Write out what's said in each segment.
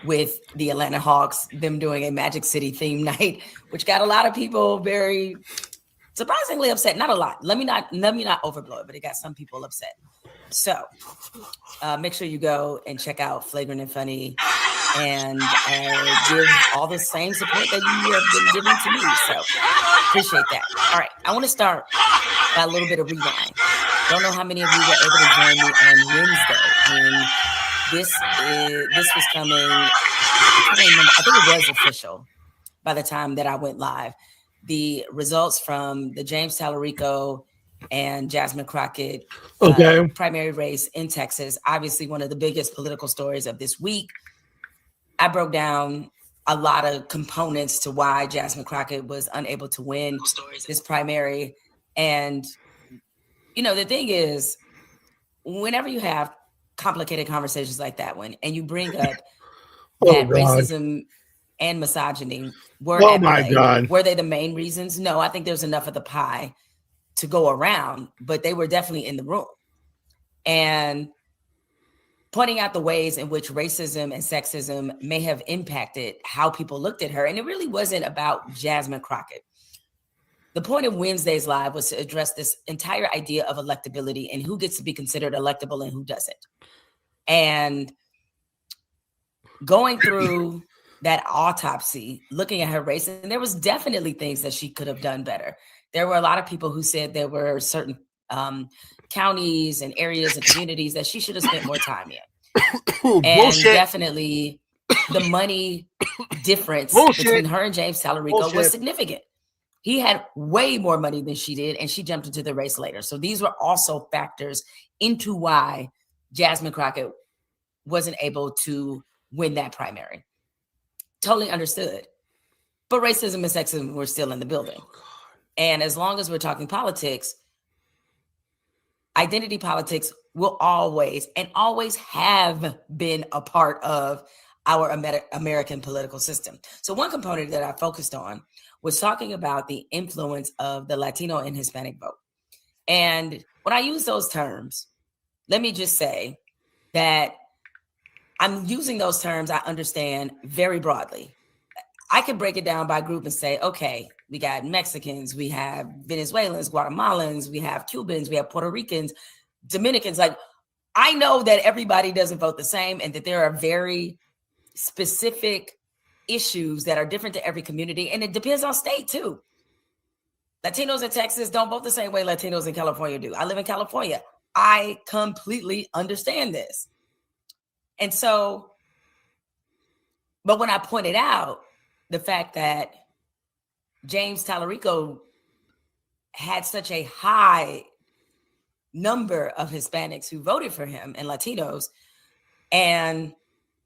with the Atlanta Hawks, them doing a Magic City theme night, which got a lot of people very surprisingly upset. Not a lot. Let me not overblow it, but it got some people upset. So make sure you go and check out Flagrant and Funny and give all the same support that you have been giving to me. So appreciate that. All right. I want to start by a little bit of rewind. Don't know how many of you were able to join me on Wednesday when this was coming. I think it was official by the time that I went live. The results from the James Tallarico and Jasmine Crockett primary race in Texas, obviously one of the biggest political stories of this week. I broke down a lot of components to why Jasmine Crockett was unable to win this primary. And, the thing is, whenever you have complicated conversations like that one, and you bring up that racism and misogyny were were they the main reasons? No, I think there's enough of the pie to go around, but they were definitely in the room. And pointing out the ways in which racism and sexism may have impacted how people looked at her. And it really wasn't about Jasmine Crockett. The point of Wednesday's live was to address this entire idea of electability and who gets to be considered electable and who doesn't. And going through that autopsy, looking at her race, and there was definitely things that she could have done better. There were a lot of people who said there were certain counties and areas and communities that she should have spent more time in. And definitely the money difference between her and James Tallarico was significant. He had way more money than she did, and she jumped into the race later. So these were also factors into why Jasmine Crockett wasn't able to win that primary. Totally understood. But racism and sexism were still in the building. And as long as we're talking politics, identity politics will always have been a part of our American political system. So one component that I focused on was talking about the influence of the Latino and Hispanic vote. And when I use those terms, let me just say that I'm using those terms I understand very broadly. I can break it down by group and say, okay, we got Mexicans, we have Venezuelans, Guatemalans, we have Cubans, we have Puerto Ricans, Dominicans. Like, I know that everybody doesn't vote the same and that there are very specific issues that are different to every community. And it depends on state too. Latinos in Texas don't vote the same way Latinos in California do. I live in California. I completely understand this. And so, but when I pointed out the fact that James Tallarico had such a high number of Hispanics who voted for him and Latinos, and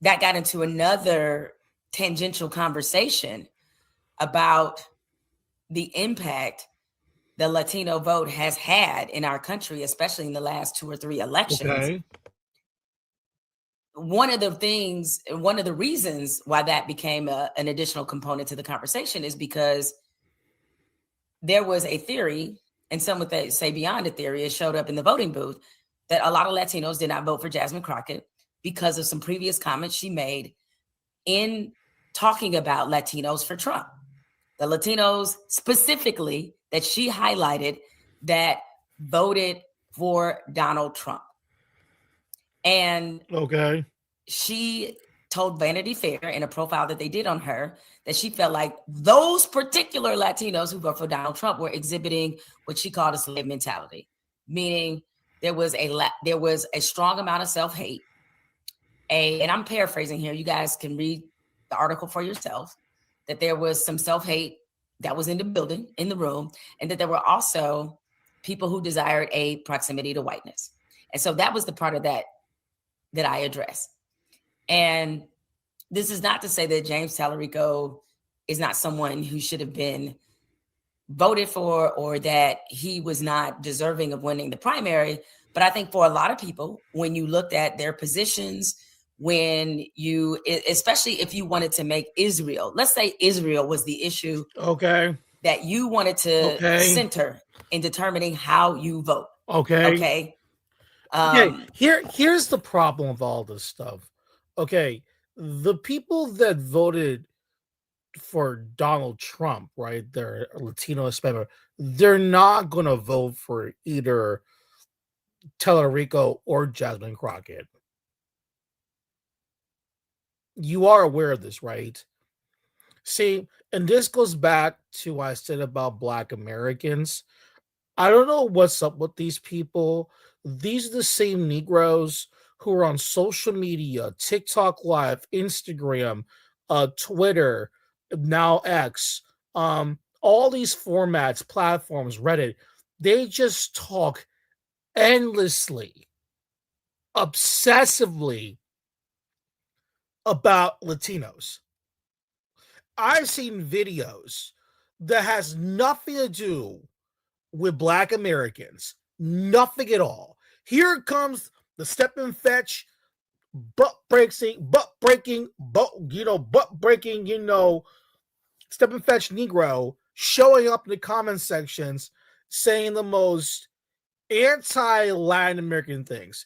that got into another tangential conversation about the impact the Latino vote has had in our country, especially in the last 2 or 3 elections. Okay. One of the reasons why that became an additional component to the conversation is because there was a theory, and some would say beyond a theory, it showed up in the voting booth, that a lot of Latinos did not vote for Jasmine Crockett because of some previous comments she made in talking about Latinos for Trump. The Latinos specifically that she highlighted that voted for Donald Trump. And she told Vanity Fair in a profile that they did on her that she felt like those particular Latinos who voted for Donald Trump were exhibiting what she called a slave mentality, meaning there was a strong amount of self-hate. And I'm paraphrasing here. You guys can read the article for yourself, that there was some self-hate that was in the building, in the room, and that there were also people who desired a proximity to whiteness. And so that was the part of that I addressed. And this is not to say that James Tallarico is not someone who should have been voted for or that he was not deserving of winning the primary. But I think for a lot of people, when you looked at their positions, especially if you wanted to make Israel, let's say Israel was the issue that you wanted to center in determining how you vote. Okay. Okay, Um, here's the problem with all this stuff. Okay, the people that voted for Donald Trump, right? They're Latino Hispanic. They're not going to vote for either Tellerico or Jasmine Crockett. You are aware of this, right? See, and this goes back to what I said about Black Americans. I don't know what's up with these people. These are the same Negroes who are on social media, TikTok Live, Instagram, Twitter, now X, all these formats, platforms, Reddit. They just talk endlessly, obsessively about Latinos. I've seen videos that has nothing to do with Black Americans. Nothing at all. Here comes the step and fetch, butt breaking, step and fetch Negro showing up in the comment sections saying the most anti Latin American things.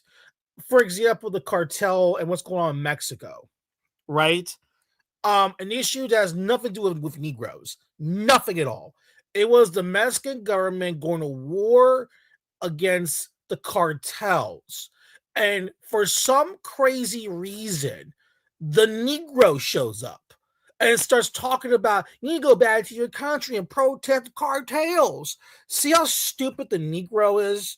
For example, the cartel and what's going on in Mexico, right? An issue that has nothing to do with Negroes, nothing at all. It was the Mexican government going to war against the cartels. And for some crazy reason, the Negro shows up and starts talking about you need to go back to your country and protest the cartels. See how stupid the Negro is?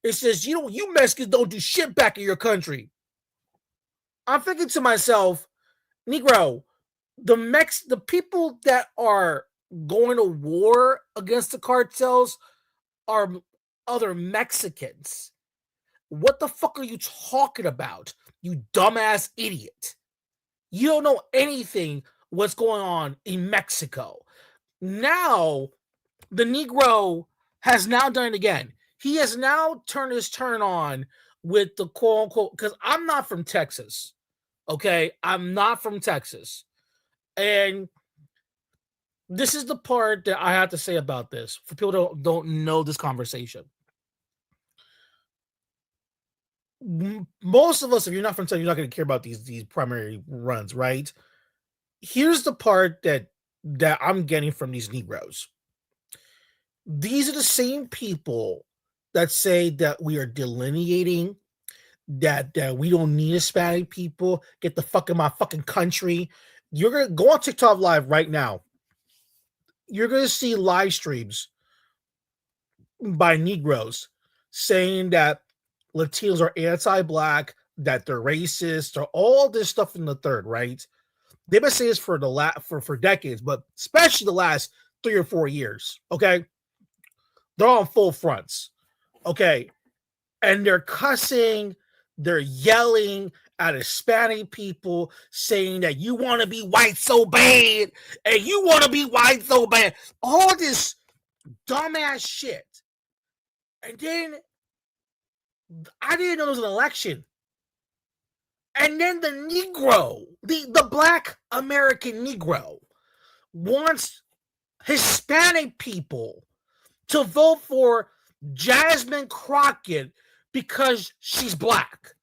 It says, you Mexicans don't do shit back in your country. I'm thinking to myself, Negro, the people that are going to war against the cartels are other Mexicans. What the fuck are you talking about, you dumbass idiot? You don't know anything what's going on in Mexico. Now, the Negro has now done it again. He has now turned his turn on with the quote unquote, because I'm not from Texas. Okay, I'm not from Texas. And this is the part that I have to say about this for people who don't know this conversation. Most of us, if you're not from Texas, you're not going to care about these primary runs, right? Here's the part that I'm getting from these Negroes. These are the same people that say that we are delineating, that we don't need Hispanic people. Get the fuck in my fucking country. You're gonna go on TikTok Live right now. You're gonna see live streams by Negroes saying that Latinos are anti-black, that they're racist, or all this stuff in the third, right? They've been saying this for decades, but especially the last 3 or 4 years. Okay, they're on full fronts. Okay, and they're cussing, they're yelling at Hispanic people, saying that you want to be white so bad, and you want to be white so bad. All this dumbass shit. And then I didn't know there was an election. And then the Negro, the Black American Negro, wants Hispanic people to vote for Jasmine Crockett because she's black.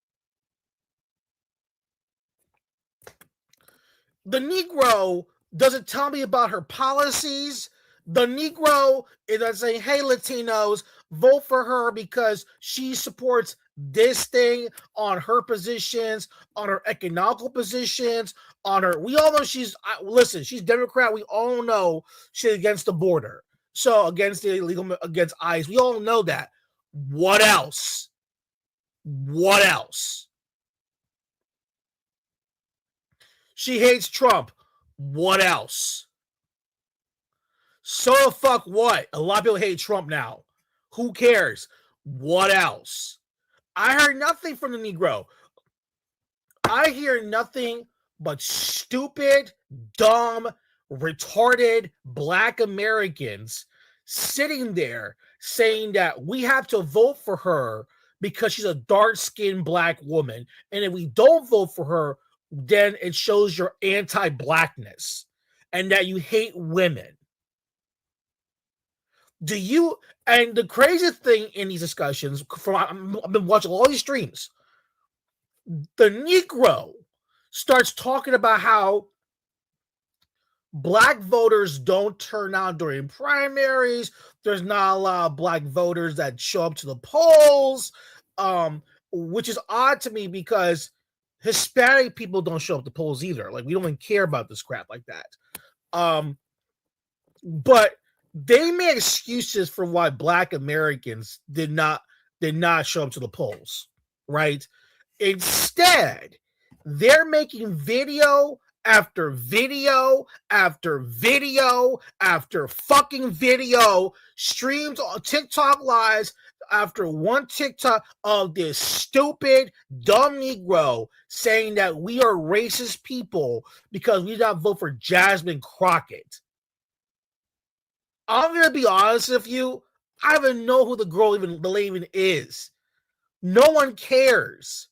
The Negro doesn't tell me about her policies. The Negro is saying, hey, Latinos, vote for her because she supports this thing on her positions, on her economical positions, on her. We all know she's Democrat. We all know she's against the border. So against the illegal, against ICE. We all know that. What else? What else? She hates Trump. What else? So the fuck what? A lot of people hate Trump now. Who cares? What else? I heard nothing from the Negro. I hear nothing but stupid, dumb, retarded Black Americans sitting there saying that we have to vote for her because she's a dark-skinned Black woman. And if we don't vote for her, then it shows your anti-Blackness and that you hate women. Do you? And the craziest thing in these discussions, I've been watching all these streams. The Negro starts talking about how black voters don't turn out during primaries. There's not a lot of black voters that show up to the polls, which is odd to me because Hispanic people don't show up to polls either. Like, we don't even care about this crap like that. But they made excuses for why black Americans did not show up to the polls, right? Instead, they're making video after video after video after fucking video, streams on TikTok lives after one TikTok of this stupid, dumb Negro saying that we are racist people because we did not vote for Jasmine Crockett. I'm gonna be honest with you. I don't even know who the lady even is. No one cares.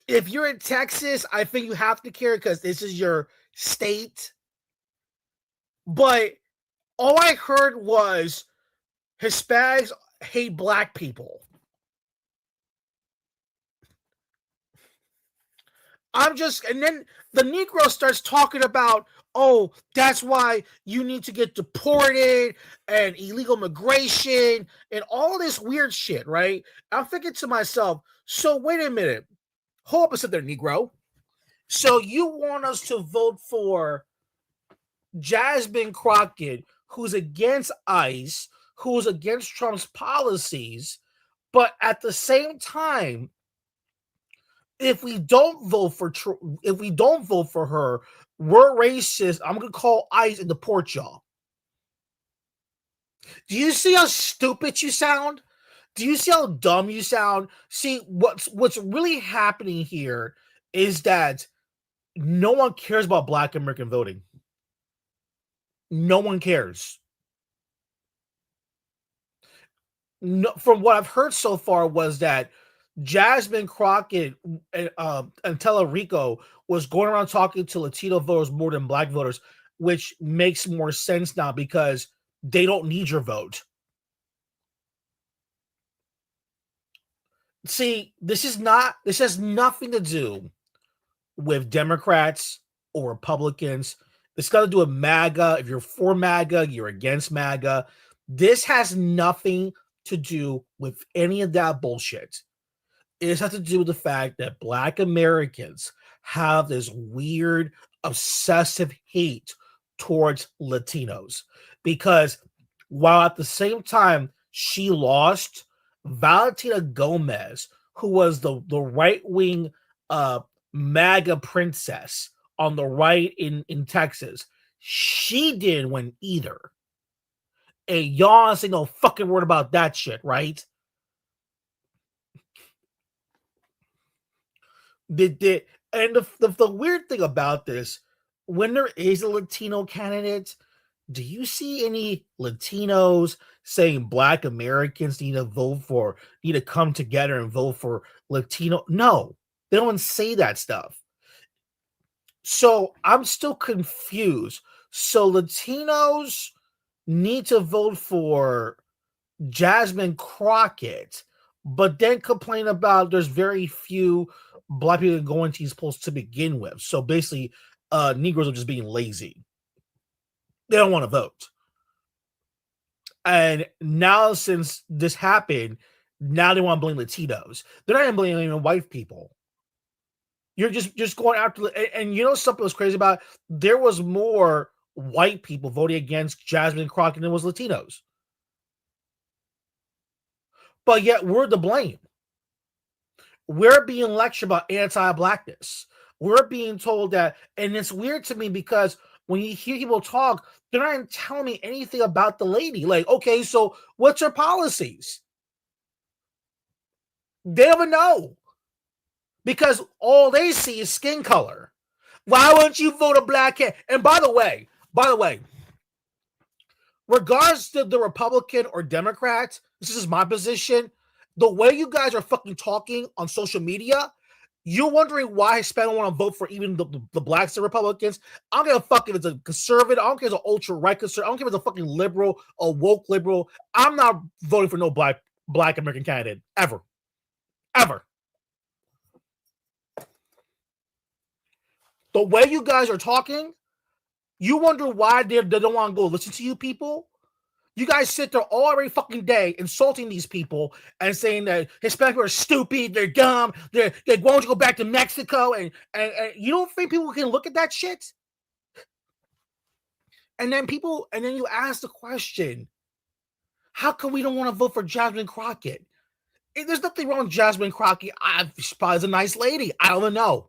If you're in Texas, I think you have to care because this is your state. But all I heard was Hispanics hate black people. And then the Negro starts talking about, oh, that's why you need to get deported and illegal migration and all this weird shit, right? I'm thinking to myself, so wait a minute. Hold up a second there, Negro. So you want us to vote for Jasmine Crockett, who's against ICE, who's against Trump's policies, but at the same time, if we don't vote for her, we're racist. I'm gonna call ICE and deport y'all. Do you see how stupid you sound? Do you see how dumb you sound? See, what's really happening here is that no one cares about Black American voting. No one cares. No, from what I've heard so far was that Jasmine Crockett and Rico was going around talking to Latino voters more than black voters, which makes more sense now because they don't need your vote. See, this has nothing to do with Democrats or Republicans. It's got to do with MAGA. If you're for MAGA, you're against MAGA. This has nothing to do with any of that bullshit. It has to do with the fact that Black Americans have this weird, obsessive hate towards Latinos. Because while at the same time she lost, Valentina Gomez, who was the right-wing MAGA princess on the right in Texas, she didn't win either. And y'all say no fucking word about that shit, right? And the weird thing about this, when there is a Latino candidate, do you see any Latinos saying Black Americans need to come together and vote for Latino? No, they don't say that stuff. So I'm still confused. So Latinos need to vote for Jasmine Crockett, but then complain about there's very few Black people going to these polls to begin with. So basically, Negroes are just being lazy. They don't want to vote. And now, since this happened, now they want to blame Latinos. They're not even blaming white people. You're just going after, and you know something was crazy about it? There was more white people voting against Jasmine Crockett than was Latinos. But yet we're to blame. We're being lectured about anti-Blackness. We're being told that, and it's weird to me because when you hear people talk, they're not even telling me anything about the lady. Like, okay, so what's her policies? They don't even know. Because all they see is skin color. Why wouldn't you vote a black kid? And by the way, regardless of the Republican or Democrat, this is my position. The way you guys are fucking talking on social media, You're wondering why Hispanics don't want to vote for even the blacks and Republicans. I don't give a fuck if it's a conservative. I don't care if it's an ultra-right conservative. I don't care if it's a fucking liberal, a woke liberal. I'm not voting for no black American candidate. Ever. Ever. The way you guys are talking, you wonder why they don't want to go listen to you people? You guys sit there all every fucking day insulting these people and saying that Hispanic people are stupid, they're dumb, they won't go back to Mexico, and you don't think people can look at that shit? And then you ask the question, how come we don't want to vote for Jasmine Crockett? There's nothing wrong with Jasmine Crockett. She's probably a nice lady. I don't know.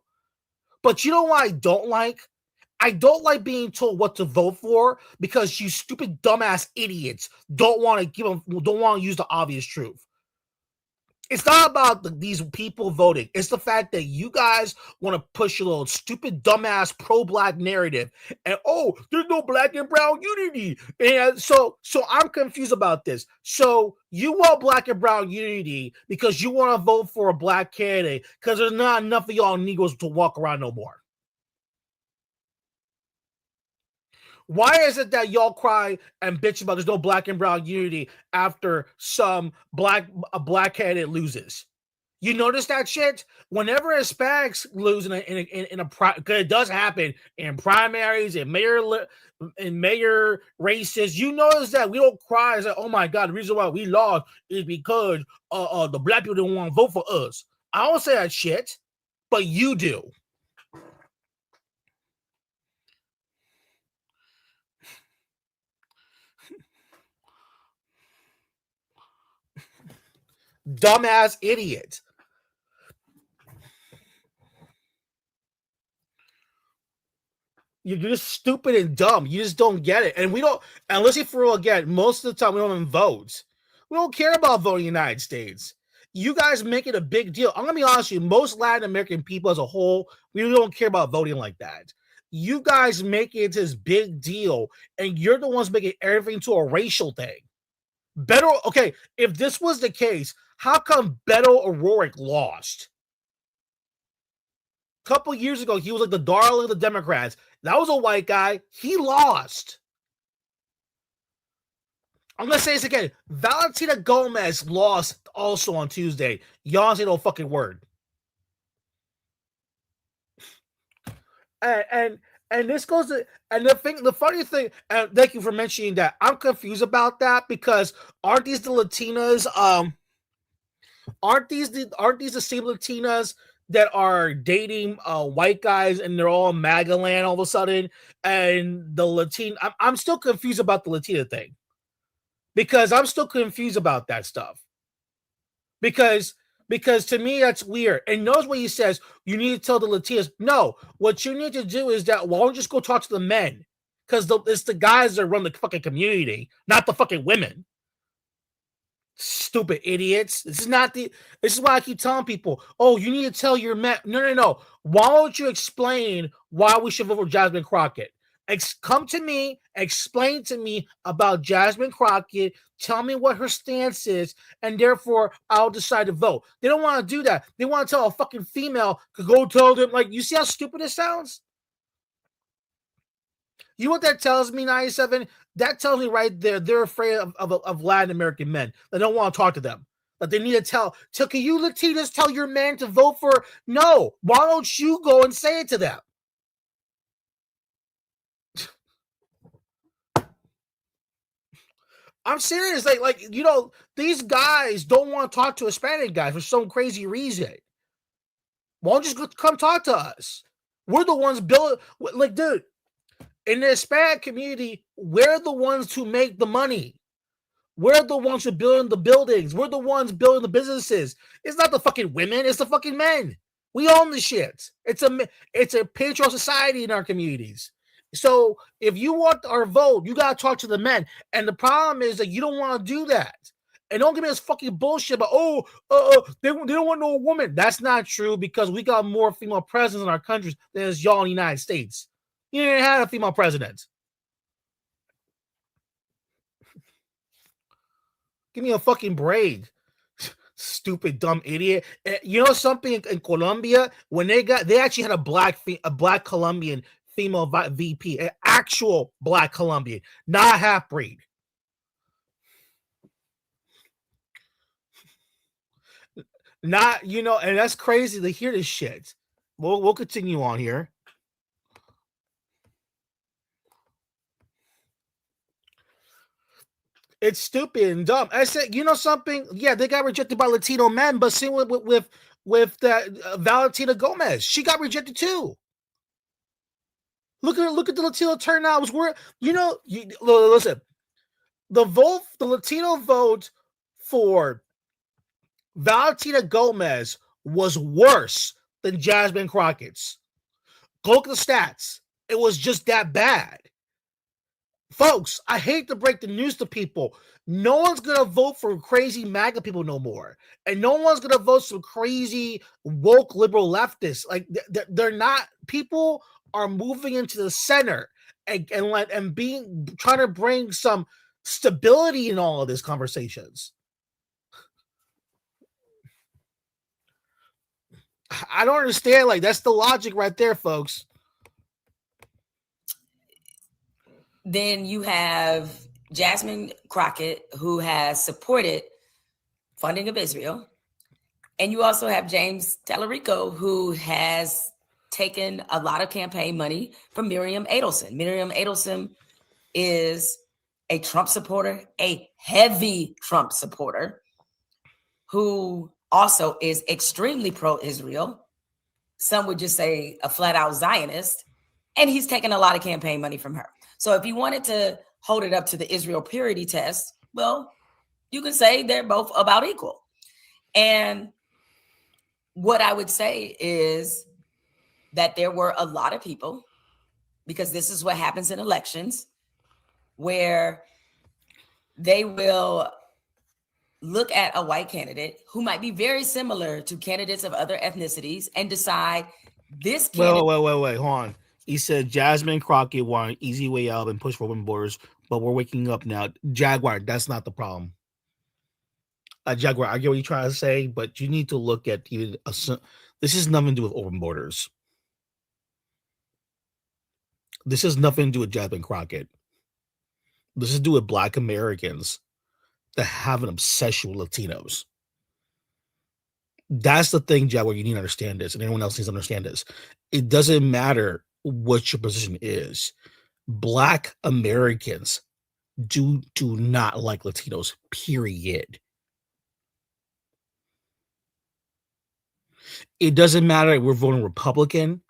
But you know what I don't like? I don't like being told what to vote for because you stupid dumbass idiots don't want to use the obvious truth. It's not about these people voting. It's the fact that you guys want to push your little stupid dumbass pro-black narrative, and there's no black and brown unity. And so I'm confused about this. So you want black and brown unity because you want to vote for a black candidate because there's not enough of y'all Negroes to walk around no more. Why is it that y'all cry and bitch about there's no black and brown unity after a black candidate loses? You notice that shit? Whenever Hispanics lose in a because it does happen in primaries and mayor races, you notice that we don't cry and say, "Oh my God, the reason why we lost is because the black people didn't want to vote for us." I don't say that shit, but you do. Dumbass idiot. You're just stupid and dumb. You just don't get it. And we don't, unless you for real again, most of the time we don't even vote. We don't care about voting in the United States. You guys make it a big deal. I'm going to be honest with you, most Latin American people as a whole, we don't care about voting like that. You guys make it this big deal, and you're the ones making everything to a racial thing. Okay, if this was the case, how come Beto O'Rourke lost? A couple years ago, he was like the darling of the Democrats. That was a white guy. He lost. I'm going to say this again. Valentina Gomez lost also on Tuesday. Y'all say no fucking word. And this goes to, and the funny thing, and thank you for mentioning that. I'm confused about that because aren't these the Latinas? Aren't these the same Latinas that are dating white guys and they're all MAGA land all of a sudden? And the Latina, I'm still confused about the Latina thing because I'm still confused about that stuff. Because to me that's weird. And knows what he says. You need to tell the Latinas. No, what you need to do is that why don't you just go talk to the men? Because it's the guys that run the fucking community, not the fucking women. Stupid idiots. This is why I keep telling people, you need to tell your men. No. Why don't you explain why we should vote for Jasmine Crockett? Come to me, explain to me about Jasmine Crockett, tell me what her stance is, and therefore I'll decide to vote. They don't want to do that. They want to tell a fucking female to go tell them, like, you see how stupid it sounds? You know what that tells me, 97? That tells me right there they're afraid of Latin American men. They don't want to talk to them. But they need to tell, can you Latinas tell your men to vote for? No. Why don't you go and say it to them? I'm serious. Like these guys don't want to talk to Hispanic guys for some crazy reason. Why don't you just come talk to us? We're the ones building. Like, dude, in the Hispanic community, we're the ones who make the money. We're the ones who build the buildings. We're the ones building the businesses. It's not the fucking women. It's the fucking men. We own the shit. It's a patriarchal society in our communities. So if you want our vote, you got to talk to the men. And the problem is that you don't want to do that. And don't give me this fucking bullshit about, they don't want no woman. That's not true because we got more female presidents in our countries than is y'all in the United States. You didn't have a female president. Give me a fucking break. Stupid, dumb idiot. You know something in Colombia when they actually had a black Colombian female VP, an actual black Colombian, not a half breed. Not and that's crazy to hear this shit. We'll continue on here. It's stupid and dumb. I said, you know something? Yeah, they got rejected by Latino men, but same with that Valentina Gomez, she got rejected too. Look at the Latino turnout. Was where listen, the Latino vote for Valentina Gomez was worse than Jasmine Crockett's. Go look at the stats. It was just that bad. Folks, I hate to break the news to people. No one's going to vote for crazy MAGA people no more. And no one's going to vote some crazy woke liberal leftists. Like, they're not. People are moving into the center and trying to bring some stability in all of these conversations. I don't understand. Like, that's the logic right there, folks. Then you have Jasmine Crockett, who has supported funding of Israel. And you also have James Tallarico, who has taken a lot of campaign money from Miriam Adelson. Miriam Adelson is a Trump supporter, a heavy Trump supporter, who also is extremely pro-Israel. Some would just say a flat-out Zionist. And he's taken a lot of campaign money from her. So if you wanted to hold it up to the Israel purity test, well, you can say they're both about equal. And what I would say is that there were a lot of people, because this is what happens in elections, where they will look at a white candidate who might be very similar to candidates of other ethnicities and decide this candidate. Wait, hold on. He said Jasmine Crockett won an easy way out and push for open borders, but we're waking up now. Jaguar, that's not the problem. Jaguar, I get what you're trying to say, but you need to look at this has nothing to do with open borders. This has nothing to do with Jasmine Crockett. This is to do with Black Americans that have an obsession with Latinos. That's the thing, Jaguar. You need to understand this, and anyone else needs to understand this. It doesn't matter what your position is. Black Americans do not like Latinos, period. It doesn't matter if we're voting Republican.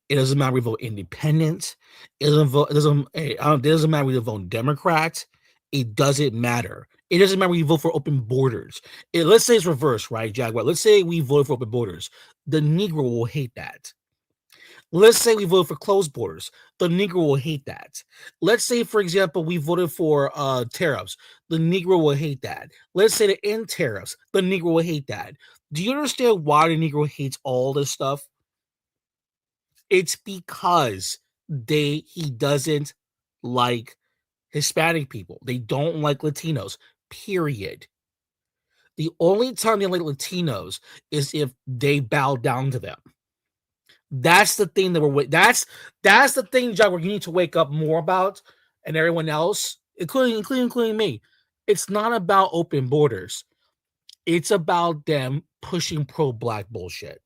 It doesn't matter if we vote Independent. It doesn't matter if we vote Democrat. It doesn't matter. It doesn't matter if we vote for open borders. Let's say it's reversed, right, Jaguar? Let's say we vote for open borders. The Negro will hate that. Let's say we voted for closed borders. The Negro will hate that. Let's say, for example, we voted for tariffs. The Negro will hate that. Let's say to end tariffs. The Negro will hate that. Do you understand why the Negro hates all this stuff? It's because he doesn't like Hispanic people. They don't like Latinos, period. The only time they like Latinos is if they bow down to them. That's the thing that's the thing, Jaguar, you need to wake up more about, and everyone else, including me. It's not about open borders. It's about them pushing pro-Black bullshit.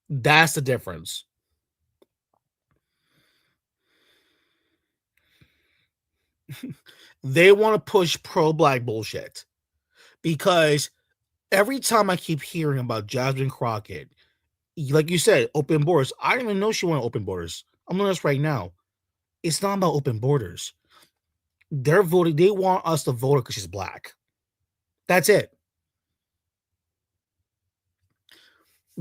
That's the difference. They want to push pro-Black bullshit because every time I keep hearing about Jasmine Crockett, like you said, open borders. I didn't even know she wanted open borders. I'm doing this right now. It's not about open borders. They're voting. They want us to vote her because she's Black. That's it.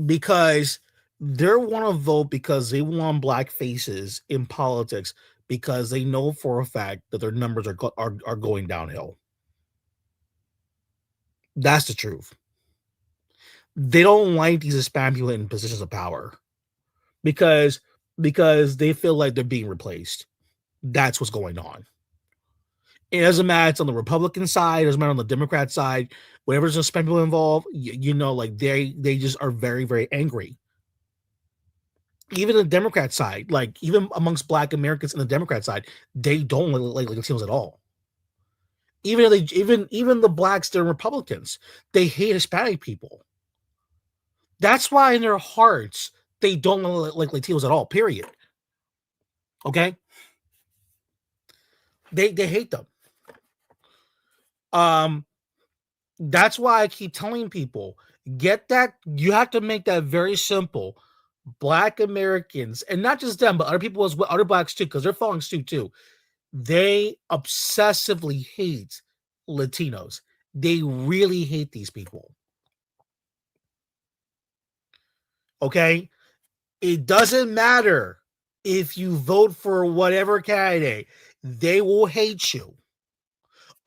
Because they want to vote because they want Black faces in politics because they know for a fact that their numbers are going downhill. That's the truth. They don't like these Hispanic people in positions of power because they feel like they're being replaced. That's what's going on. It doesn't matter. It's on the Republican side. It doesn't matter on the Democrat side. Whenever there's a spend people involved, like they just are very, very angry. Even the Democrat side, like even amongst Black Americans in the Democrat side, they don't like Latinos at all. Even the Blacks that are Republicans, they hate Hispanic people. That's why in their hearts they don't like Latinos at all. Period. Okay, they hate them. That's why I keep telling people, get that. You have to make that very simple. Black Americans, and not just them, but other people as well, other Blacks too, because they're falling suit too. They obsessively hate Latinos. They really hate these people. Okay? It doesn't matter if you vote for whatever candidate, they will hate you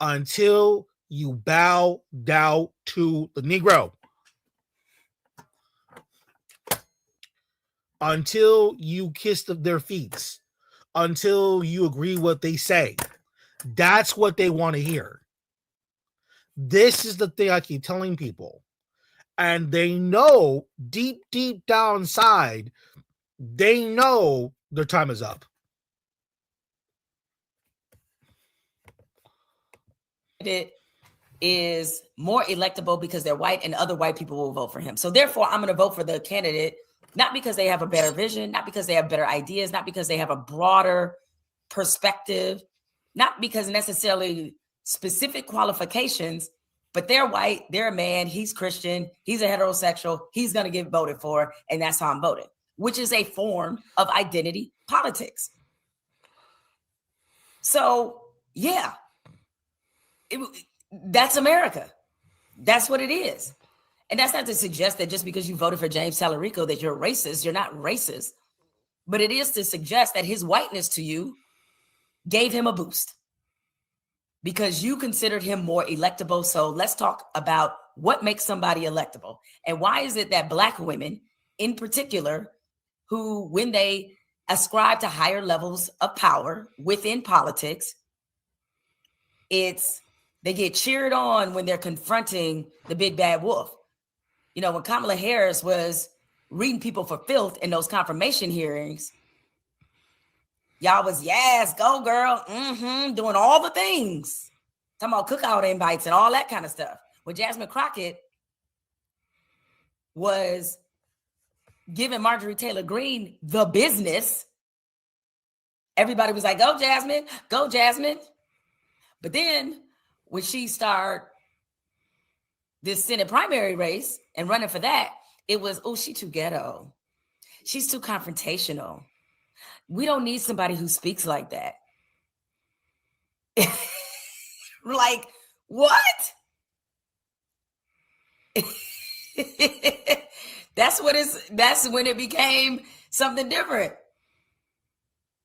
until you bow down to the Negro. Until you kiss their feet. Until you agree what they say. That's what they want to hear. This is the thing I keep telling people. And they know deep, deep down inside, they know their time is up. It is more electable because they're white and other white people will vote for him. So therefore, I'm going to vote for the candidate, not because they have a better vision, not because they have better ideas, not because they have a broader perspective, not because necessarily specific qualifications, but they're white, they're a man, he's Christian, he's a heterosexual, he's going to get voted for, and that's how I'm voting, which is a form of identity politics. So, yeah, that's America. That's what it is. And that's not to suggest that just because you voted for James Talarico that you're racist. You're not racist. But it is to suggest that his whiteness to you gave him a boost because you considered him more electable. So let's talk about what makes somebody electable. And why is it that Black women in particular, who when they ascribe to higher levels of power within politics, they get cheered on when they're confronting the big bad wolf. You know, when Kamala Harris was reading people for filth in those confirmation hearings, y'all was, yes, go girl, doing all the things. Talking about cookout invites and all that kind of stuff. When Jasmine Crockett was giving Marjorie Taylor Greene the business, everybody was like, go Jasmine, go Jasmine. But then when she started this Senate primary race and running for that, it was, oh, she's too ghetto. She's too confrontational. We don't need somebody who speaks like that. Like, what? That's when it became something different.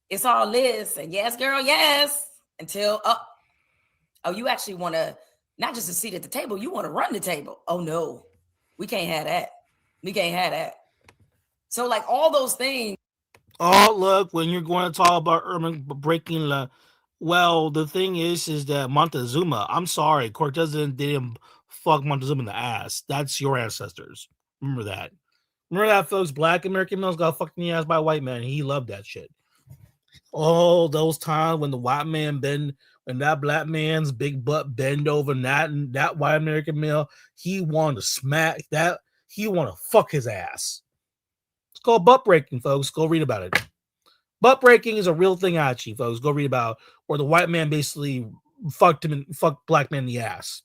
It's all Liz and yes, girl, yes. Until, you actually want to, not just a seat at the table, you want to run the table. Oh no, we can't have that. We can't have that. So like all those things. Oh, look, when you're going to talk about urban breaking the, well, the thing is that Montezuma, I'm sorry, Cortez didn't fuck Montezuma in the ass. That's your ancestors. Remember that. Remember that, folks? Black American males got fucked in the ass by a white man. He loved that shit. Oh, those times when the white man when that black man's big butt bend over and that white American male, he wanted to smack that. He wanted to fuck his ass. It's called butt breaking, folks. Go read about it. Butt breaking is a real thing, actually, folks. Go read about where the white man basically fucked black man in the ass.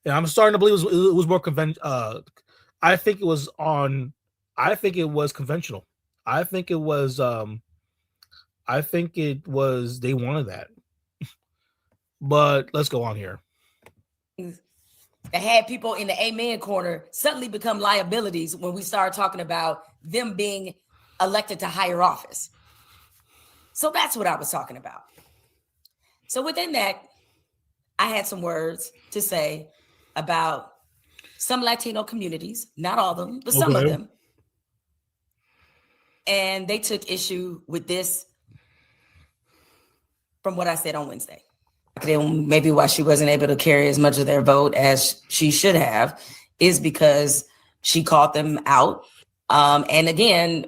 And I'm starting to believe it was more conventional. I think it was conventional. I think it was they wanted that. But let's go on here. That had people in the amen corner suddenly become liabilities when we start talking about them being elected to higher office. So that's what I was talking about. So within that, I had some words to say about some Latino communities, not all of them, but some of them. And they took issue with this from what I said on Wednesday. Then maybe why she wasn't able to carry as much of their vote as she should have is because she called them out. And again,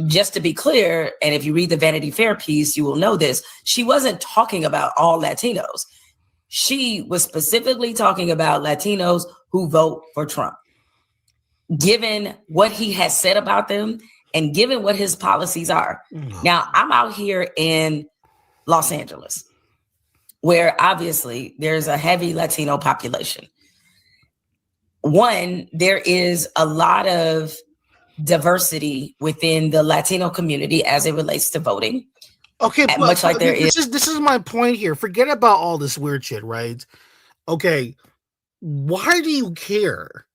just to be clear, and if you read the Vanity Fair piece, you will know this, she wasn't talking about all Latinos. She was specifically talking about Latinos who vote for Trump. Given what he has said about them and given what his policies are. Now, I'm out here in Los Angeles, where obviously there's a heavy Latino population. One, there is a lot of diversity within the Latino community as it relates to voting. Okay, but much like this is my point here. Forget about all this weird shit, right? Okay, why do you care?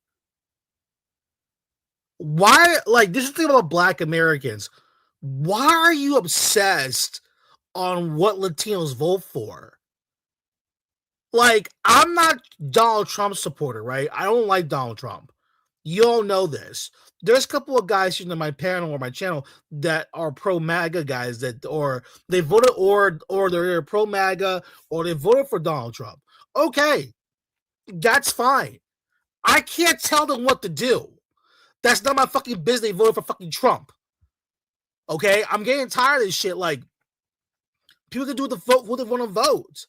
Why, like, this is the thing about Black Americans. Why are you obsessed on what Latinos vote for? Like, I'm not Donald Trump supporter, right? I don't like Donald Trump. You all know this. There's a couple of guys in my panel or my channel that are pro MAGA guys that, or they voted, or they're pro MAGA, or they voted for Donald Trump. Okay, that's fine. I can't tell them what to do. That's not my fucking business. They voted for fucking Trump. Okay, I'm getting tired of this shit. Like, people can do the vote who they want to vote.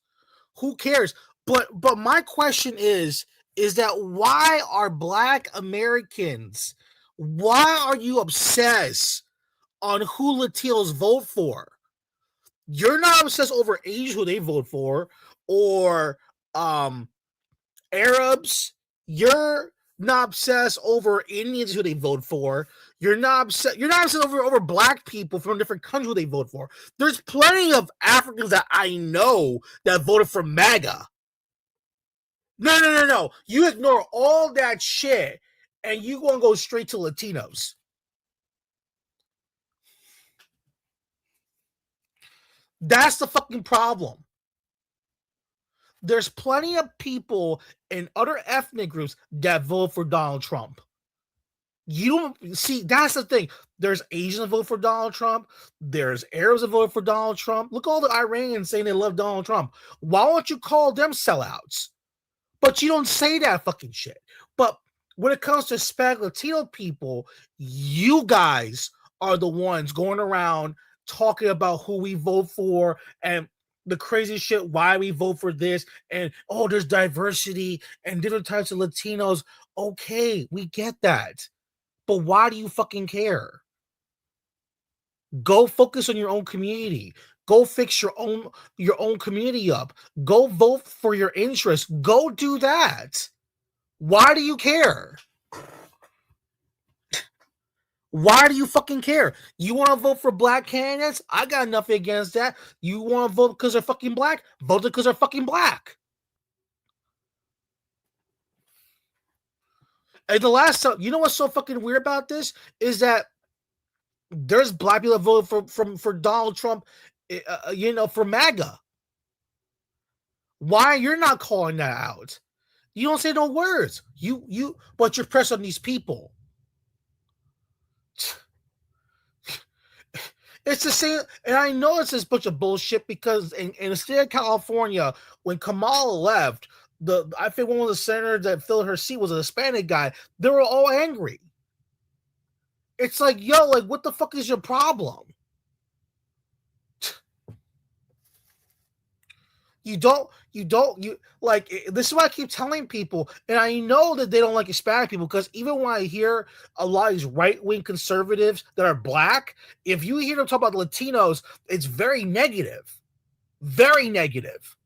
Who cares? But my question is that why are Black Americans? Why are you obsessed on who Latinos vote for? You're not obsessed over Asians who they vote for, or Arabs. You're not obsessed over Indians who they vote for. You're not obsessed over Black people from different countries who they vote for. There's plenty of Africans that I know that voted for MAGA. No. You ignore all that shit and you gonna go straight to Latinos. That's the fucking problem. There's plenty of people in other ethnic groups that vote for Donald Trump. You don't see, that's the thing. There's Asians that vote for Donald Trump. There's Arabs that vote for Donald Trump. Look at all the Iranians saying they love Donald Trump. Why don't you call them sellouts? But you don't say that fucking shit. But when it comes to Hispanic Latino people, you guys are the ones going around talking about who we vote for and the crazy shit, why we vote for this, and oh, there's diversity and different types of Latinos. Okay, we get that. But why do you fucking care? Go focus on your own community. Go fix your own community up. Go vote for your interests. Go do that. Why do you care? Why do you fucking care? You want to vote for Black candidates? I got nothing against that. You want to vote because they're fucking Black? Vote because they're fucking Black. And the last time, you know what's so fucking weird about this is that there's Black people that voted for Donald Trump, for MAGA. Why you're not calling that out? You don't say no words. But you're pressed on these people. It's the same, and I know it's this bunch of bullshit because in the state of California, when Kamala left, I think one of the senators that filled her seat was a Hispanic guy. They were all angry. It's like, yo, like, what the fuck is your problem? You like, this is what I keep telling people, and I know that they don't like Hispanic people because even when I hear a lot of these right-wing conservatives that are Black, if you hear them talk about Latinos, it's very negative. Very negative.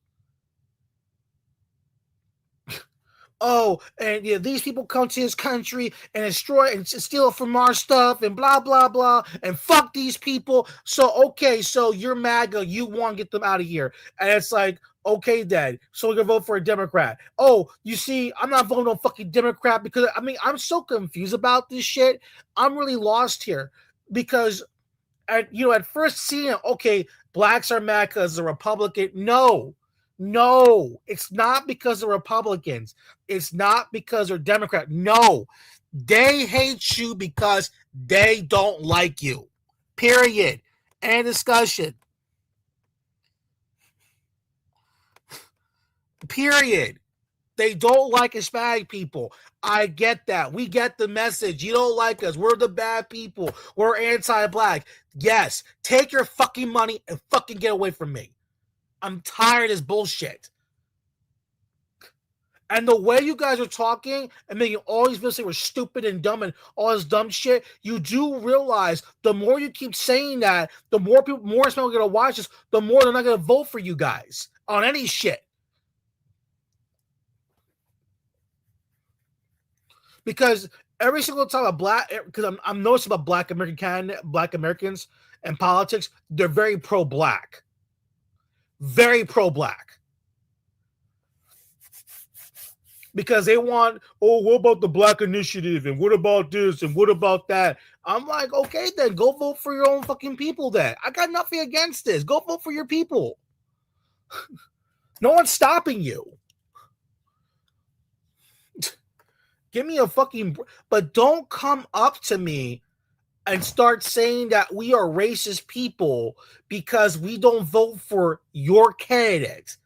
Oh, and yeah, these people come to this country and destroy and steal from our stuff and blah, blah, blah, and fuck these people. So, okay, so you're MAGA, you want to get them out of here. And it's like, okay, Dad, so we're going to vote for a Democrat. Oh, you see, I'm not voting on fucking Democrat because, I mean, I'm so confused about this shit. I'm really lost here because, at first seeing, okay, Blacks are mad because they're Republican. No, it's not because they're Republicans. It's not because they're Democrat. No, they hate you because they don't like you. Period. End discussion. Period. They don't like Hispanic people. I get that. We get the message. You don't like us. We're the bad people. We're anti-black. Yes. Take your fucking money and fucking get away from me. I'm tired of this bullshit. And the way you guys are talking and making all these videos say we're stupid and dumb and all this dumb shit, you do realize the more you keep saying that, the more people, more people are going to watch this, the more they're not going to vote for you guys on any shit. Because every single time because I'm noticing about Black Americans and politics, they're very pro-Black. Very pro-Black. Because they want, what about the Black Initiative? And what about this? And what about that? I'm like, okay, then go vote for your own fucking people then. I got nothing against this. Go vote for your people. No one's stopping you. Give me a fucking... But don't come up to me and start saying that we are racist people because we don't vote for your candidate.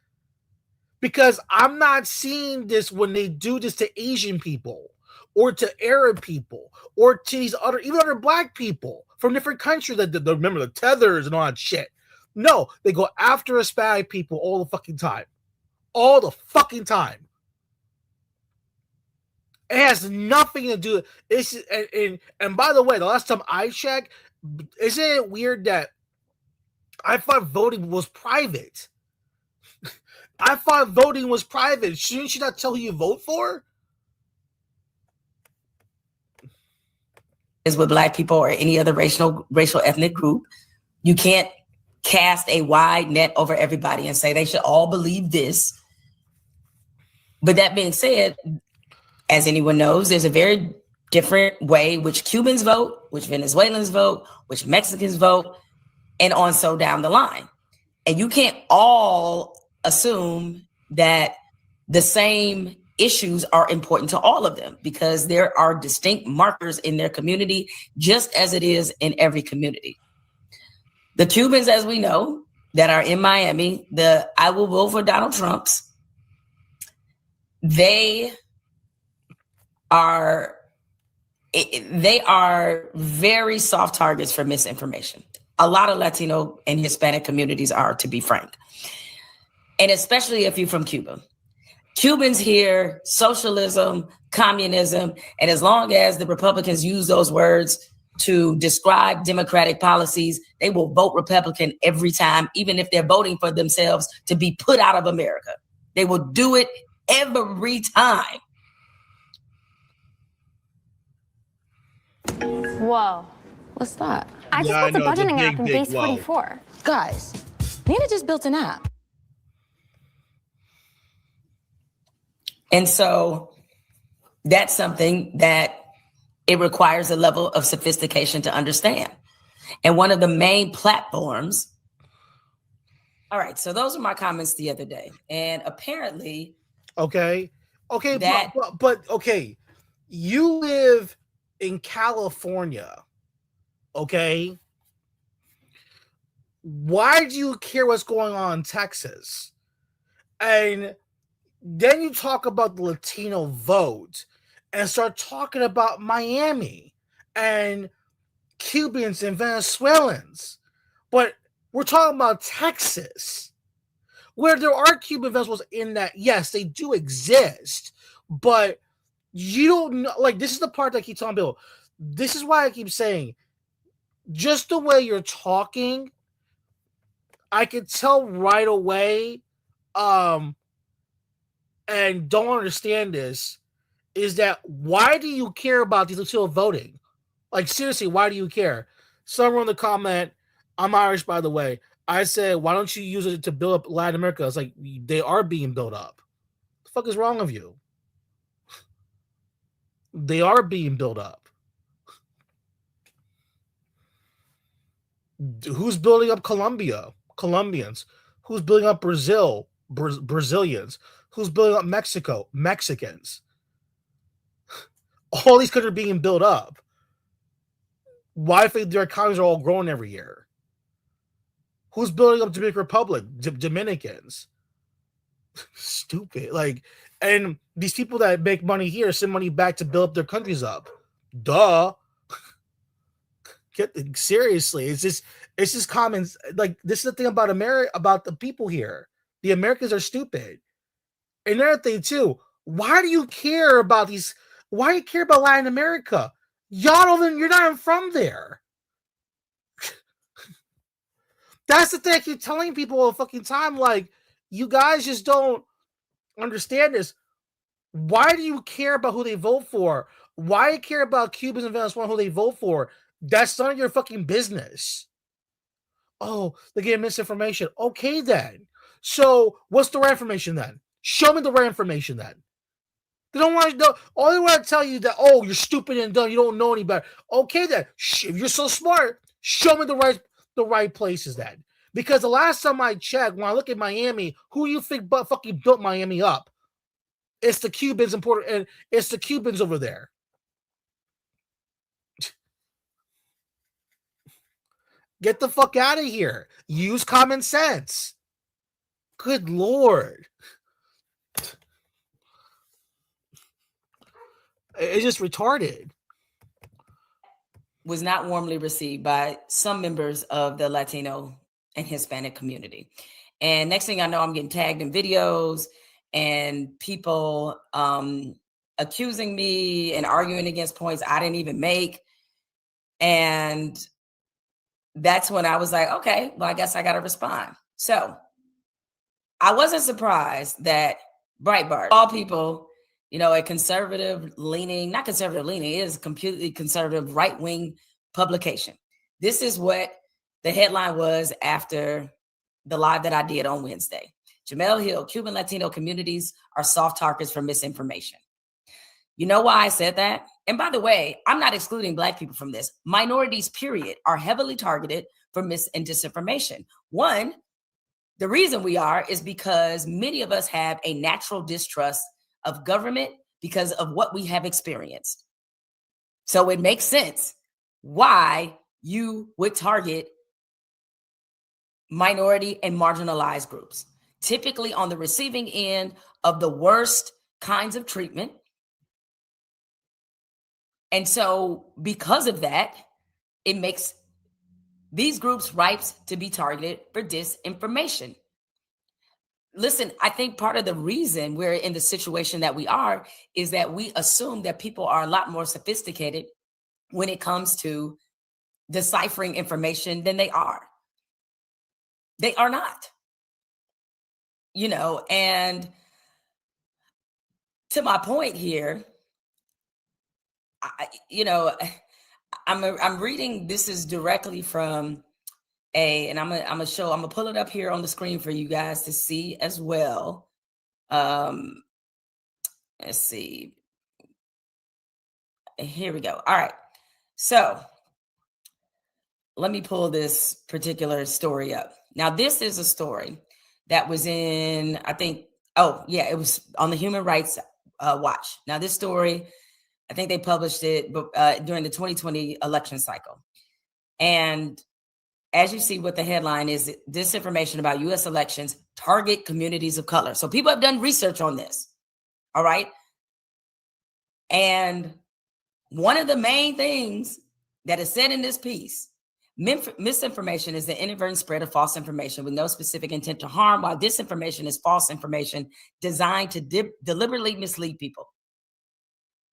Because I'm not seeing this when they do this to Asian people or to Arab people or to these even other Black people from different countries that remember the tethers and all that shit. No, they go after Hispanic people all the fucking time. All the fucking time. It has nothing to do. And by the way, the last time I checked, isn't it weird that I thought voting was private? I thought voting was private. Shouldn't you not tell who you vote for? Is with Black people or any other racial ethnic group, you can't cast a wide net over everybody and say they should all believe this. But that being said, as anyone knows, there's a very different way which Cubans vote, which Venezuelans vote, which Mexicans vote, and on so down the line. And you can't all assume that the same issues are important to all of them because there are distinct markers in their community, just as it is in every community. The Cubans, as we know, that are in Miami, I will vote for Donald Trump's, they are very soft targets for misinformation. A lot of Latino and Hispanic communities are, to be frank. And especially if you're from Cuba. Cubans hear socialism, communism, and as long as the Republicans use those words to describe democratic policies, they will vote Republican every time, even if they're voting for themselves to be put out of America. They will do it every time. Whoa. What's that? I just built a budgeting app in big Base whoa. 44. Guys, Nina just built an app. And so that's something that it requires a level of sophistication to understand. And one of the main platforms. All right. So those are my comments the other day. And apparently. Okay. But okay. You live in California. Okay. Why do you care what's going on in Texas? And then you talk about the Latino vote and start talking about Miami and Cubans and Venezuelans. But we're talking about Texas, where there are Cuban Venezuelans in that. Yes, they do exist, but you don't know. Like, this is the part that I keep telling people. This is why I keep saying, just the way you're talking, I could tell right away, and don't understand this, is that why do you care about these Latino voting? Like, seriously, why do you care? Someone in the comment, I'm Irish, by the way. I said, why don't you use it to build up Latin America? It's like, they are being built up. What the fuck is wrong with you? They are being built up. Who's building up Colombia? Colombians. Who's building up Brazil? Brazilians. Who's building up Mexico? Mexicans. All these countries are being built up. Why think their economies are all growing every year? Who's building up Dominican Republic? Dominicans. Stupid. Like, and these people that make money here send money back to build up their countries up. Duh. Seriously, it's just common. Like, this is the thing about America, about the people here. The Americans are stupid. Another thing too, why do you care about these? Why do you care about Latin America? Y'all don't even, you're not even from there. That's the thing I keep telling people all the fucking time. Like, you guys just don't understand this. Why do you care about who they vote for? Why do you care about Cubans and Venezuela who they vote for? That's none of your fucking business. Oh, they get misinformation. Okay, then. So, what's the right information then? Show me the right information then. They don't want to know. All they want to tell you that, oh, you're stupid and dumb. You don't know any better. Okay, then. If you're so smart, show me the right places then. Because the last time I checked, when I look at Miami, who do you think fucking built Miami up? It's the Cubans in and it's the Cubans over there. Get the fuck out of here. Use common sense. Good Lord. It's just retarded. Was not warmly received by some members of the Latino and Hispanic community. And next thing I know, I'm getting tagged in videos and people accusing me and arguing against points I didn't even make. And that's when I was like, okay, well, I guess I got to respond. So I wasn't surprised that Breitbart, all people, a conservative leaning, not conservative leaning, it is a completely conservative right-wing publication. This is what the headline was after the live that I did on Wednesday. Jamel Hill, Cuban Latino communities are soft targets for misinformation. You know why I said that? And by the way, I'm not excluding Black people from this. Minorities, period, are heavily targeted for mis and disinformation. One, the reason we are is because many of us have a natural distrust of government because of what we have experienced. So it makes sense why you would target minority and marginalized groups, typically on the receiving end of the worst kinds of treatment. And so because of that, it makes these groups ripe to be targeted for disinformation. Listen, I think part of the reason we're in the situation that we are is that we assume that people are a lot more sophisticated when it comes to deciphering information than they are. They are not. And to my point here, I'm reading, this is directly from and I'm gonna pull it up here on the screen for you guys to see as well. Let's see. Here we go. All right. So let me pull this particular story up. Now, this is a story that was in, I think, it was on the Human Rights Watch. Now, this story, I think they published it during the 2020 election cycle. And as you see what the headline is, disinformation about U.S. elections target communities of color. So people have done research on this. All right. And one of the main things that is said in this piece, misinformation is the inadvertent spread of false information with no specific intent to harm, while disinformation is false information designed to deliberately mislead people.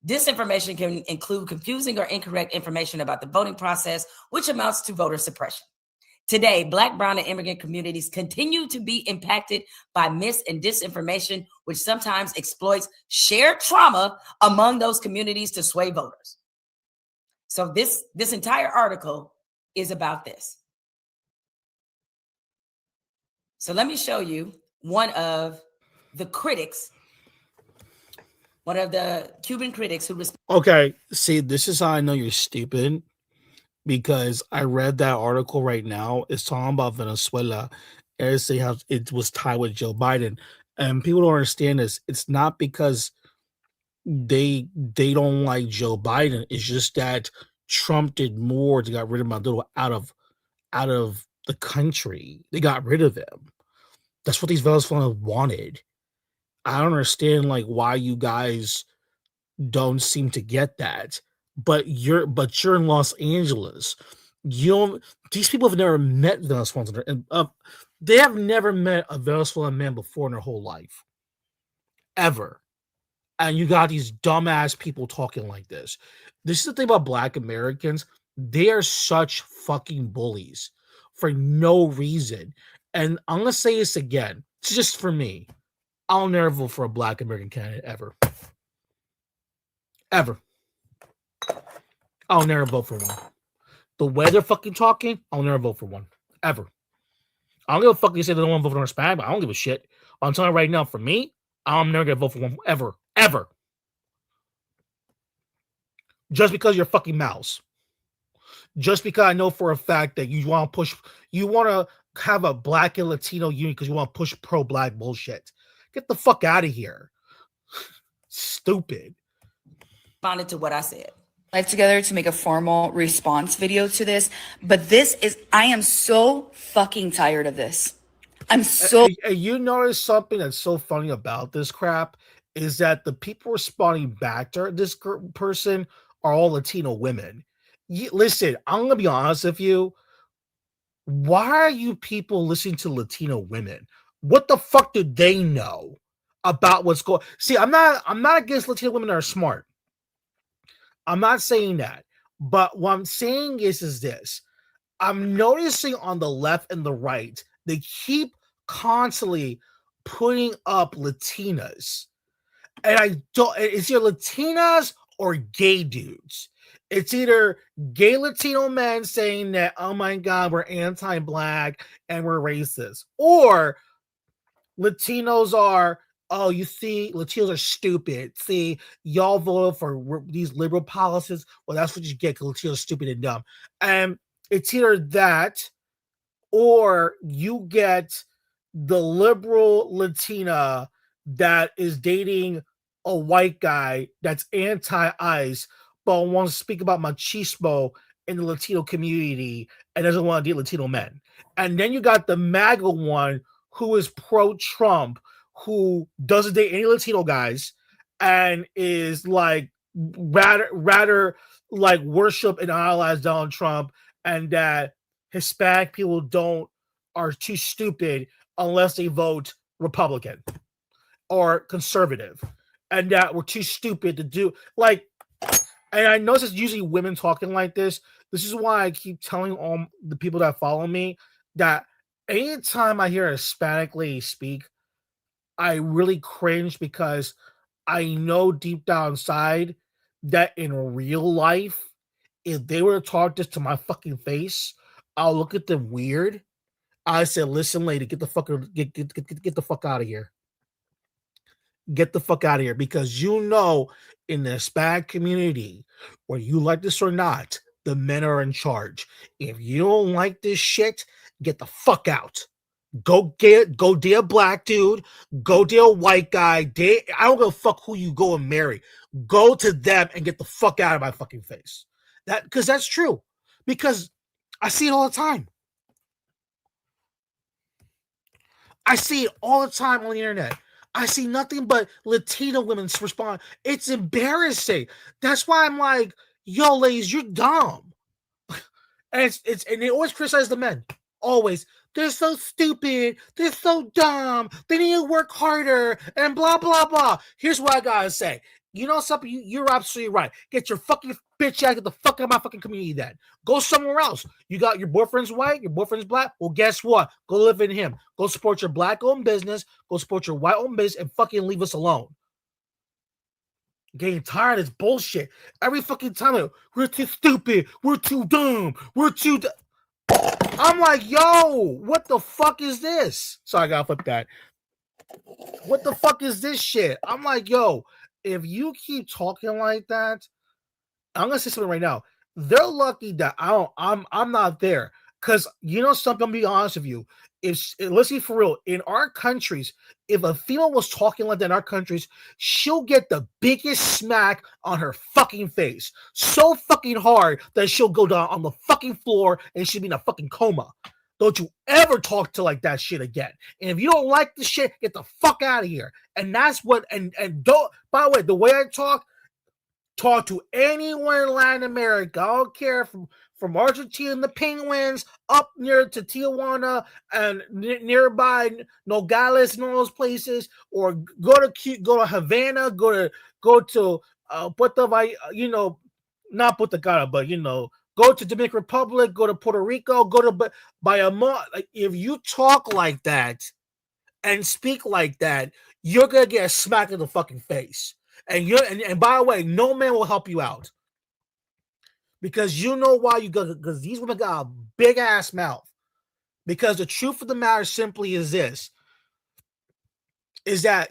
Disinformation can include confusing or incorrect information about the voting process, which amounts to voter suppression. Today, Black, brown, and immigrant communities continue to be impacted by mis and disinformation, which sometimes exploits shared trauma among those communities to sway voters. So this entire article is about this. So let me show you one of the Cuban critics who Okay, see, this is how I know you're stupid. Because I read that article right now. It's talking about Venezuela. And say how it was tied with Joe Biden. And people don't understand this. It's not because they don't like Joe Biden. It's just that Trump did more to get rid of Maduro out of the country. They got rid of him. That's what these Venezuelans wanted. I don't understand like why you guys don't seem to get that. But you're in Los Angeles. You don't, these people have never met Venezuelans, and they have never met a Venezuelan man before in their whole life, ever. And you got these dumbass people talking like this. This is the thing about Black Americans. They are such fucking bullies for no reason. And I'm gonna say this again. It's just for me. I'll never vote for a Black American candidate ever. Ever. I'll never vote for one. The way they're fucking talking, I'll never vote for one. Ever. I don't give a fuck if you say they don't want to vote for Hispanic, but I don't give a shit. I'm telling you right now, for me, I'm never gonna vote for one ever. Ever. Just because you're fucking mouths. Just because I know for a fact that you want to have a Black and Latino union because you want to push pro-Black bullshit. Get the fuck out of here. Stupid. Responded to what I said. Live together to make a formal response video to this, but I am so fucking tired of this. I'm so. You notice something that's so funny about this crap is that the people responding back to this person are all Latino women. Listen, I'm gonna be honest with you. Why are you people listening to Latino women? What the fuck do they know about what's going? See, I'm not against Latino women that are smart. I'm not saying that, but what I'm saying is this. I'm noticing on the left and the right, they keep constantly putting up Latinas. And I don't, it's either Latinas or gay dudes. It's either gay Latino men saying that, oh my God, we're anti-Black and we're racist. Or Latinos are, oh, you see, Latinos are stupid. See, y'all voted for these liberal policies. Well, that's what you get because Latinos are stupid and dumb. And it's either that or you get the liberal Latina that is dating a white guy that's anti-ICE but wants to speak about machismo in the Latino community and doesn't want to date Latino men. And then you got the MAGA one who is pro-Trump, who doesn't date any Latino guys and is like rather like worship and idolize Donald Trump, and that Hispanic people are too stupid unless they vote Republican or conservative, and that we're too stupid to do like. And I notice it's usually women talking like this. This is why I keep telling all the people that follow me that anytime I hear a Hispanic lady speak, I really cringe because I know deep down inside that in real life, if they were to talk this to my fucking face, I'll look at them weird. I said, listen, lady, get the fuck out of here. Get the fuck out of here, because you know in the Hispanic community, whether you like this or not, the men are in charge. If you don't like this shit, get the fuck out. Go date a Black dude, go date a white guy. I don't give a fuck who you go and marry. Go to them and get the fuck out of my fucking face. Because that's true. Because I see it all the time. I see it all the time on the internet. I see nothing but Latino women respond. It's embarrassing. That's why I'm like, yo, ladies, you're dumb. And they always criticize the men. Always. They're so stupid. They're so dumb. They need to work harder and blah, blah, blah. Here's what I gotta say. You know something? You're absolutely right. Get your fucking bitch out. Get the fuck out of my fucking community then. Go somewhere else. You got your boyfriend's white, your boyfriend's Black. Well, guess what? Go live in him. Go support your Black-owned business. Go support your white-owned business and fucking leave us alone. Getting tired of this bullshit. Every fucking time, we're too stupid. We're too dumb. We're too... I'm like, yo, what the fuck is this? Sorry, I gotta flip that. What the fuck is this shit? I'm like, yo, if you keep talking like that, I'm gonna say something right now. They're lucky that I'm not there. Cause you know something, I'm gonna be honest with you. Let's see for real, in our countries, if a female was talking like that in our countries, she'll get the biggest smack on her fucking face. So fucking hard that she'll go down on the fucking floor and she'll be in a fucking coma. Don't you ever talk to like that shit again. And if you don't like the shit, get the fuck out of here. And that's what, and don't, by the way, the way I talk to anyone in Latin America. I don't care from Argentina and the Penguins up near to Tijuana and nearby Nogales and all those places, or go to Havana, go to Puerto Vallarta, not Puerto Vallarta, but go to Dominican Republic, go to Puerto Rico, go to Bayamón. Like, if you talk like that and speak like that, you're gonna get a smack in the fucking face. And by the way, no man will help you out. Because you know why because these women got a big ass mouth. Because the truth of the matter simply is this. Is that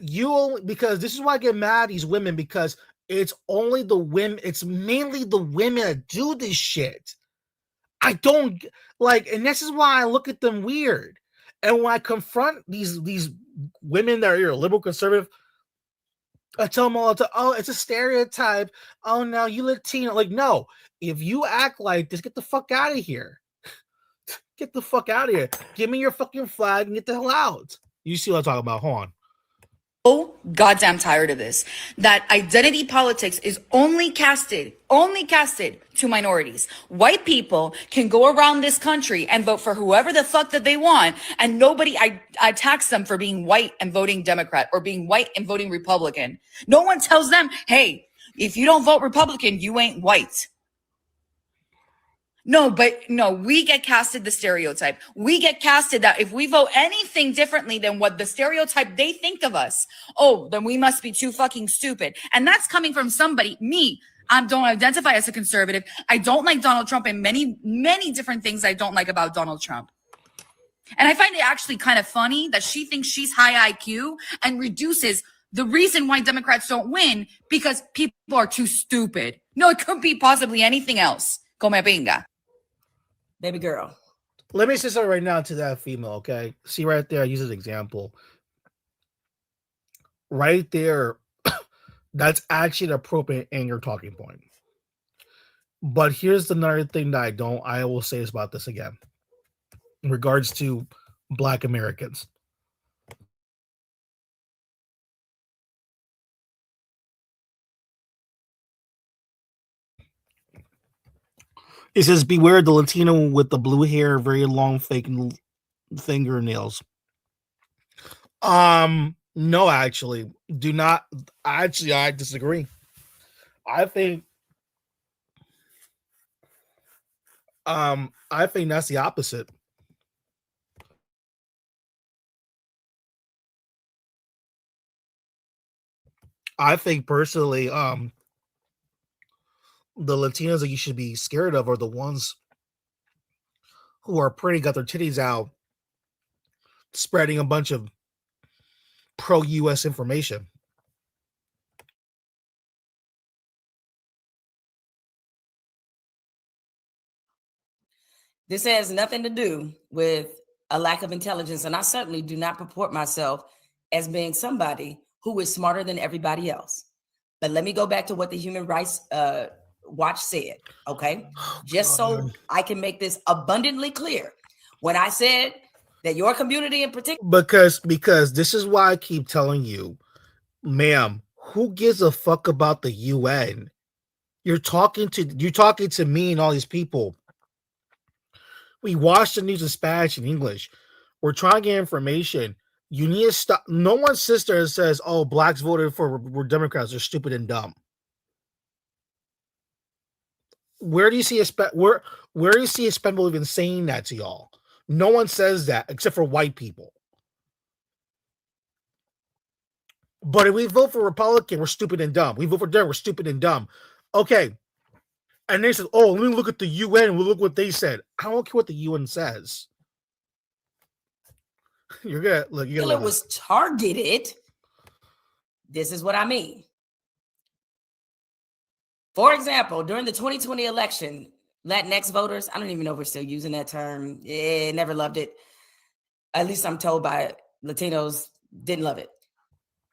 because this is why I get mad at these women, because it's only the women, it's mainly the women that do this shit. I don't like, and this is why I look at them weird. And when I confront these women that are either liberal, conservative, I tell them all the time, oh, it's a stereotype. Oh, no, you Latino. Like, no, if you act like this, get the fuck out of here. Get the fuck out of here. Give me your fucking flag and get the hell out. You see what I'm talking about? Hold on. So goddamn tired of this. That identity politics is only casted to minorities. White people can go around this country and vote for whoever the fuck that they want, and nobody attacks them for being white and voting Democrat, or being white and voting Republican. No one tells them, hey, if you don't vote Republican, you ain't white. No, we get casted the stereotype. We get casted that if we vote anything differently than what the stereotype they think of us, oh, then we must be too fucking stupid. And that's coming from somebody, me. I don't identify as a conservative. I don't like Donald Trump, and many, many different things I don't like about Donald Trump. And I find it actually kind of funny that she thinks she's high IQ and reduces the reason why Democrats don't win because people are too stupid. No, it could be possibly anything else. Come pinga. Baby girl. Let me say something right now to that female, okay? See right there, I use an example. Right there, that's actually an appropriate anger talking point. But here's another thing that I will say this about this again. In regards to Black Americans. It says, beware the Latino with the blue hair, very long fake fingernails. No, actually. Do not. Actually, I disagree. I think that's the opposite. I think personally, the Latinos that you should be scared of are the ones who are pretty got their titties out, spreading a bunch of pro-U.S. information. This has nothing to do with a lack of intelligence, and I certainly do not purport myself as being somebody who is smarter than everybody else. But let me go back to what the Human Rights Watch said, okay? Just so I can make this abundantly clear. When I said that your community in particular... Because this is why I keep telling you, ma'am, who gives a fuck about the UN? You're talking to me and all these people. We watch the news in Spanish and English. We're trying to get information. You need to stop. No one sits there and says, oh, blacks voted for Democrats. They're stupid and dumb. Where do you see where do you see Hispanic even saying that to y'all? No one says that except for white people. But if we vote for Republican, we're stupid and dumb. We vote for Democrat, we're stupid and dumb. Okay. And they said, oh, let me look at the UN and we'll look what they said. I don't care what the UN says. You're good. Look, it was targeted. This is what I mean. For example, during the 2020 election, Latinx voters, I don't even know if we're still using that term. Never loved it. At least I'm told by Latinos, didn't love it.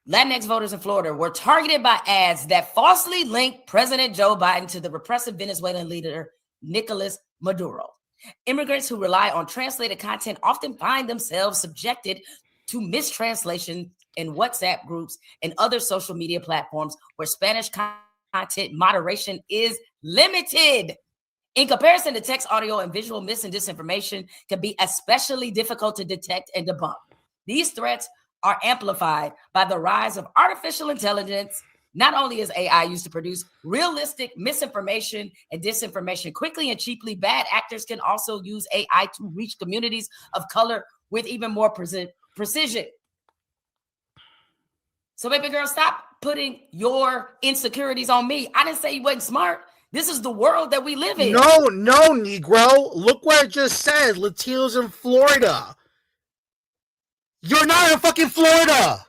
Latinx voters in Florida were targeted by ads that falsely linked President Joe Biden to the repressive Venezuelan leader, Nicolas Maduro. Immigrants who rely on translated content often find themselves subjected to mistranslation in WhatsApp groups and other social media platforms where Spanish content moderation is limited. In comparison to text, audio, and visual mis and disinformation can be especially difficult to detect and debunk. These threats are amplified by the rise of artificial intelligence. Not only is AI used to produce realistic misinformation and disinformation quickly and cheaply, bad actors can also use AI to reach communities of color with even more precision. So, baby girl, stop putting your insecurities on me. I didn't say you wasn't smart. This is the world that we live in. No, Negro. Look what I just said. Latinos in Florida. You're not in fucking Florida.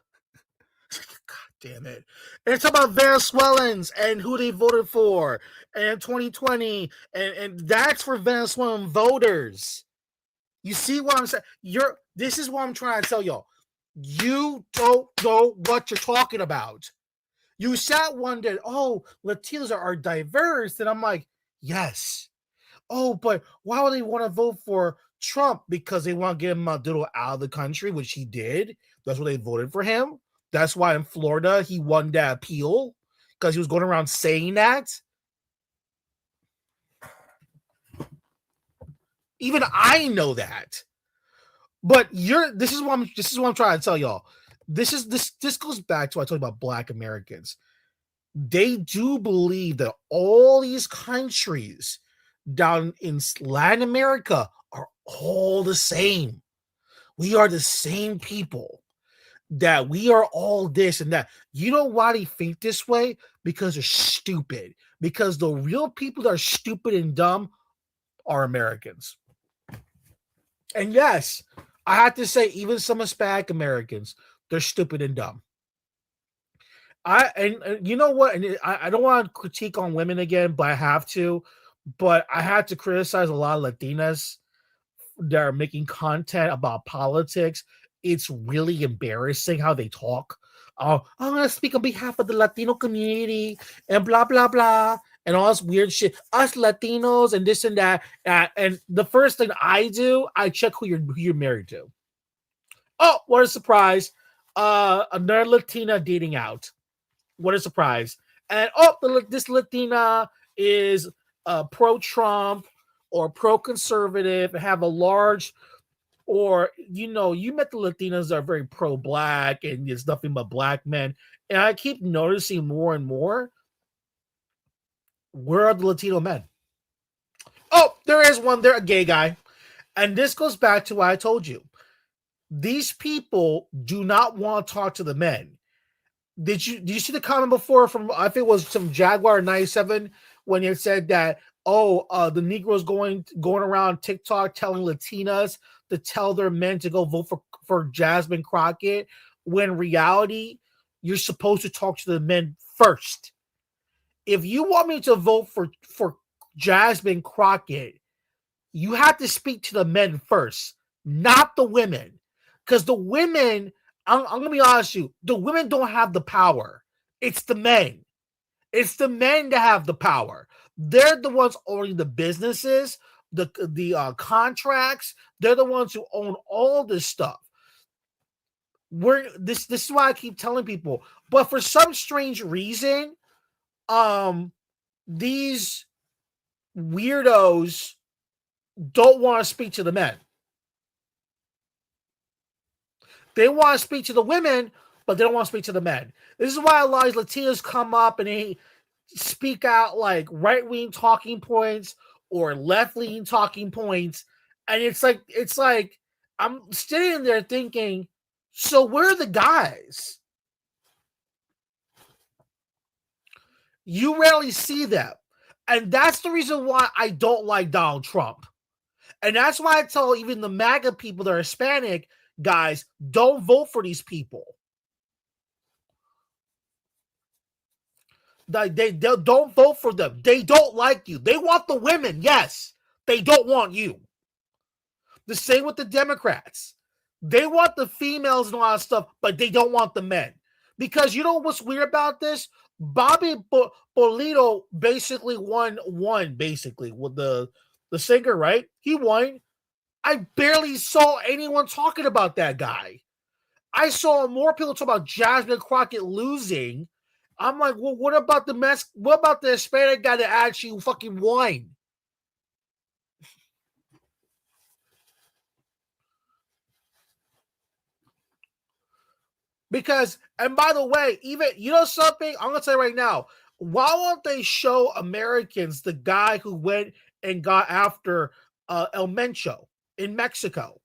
God damn it. And it's about Venezuelans and who they voted for and 2020. And that's for Venezuelan voters. You see what I'm saying? This is what I'm trying to tell y'all. You don't know what you're talking about. You sat one day, oh, Latinos are diverse. And I'm like, yes. Oh, but why would they want to vote for Trump? Because they want to get him out of the country, which he did. That's why they voted for him. That's why in Florida he won that appeal, because he was going around saying that. Even I know that. But this is what I'm trying to tell y'all. This goes back to what I told you about Black Americans. They do believe that all these countries down in Latin America are all the same. We are the same people. That we are all this and that. You know why they think this way? Because they're stupid. Because the real people that are stupid and dumb are Americans. And yes, I have to say, even some Hispanic Americans, they're stupid and dumb. And you know what? And I don't want to critique on women again, but I have to. But I had to criticize a lot of Latinas that are making content about politics. It's really embarrassing how they talk. I'm going to speak on behalf of the Latino community and blah, blah, blah. And all this weird shit. Us Latinos and this and that. And the first thing I do, I check who you're married to. Oh, what a surprise. Another Latina dating out. What a surprise. And this Latina is pro-Trump or pro-conservative and have a large, or, you met the Latinas that are very pro-Black and it's nothing but Black men. And I keep noticing more and more, where are the Latino men? Oh, there is one. They're a gay guy. And this goes back to what I told you. These people do not want to talk to the men. Did you see the comment before from, I think it was some Jaguar 97, when it said that, the Negroes going around TikTok telling Latinas to tell their men to go vote for Jasmine Crockett, when in reality, you're supposed to talk to the men first. If you want me to vote for Jasmine Crockett, you have to speak to the men first, not the women. Because the women, I'm going to be honest with you, the women don't have the power. It's the men. It's the men that have the power. They're the ones owning the businesses, the contracts. They're the ones who own all this stuff. This is why I keep telling people. But for some strange reason, these weirdos don't want to speak to the men. They want to speak to the women, but they don't want to speak to the men. This is why a lot of Latinos come up and they speak out like right-wing talking points or left-leaning talking points. And it's like I'm sitting there thinking, so where are the guys? You rarely see them. And that's the reason why I don't like Donald Trump. And that's why I tell even the MAGA people that are Hispanic, guys, don't vote for these people. They don't vote for them. They don't like you. They want the women, yes. They don't want you. The same with the Democrats. They want the females and all that stuff, but they don't want the men. Because you know what's weird about this? Bobby Polito basically won basically with the the singer, right? He won. I barely saw anyone talking about that guy. I saw more people talk about Jasmine Crockett losing. I'm like, well, what about the Hispanic guy that actually fucking won? Because, and by the way, even, you know something? I'm going to tell you right now. Why won't they show Americans the guy who went and got after El Mencho in Mexico?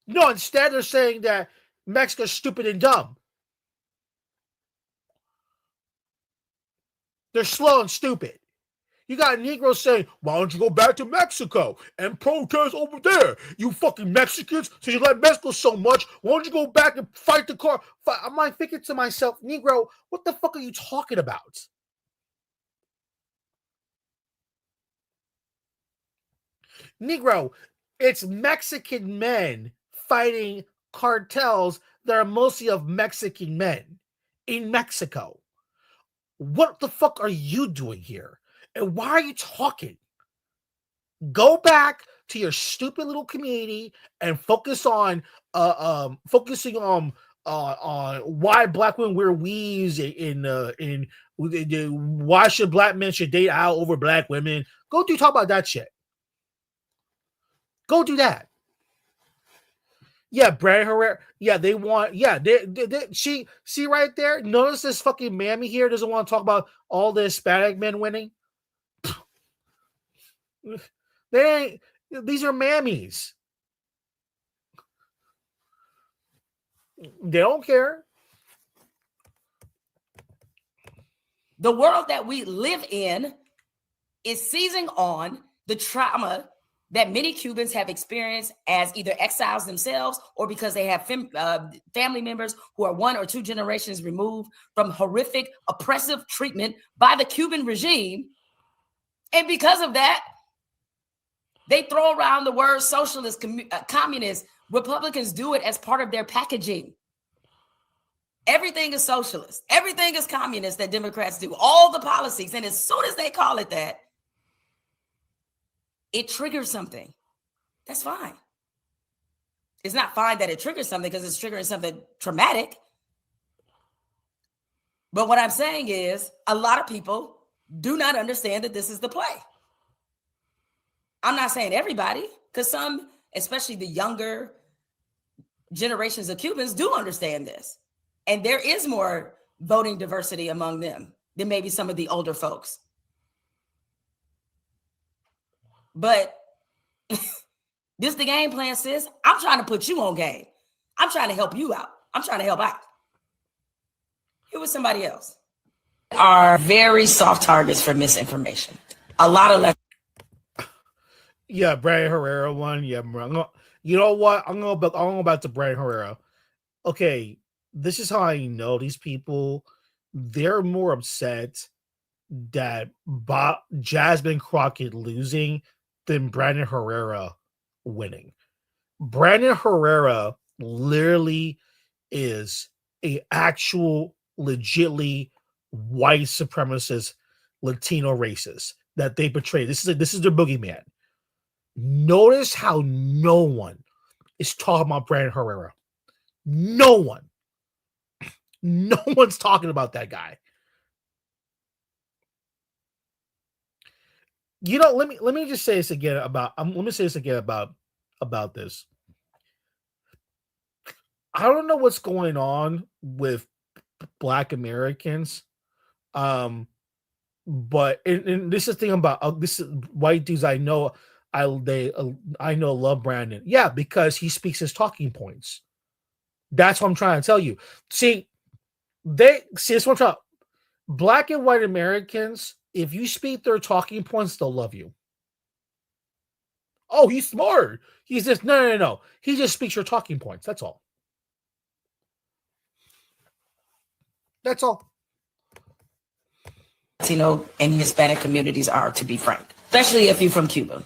No, instead they're saying that Mexico's stupid and dumb. They're slow and stupid. You got Negroes saying, why don't you go back to Mexico and protest over there? You fucking Mexicans, since you like Mexico so much, why don't you go back and fight the car? I'm like thinking to myself, Negro, what the fuck are you talking about? Negro, it's Mexican men fighting cartels that are mostly of Mexican men in Mexico. What the fuck are you doing here? And why are you talking? Go back to your stupid little community and focus on focusing on why black women wear weaves in why should black men should date out over black women. Go talk about that shit. Go do that. Yeah, Brandon Herrera. Yeah, they want. Yeah, she see right there. Notice this fucking mammy here doesn't want to talk about all the Hispanic men winning. They ain't. These are mammies. They don't care. The world that we live in is seizing on the trauma that many Cubans have experienced as either exiles themselves or because they have family members who are 1 or 2 generations removed from horrific, oppressive treatment by the Cuban regime. And because of that, they throw around the word socialist, communist. Republicans do it as part of their packaging. Everything is socialist. Everything is communist that Democrats do. All the policies. And as soon as they call it that, it triggers something. That's fine. It's not fine that it triggers something because it's triggering something traumatic. But what I'm saying is a lot of people do not understand that this is the play. I'm not saying everybody, because some, especially the younger generations of Cubans, do understand this. And there is more voting diversity among them than maybe some of the older folks. But this the game plan, sis. I'm trying to put you on game. I'm trying to help you out. I'm trying to help out. Here was somebody else. Are very soft targets for misinformation. A lot of Yeah, Brandon Herrera one. Yeah, you know what? I'm going to go back to Brandon Herrera. Okay, this is how I know these people. They're more upset that Jasmine Crockett losing than Brandon Herrera winning. Brandon Herrera literally is a actual, legitly white supremacist Latino racist that they portray. This is their boogeyman. Notice how no one is talking about Brandon Herrera. No one. No one's talking about that guy. You know, let me just say this again about this. I don't know what's going on with Black Americans, but and this is the thing about this is white dudes I know. I know love Brandon. Yeah, because he speaks his talking points. That's what I'm trying to tell you. See, this one. Black and white Americans, if you speak their talking points, they'll love you. Oh, he's smart. He's just no. He just speaks your talking points. That's all. That's all. Latino and Hispanic communities are, to be frank, especially if you're from Cuba.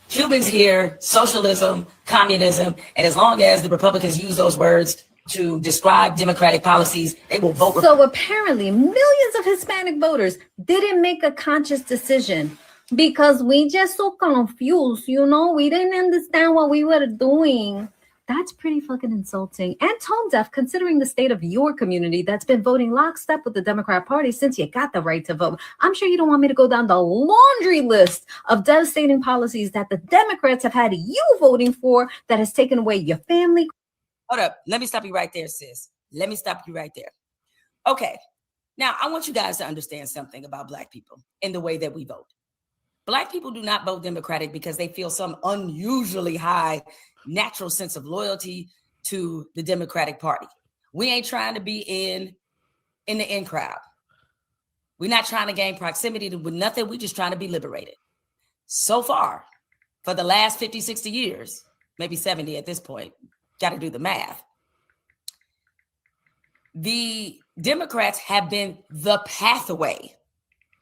Cubans hear socialism, communism, and as long as the Republicans use those words to describe democratic policies, they will vote. So apparently millions of Hispanic voters didn't make a conscious decision because we just so confused, you know, we didn't understand what we were doing. That's pretty fucking insulting and tone deaf considering the state of your community that's been voting lockstep with the Democrat Party since you got the right to vote. I'm sure you don't want me to go down the laundry list of devastating policies that the Democrats have had you voting for that has taken away your family. Hold up. Let me stop you right there, sis. Let me stop you right there. Okay. Now, I want you guys to understand something about Black people in the way that we vote. Black people do not vote Democratic because they feel some unusually high natural sense of loyalty to the Democratic Party. We ain't trying to be in the in crowd. We're not trying to gain proximity with nothing. We're just trying to be liberated. So far, for the last 50, 60 years, maybe 70 at this point, got to do the math. The Democrats have been the pathway.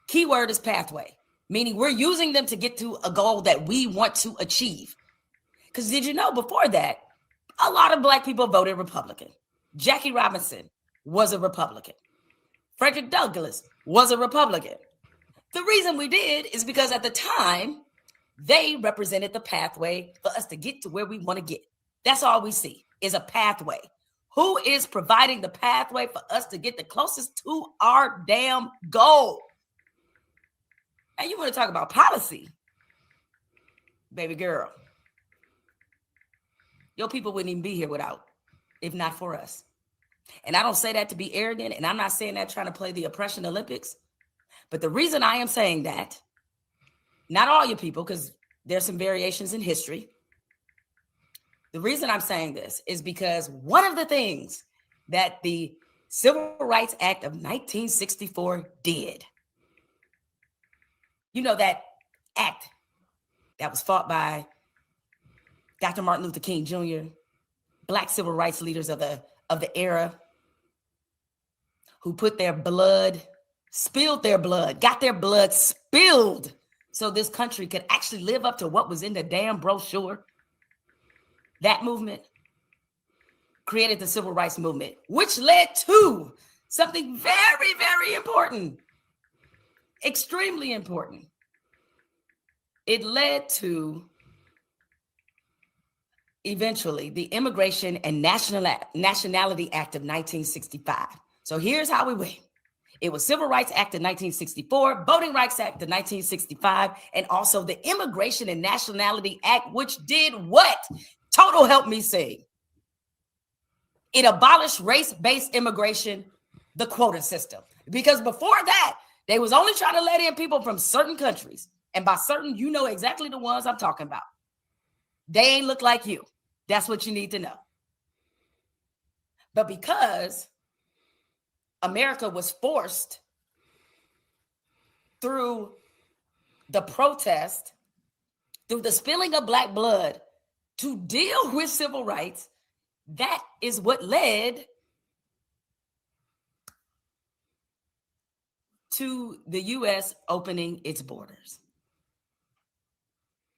Keyword is pathway, meaning we're using them to get to a goal that we want to achieve. Because did you know before that, a lot of Black people voted Republican. Jackie Robinson was a Republican. Frederick Douglass was a Republican. The reason we did is because at the time, they represented the pathway for us to get to where we want to get. That's all we see is a pathway. Who is providing the pathway for us to get the closest to our damn goal? And you want to talk about policy, baby girl. Your people wouldn't even be here if not for us. And I don't say that to be arrogant, and I'm not saying that trying to play the oppression Olympics. But the reason I am saying that, not all you people, because there's some variations in history. The reason I'm saying this is because one of the things that the Civil Rights Act of 1964 did, you know, that act that was fought by Dr. Martin Luther King Jr., Black civil rights leaders of the era, who put their blood, spilled their blood, got their blood spilled so this country could actually live up to what was in the damn brochure. That movement created the civil rights movement, which led to something very, very important, extremely important. It led to eventually the Immigration and Nationality Act of 1965. So here's how we went. It was Civil Rights Act of 1964, Voting Rights Act of 1965, and also the Immigration and Nationality Act, which did what? Total help me sing. It abolished race-based immigration, the quota system. Because before that, they was only trying to let in people from certain countries. And by certain, you know exactly the ones I'm talking about. They ain't look like you. That's what you need to know. But because America was forced through the protest, through the spilling of Black blood to deal with civil rights, that is what led to the U.S. opening its borders.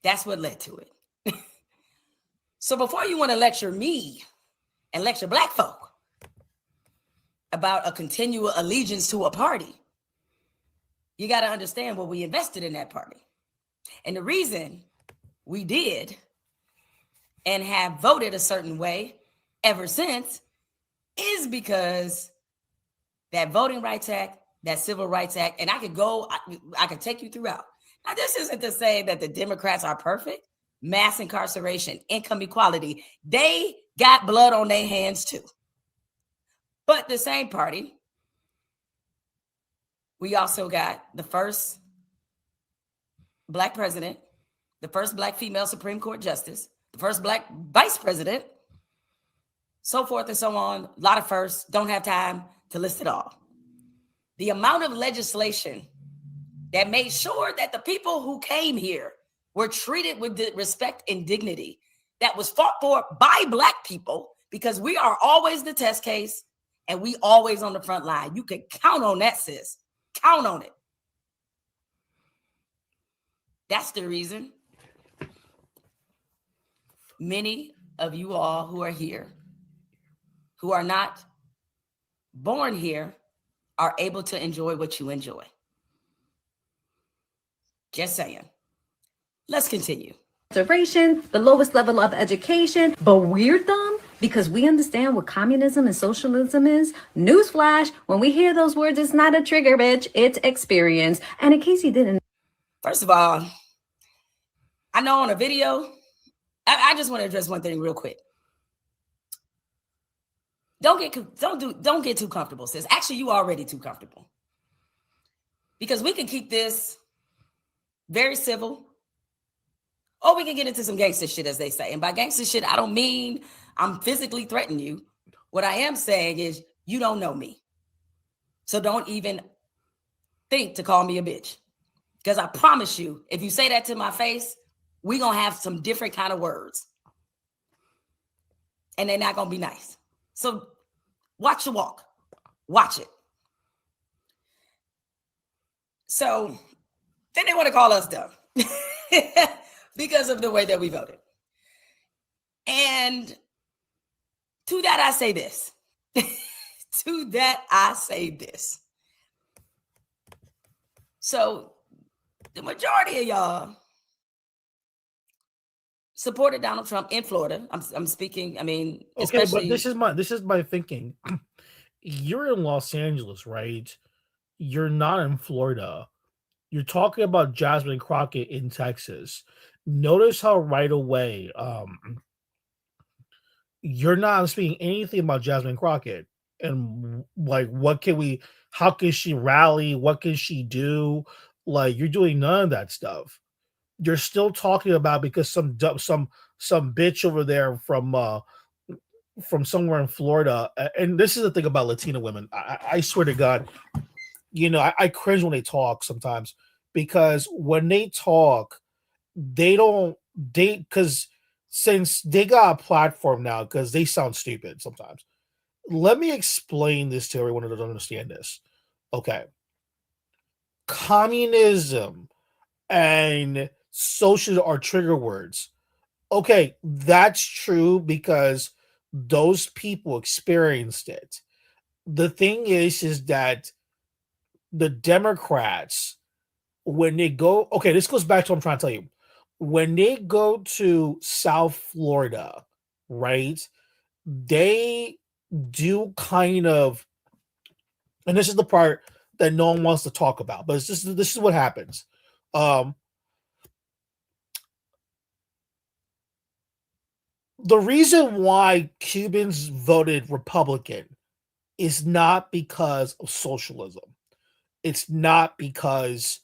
That's what led to it. So before you want to lecture me and lecture Black folk about a continual allegiance to a party, you got to understand what we invested in that party. And the reason we did and have voted a certain way ever since is because that Voting Rights Act, that Civil Rights Act, and I could take you throughout. Now, this isn't to say that the Democrats are perfect. Mass incarceration, income equality, they got blood on their hands too. But the same party, we also got the first Black president, the first Black female Supreme Court justice, the first Black vice president, so forth and so on. A lot of firsts, don't have time to list it all. The amount of legislation that made sure that the people who came here were treated with respect and dignity, that was fought for by Black people, because we are always the test case and we always on the front line. You can count on that, sis. Count on it. That's the reason many of you all who are here, who are not born here, are able to enjoy what you enjoy. Just saying. Let's continue. Observation, the lowest level of education, but we're dumb because we understand what communism and socialism is. Newsflash, when we hear those words, it's not a trigger, bitch. It's experience. And in case you didn't. First of all, I know on a video, I just want to address one thing real quick. Don't get too comfortable, sis. Actually, you already too comfortable. Because we can keep this very civil, or we can get into some gangster shit, as they say. And by gangster shit, I don't mean I'm physically threatening you. What I am saying is you don't know me. So don't even think to call me a bitch. Because I promise you, if you say that to my face, we're going to have some different kind of words. And they're not going to be nice. So watch your walk. Watch it. So then they want to call us dumb because of the way that we voted. And to that, I say this. To that, I say this. So the majority of y'all supported Donald Trump in Florida. I'm speaking, I mean, okay, especially... but this is my thinking. You're in Los Angeles, right? You're not in Florida. You're talking about Jasmine Crockett in Texas. Notice how right away you're not speaking anything about Jasmine Crockett and like how can she rally? What can she do? Like you're doing none of that stuff. You're still talking about because some bitch over there from somewhere in Florida. And this is the thing about Latina women. I swear to God, you know, I cringe when they talk sometimes because when they talk, because since they got a platform now, because they sound stupid sometimes. Let me explain this to everyone who doesn't understand this. Okay. Communism and social are trigger words. Okay, that's true because those people experienced it. The thing is that the Democrats, when they go, okay, this goes back to what I'm trying to tell you. When they go to South Florida, right, they do kind of, and this is the part that no one wants to talk about, but this is what happens. The reason why Cubans voted Republican is not because of socialism. It's not because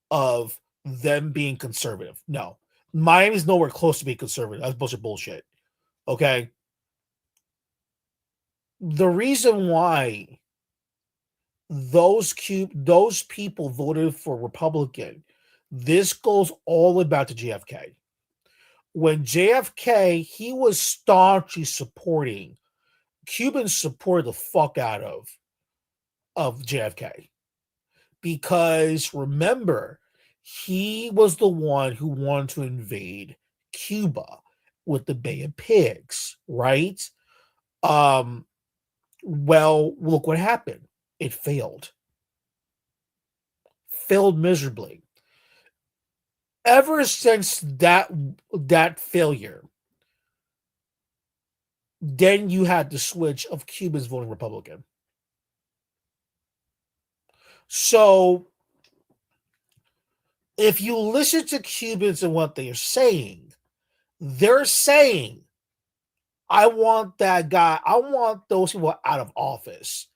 of them being conservative. No. Miami's nowhere close to being conservative. That's a bunch of bullshit. Okay? The reason why those people voted for Republican, this goes all the way back to JFK. When JFK, he was staunchly supporting, Cubans supported the fuck out of JFK. Because remember, he was the one who wanted to invade Cuba with the Bay of Pigs, right? Well, look what happened. It failed. Failed miserably. Ever since that failure, then you had the switch of Cubans voting Republican. So if you listen to Cubans and what they're saying, I want that guy, I want those people out of office.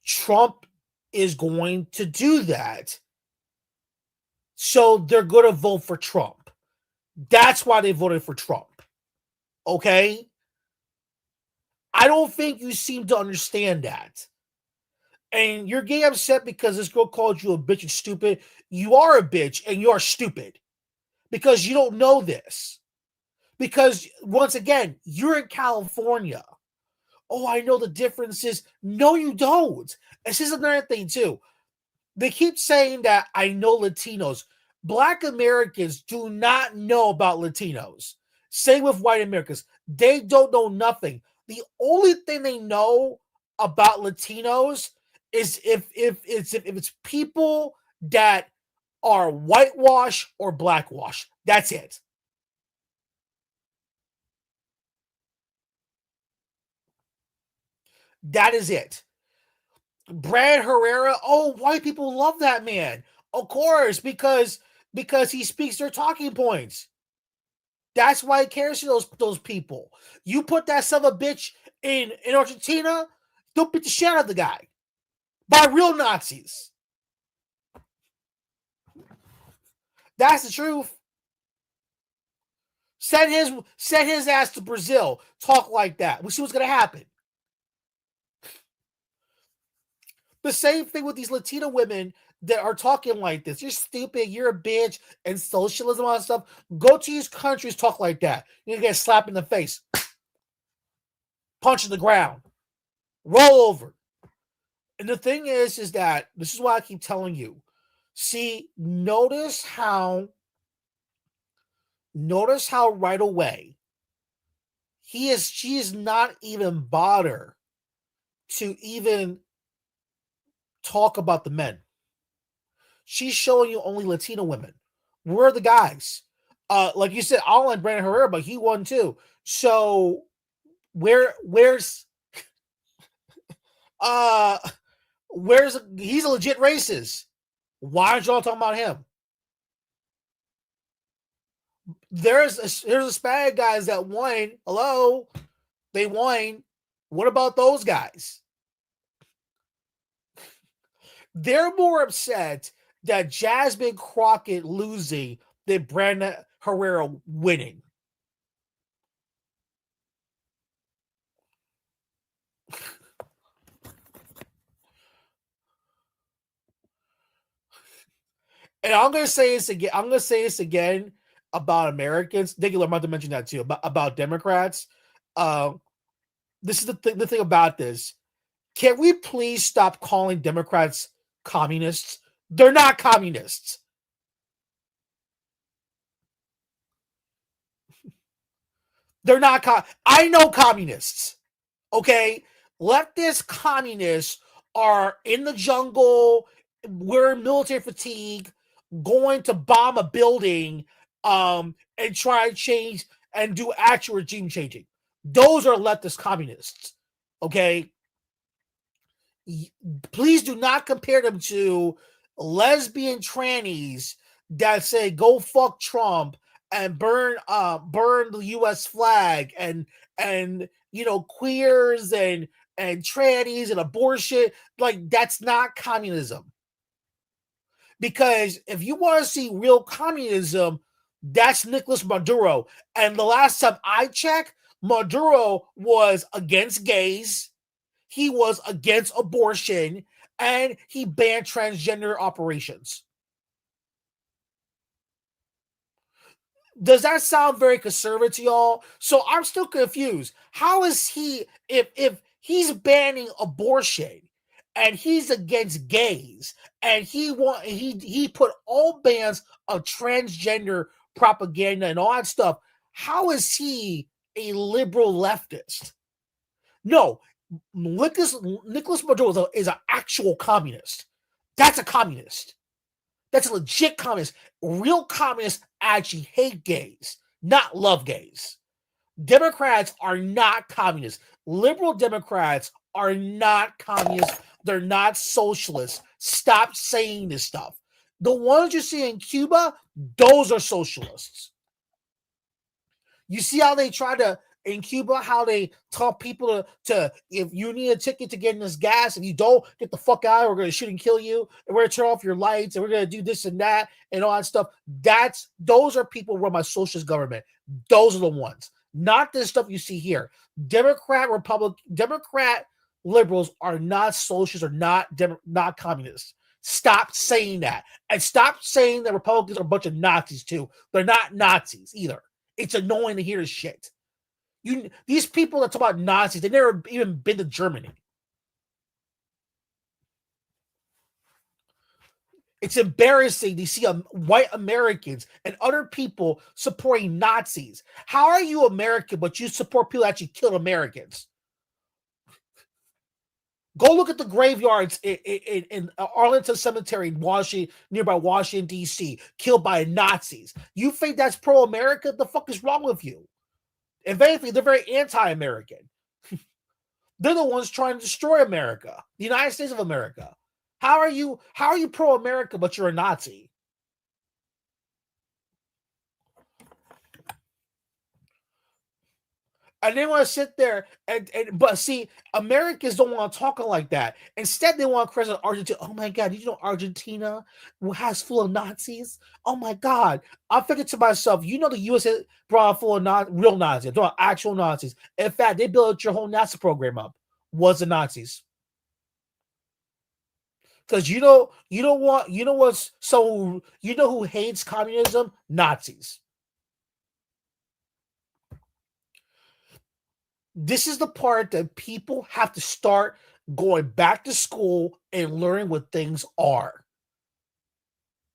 Trump is going to do that. So they're going to vote for Trump. That's why they voted for Trump. Okay? I don't think you seem to understand that. And you're getting upset because this girl called you a bitch and stupid. You are a bitch and you are stupid because you don't know this. Because once again, you're in California. Oh, I know the differences. No, you don't. This is another thing too. They keep saying that I know Latinos. Black Americans do not know about Latinos. Same with white Americans. They don't know nothing. The only thing they know about Latinos is if it's people that are whitewash or blackwash. That's it. That is it. Brad Herrera, oh, white people love that man. Of course, because he speaks their talking points. That's why he cares for those people. You put that son of a bitch in Argentina, they'll beat the shit out of the guy by real Nazis. That's the truth. Send his ass to Brazil. Talk like that. We'll see what's gonna happen. The same thing with these Latino women that are talking like this. You're stupid. You're a bitch. And socialism, all that stuff. Go to these countries, talk like that. You're gonna get slapped in the face, punch in the ground, roll over. And the thing is that this is why I keep telling you. See, notice how right away she is not even bother to even talk about the men. She's showing you only Latino women. Where are the guys? Like you said, I'll like Brandon Herrera, but he won too. So where's he's a legit racist. Why aren't y'all talking about him? There's a Hispanic guys that won. Hello, they won. What about those guys? They're more upset that Jasmine Crockett losing than Brandon Herrera winning. And I'm going to say this again about Americans. Nick, I'm about to mention that too, about Democrats. This is the thing about this. Can we please stop calling Democrats communists? They're not communists. They're not. I know communists. Okay, leftist communists are in the jungle, wearing military fatigue, going to bomb a building, and try to change and do actual regime changing. Those are leftist communists. Okay. Please do not compare them to lesbian trannies that say go fuck Trump and burn the US flag and queers and trannies and abortion. Like, that's not communism. Because if you want to see real communism, that's Nicolas Maduro. And the last time I checked, Maduro was against gays. He was against abortion, and he banned transgender operations. Does that sound very conservative to y'all? So I'm still confused. How is he, if he's banning abortion and he's against gays and he put all bans of transgender propaganda and all that stuff, how is he a liberal leftist? No. Nicolas Maduro is an actual communist. That's a communist. That's a legit communist. Real communists actually hate gays, not love gays. Democrats are not communists. Liberal Democrats are not communists. They're not socialists. Stop saying this stuff. The ones you see in Cuba, those are socialists. You see how they try to, in Cuba, how they tell people to if you need a ticket to get in this gas, if you don't, get the fuck out, we're going to shoot and kill you, and we're going to turn off your lights, and we're going to do this and that, and all that stuff. Those are people who run my socialist government. Those are the ones. Not this stuff you see here. Democrat liberals are not socialists or not communists. Stop saying that. And stop saying that Republicans are a bunch of Nazis too. They're not Nazis either. It's annoying to hear this shit. These people that talk about Nazis, they've never even been to Germany. It's embarrassing to see white Americans and other people supporting Nazis. How are you American, but you support people that actually killed Americans? Go look at the graveyards in Arlington Cemetery in Washington, nearby Washington, D.C., killed by Nazis. You think that's pro-America? The fuck is wrong with you? If anything, they're very anti-American. They're the ones trying to destroy America, the United States of America. How are you pro-America, but you're a Nazi? And they want to sit there but see, Americans don't want to talk like that. Instead, they want to criticize Argentina. Oh my God, did you know Argentina has full of Nazis? Oh my God. I'm thinking to myself, you know the US brought full of real Nazis, actual Nazis. In fact, they built your whole NASA program up. Was the Nazis. Because you know who hates communism? Nazis. This is the part that people have to start going back to school and learning what things are.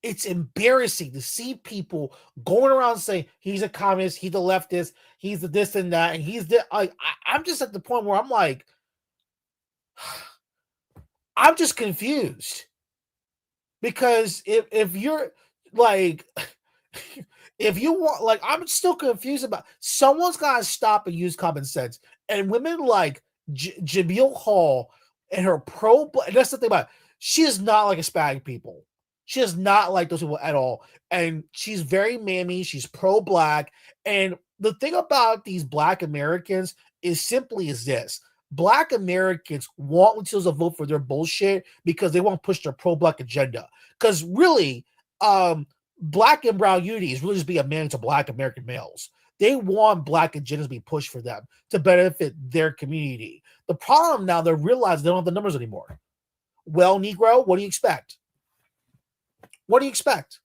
It's embarrassing to see people going around saying he's a communist, he's a leftist, he's the this and that, and he's the. I'm just at the point where I'm like, I'm just confused. Because if you're like, if you want, like, I'm still confused about, someone's got to stop and use common sense. And women like Jamil Hall and her that's the thing about it. She is not like Hispanic people. She is not like those people at all. And she's very mammy. She's pro-black. And the thing about these Black Americans is simply is this. Black Americans want Latinos to vote for their bullshit because they want to push their pro-black agenda. Because really, Black and brown unity is really just being a man to Black American males. They want Black agendas to be pushed for them to benefit their community. The problem now, they're realizing they don't have the numbers anymore. Well, Negro, what do you expect? What do you expect?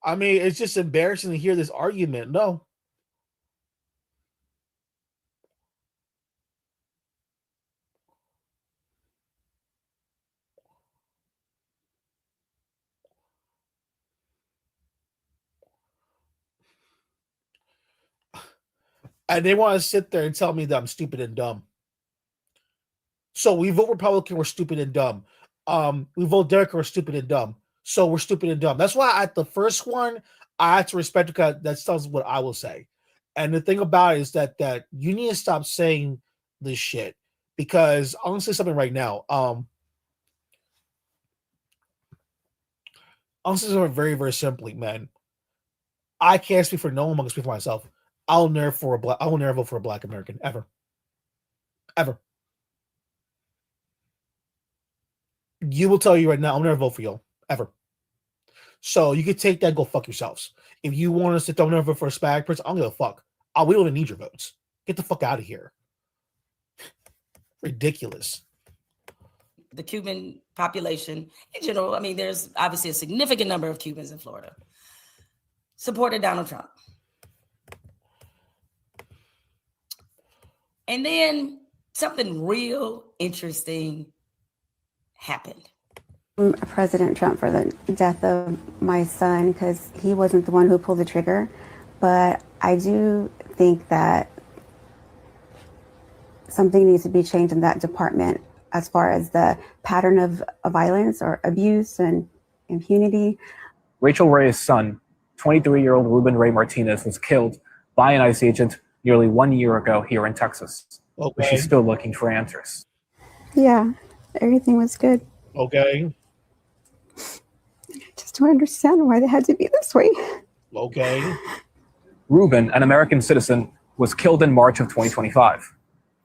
I mean, it's just embarrassing to hear this argument. No. And they want to sit there and tell me that I'm stupid and dumb. So we vote Republican, we're stupid and dumb. We vote Democrat, we're stupid and dumb. So we're stupid and dumb. That's why at the first one, I have to respect because that tells what I will say. And the thing about it is that you need to stop saying this shit. Because I'm gonna say something right now. I'm gonna say something very, very simply, man. I can't speak for no one, I'm gonna speak for myself. I will never vote for a Black American ever. Ever. You will tell you right now, I'll never vote for you ever. So you can take that and go fuck yourselves. If you want us to don't ever vote for a Hispanic person, I don't give a fuck. We don't even need your votes. Get the fuck out of here. Ridiculous. The Cuban population in general, I mean, there's obviously a significant number of Cubans in Florida, supported Donald Trump. And then something real interesting happened. President Trump for the death of my son because he wasn't the one who pulled the trigger. But I do think that something needs to be changed in that department as far as the pattern of violence or abuse and impunity. Rachel Ray's son, 23-year-old Ruben Ray Martinez, was killed by an ICE agent nearly 1 year ago here in Texas. Okay. But she's still looking for answers. Yeah, everything was good. Okay. I just don't understand why they had to be this way. Okay. Ruben, an American citizen, was killed in March of 2025,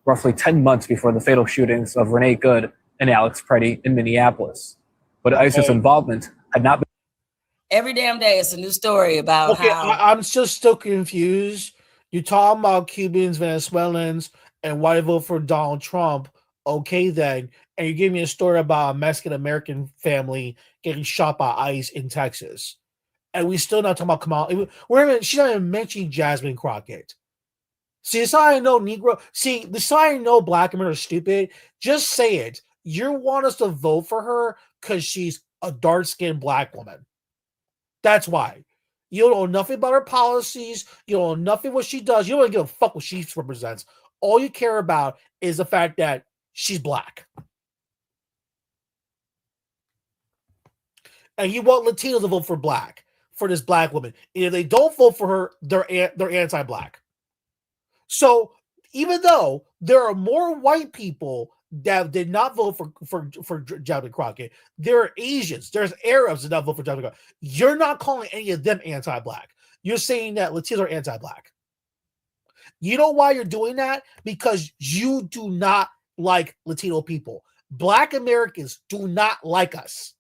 roughly 10 months before the fatal shootings of Renee Good and Alex Preddy in Minneapolis. But ISIS involvement had not been. Every damn day, it's a new story about how. I'm just still confused. You're talking about Cubans, Venezuelans, and why they vote for Donald Trump. Okay, then, and you gave me a story about a Mexican American family getting shot by ICE in Texas, and we still not talking about Kamala. She's not even mentioning Jasmine Crockett. See, this is how I know Negro. See, this is how I know Black men are stupid. Just say it. You want us to vote for her because she's a dark-skinned Black woman. That's why. You don't know nothing about her policies. You don't know nothing what she does. You don't give a fuck what she represents. All you care about is the fact that she's Black. And you want Latinos to vote for this Black woman. And if they don't vote for her, they're anti-Black. So even though there are more white people that did not vote for Jasmine Crockett, there are Asians, there's Arabs that did not vote for Jasmine Crockett. You're not calling any of them anti-Black. You're saying that Latinos are anti-Black. You know why you're doing that? Because you do not like Latino people. Black Americans do not like us.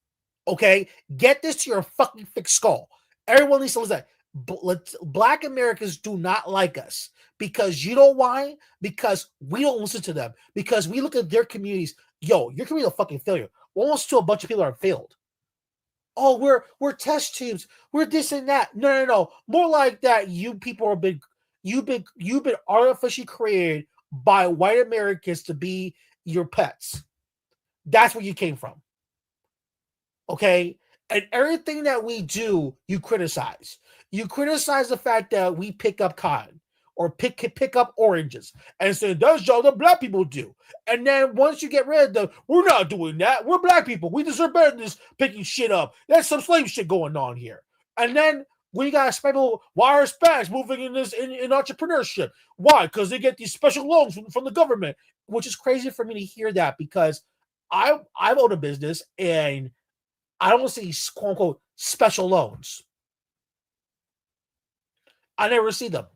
Okay? Get this to your fucking thick skull. Everyone needs to listen. Black Americans do not like us. Because you know why? Because we don't listen to them. Because we look at their communities. Yo, your community is a fucking failure. Almost to a bunch of people are failed. Oh, we're test tubes. We're this and that. No. More like that. You people have been you've been artificially created by white Americans to be your pets. That's where you came from. Okay? And everything that we do, you criticize. You criticize the fact that we pick up cotton or pick up oranges and say that's all the Black people do. And then once you get rid of them, we're not doing that. We're Black people. We deserve better than this picking shit up. There's some slave shit going on here. And then we got people, why are Hispanics moving in entrepreneurship? Why? Because they get these special loans from the government, which is crazy for me to hear that because I own a business and I don't see quote unquote special loans. I never see them.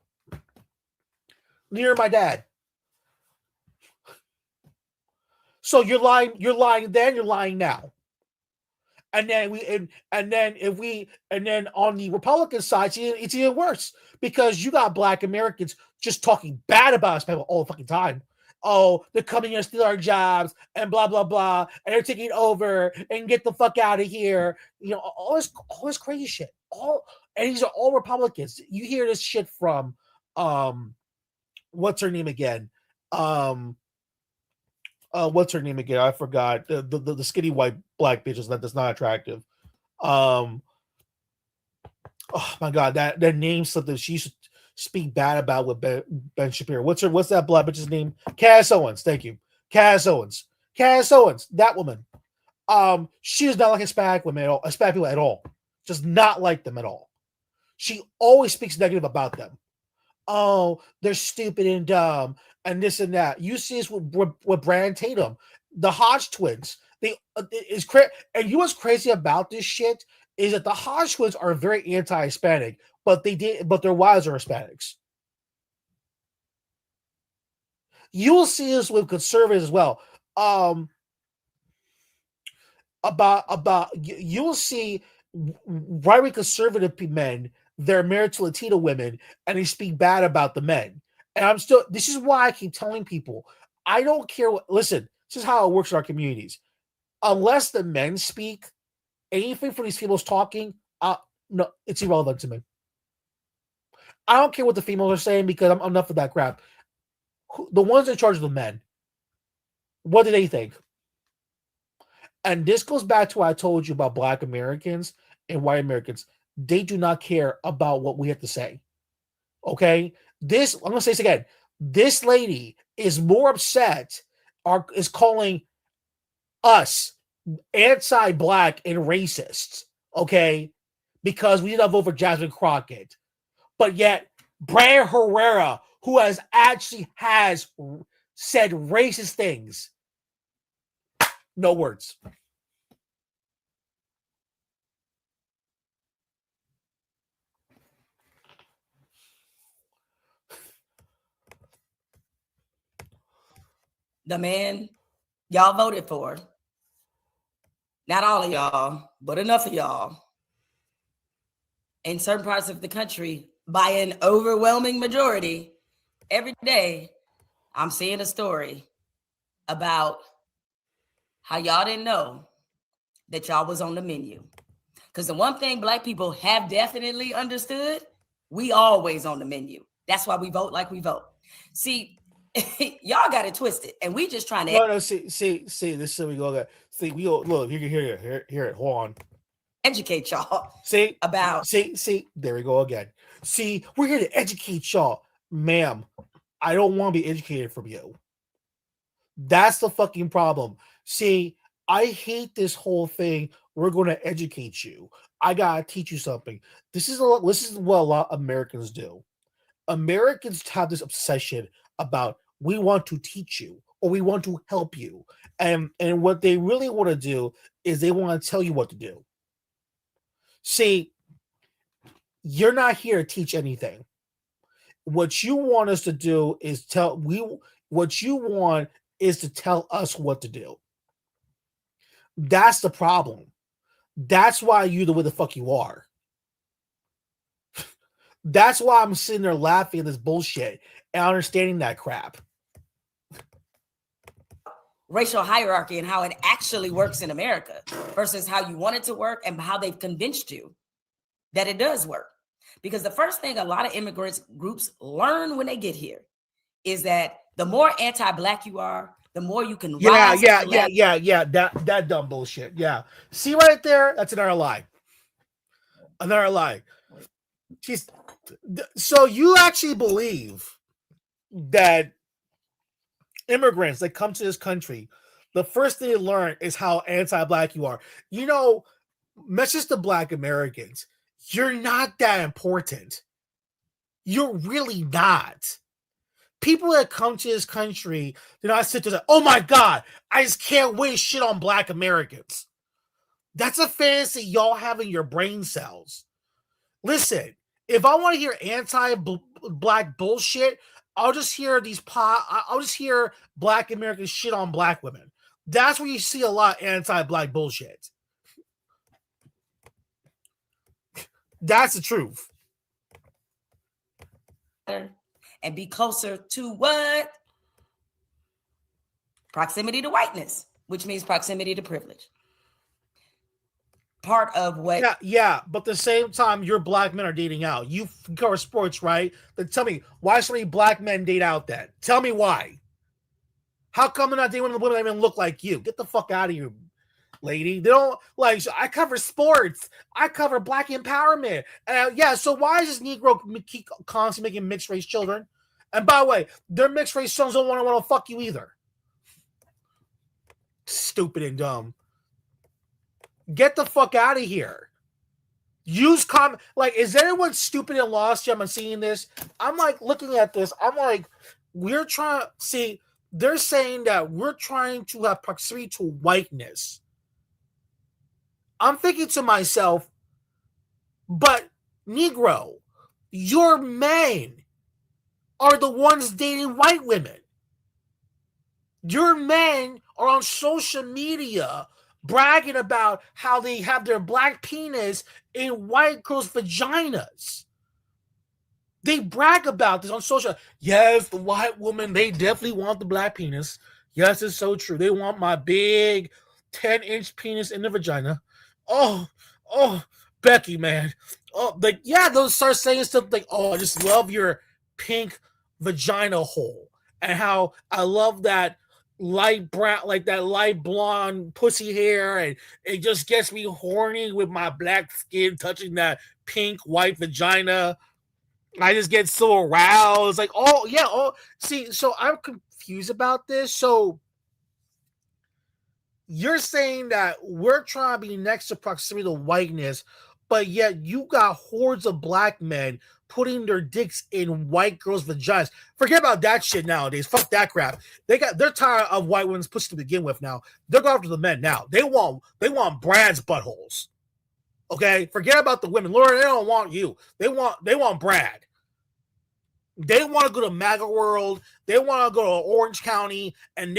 Near my dad. So you're lying then, you're lying now. And then on the Republican side, it's even worse because you got Black Americans just talking bad about us people all the fucking time. Oh, they're coming here to steal our jobs and blah blah blah, and they're taking over and get the fuck out of here. You know, all this crazy shit. And these are all Republicans. You hear this shit from what's her name again? What's her name again? I forgot. The skinny white Black bitch that's not attractive. Oh my god, that name's something she should speak bad about with Ben Shapiro. What's that Black bitch's name? Cass Owens. Thank you, Cass Owens. That woman. She does not like Hispanic women at all. Hispanic people at all. Does not like them at all. She always speaks negative about them. Oh, they're stupid and dumb and this and that. You see this with Brandon Tatum, the Hodge twins. And you know what's crazy about this shit is that the Hodge twins are very anti-Hispanic, but their wives are Hispanics. You will see this with conservatives as well. You will see right-wing conservative men. They're married to Latino women and they speak bad about the men. And this is why I keep telling people, I don't care listen, this is how it works in our communities. Unless the men speak, anything from these females talking, no, it's irrelevant to me. I don't care what the females are saying because I'm enough of that crap. The ones in charge of the men, what do they think? And this goes back to what I told you about Black Americans and white Americans. They do not care about what we have to say. Okay? I'm going to say this again. This lady is more upset or is calling us anti-Black and racists, okay? Because we did not vote for Jasmine Crockett. But yet, Brian Herrera, who has said racist things, no words. The man y'all voted for, not all of y'all, but enough of y'all, in certain parts of the country, by an overwhelming majority, every day, I'm seeing a story about how y'all didn't know that y'all was on the menu. Because the one thing Black people have definitely understood, we always on the menu. That's why we vote like we vote. See, y'all got it twisted, and we just trying to. No, see. This is we go. See, we go. Look, you can hear it. Hold on. Educate y'all. See about. See. There we go again. See, we're here to educate y'all, ma'am. I don't want to be educated from you. That's the fucking problem. See, I hate this whole thing. We're going to educate you. I gotta teach you something. This is what a lot of Americans do. Americans have this obsession about we want to teach you or we want to help you, and what they really want to do is they want to tell you what to do. See, you're not here to teach anything. What you want us to do is tell us what to do. That's the problem. That's why you're the way the fuck you are. That's why I'm sitting there laughing at this bullshit and understanding that crap. Racial hierarchy and how it actually works in America versus how you want it to work and how they've convinced you that it does work. Because the first thing a lot of immigrants groups learn when they get here is that the more anti-Black you are, the more you can rise. That dumb bullshit. Yeah. See right there? That's another lie. Another lie. So you actually believe that immigrants that come to this country, the first thing they learn is how anti-Black you are. You know, message to Black Americans. You're not that important. You're really not. People that come to this country do not sit there and say, oh my God, I just can't wait shit on Black Americans. That's a fantasy y'all have in your brain cells. Listen, if I want to hear anti-Black bullshit, I'll just hear Black Americans shit on Black women. That's where you see a lot of anti-Black bullshit. That's the truth. And be closer to what? Proximity to whiteness, which means proximity to privilege. Part of what? Yeah, but at the same time, your Black men are dating out. You cover sports, right? Then tell me, why so many Black men date out then? Tell me why. How come they're not dating women that even look like you? Get the fuck out of here, lady. They don't like. So I cover sports. I cover Black empowerment. So why is this Negro keep constantly making mixed race children? And by the way, their mixed race sons don't want to fuck you either. Stupid and dumb. Get the fuck out of here. Use is anyone stupid and lost? I'm seeing this. I'm like looking at this. I'm like, we're trying to see. They're saying that we're trying to have proximity to whiteness. I'm thinking to myself, but Negro, your men are the ones dating white women. Your men are on social media bragging about how they have their Black penis in white girls' vaginas. They brag about this on social. Yes, the white woman, they definitely want the Black penis. Yes, it's so true. They want my big 10-inch penis in the vagina. Oh, Becky, man. Oh, they'll start saying stuff like, oh, I just love your pink vagina hole. And how I love that light brown, like that light blonde pussy hair, and it just gets me horny with my Black skin touching that pink white vagina. I just get so aroused. Like, see, so I'm confused about this. So you're saying that we're trying to be next to proximity to whiteness, but yet you got hordes of Black men putting their dicks in white girls' vaginas. Forget about that shit nowadays. Fuck that crap. They're tired of white women's pussy to begin with now. They're going after the men now. They want Brad's buttholes. Okay? Forget about the women. Laura, they don't want you. They want Brad. They want to go to MAGA World. They want to go to Orange County, and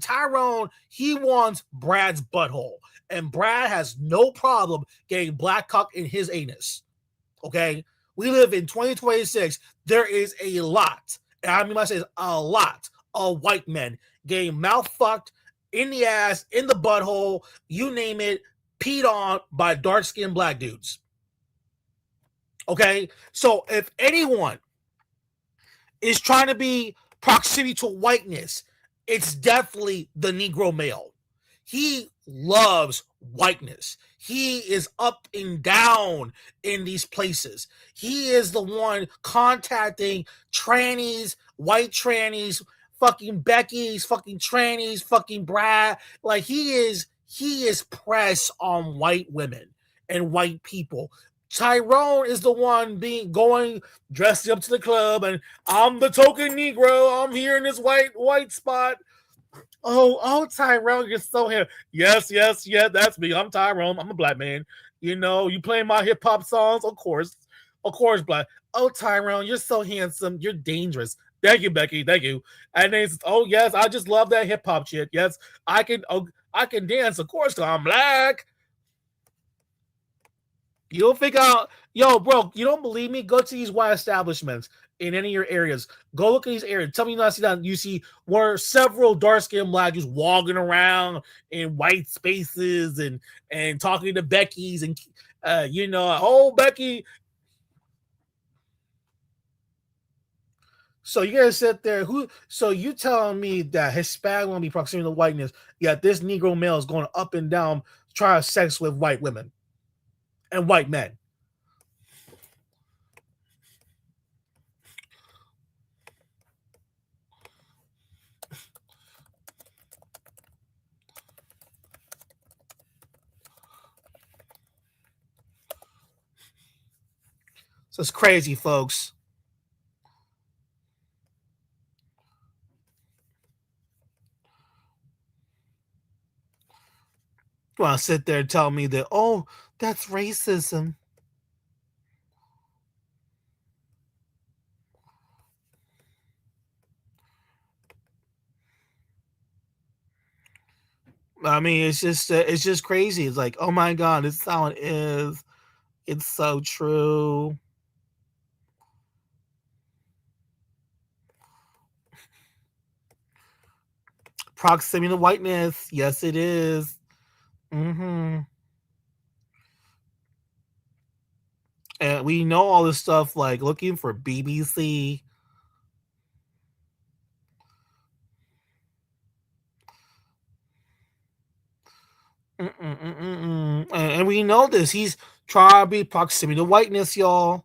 Tyrone, he wants Brad's butthole, and Brad has no problem getting Black cock in his anus. Okay, we live in 2026. There is a lot, and I mean, I say a lot of white men getting mouth fucked in the ass, in the butthole, you name it, peed on by dark-skinned black dudes. Okay? So if anyone is trying to be proximity to whiteness, it's definitely the Negro male. He loves whiteness. He is up and down in these places. He is the one contacting trannies, white trannies, fucking Becky's, fucking trannies, fucking Brad. Like he is press on white women and white people. Tyrone is the one going dressed up to the club, and I'm the token Negro. I'm here in this white spot. Oh, Tyrone, you're so here. Yes, that's me. I'm Tyrone. I'm a black man. You know, you playing my hip hop songs, of course, black. Oh, Tyrone, you're so handsome. You're dangerous. Thank you, Becky. Thank you. And then, oh yes, I just love that hip hop shit. Yes, I can dance. Of course, I'm black. You don't think yo, bro, you don't believe me? Go to these white establishments in any of your areas. Go look at these areas. Tell me you not see that. You see where several dark-skinned black just walking around in white spaces and talking to Becky's and oh Becky. So you gotta sit there. So you telling me that Hispanic will be proximity to whiteness, yet this Negro male is going up and down trying to have sex with white women and white men. So it's crazy, folks. You want to sit there and tell me that, oh, that's racism. I mean, it's just crazy. It's like, oh my God, it's how it is. It's so true. Proximity to whiteness. Yes, it is. Mm-hmm. And we know all this stuff, like looking for BBC. And we know this. He's trying to be proximity to whiteness, y'all.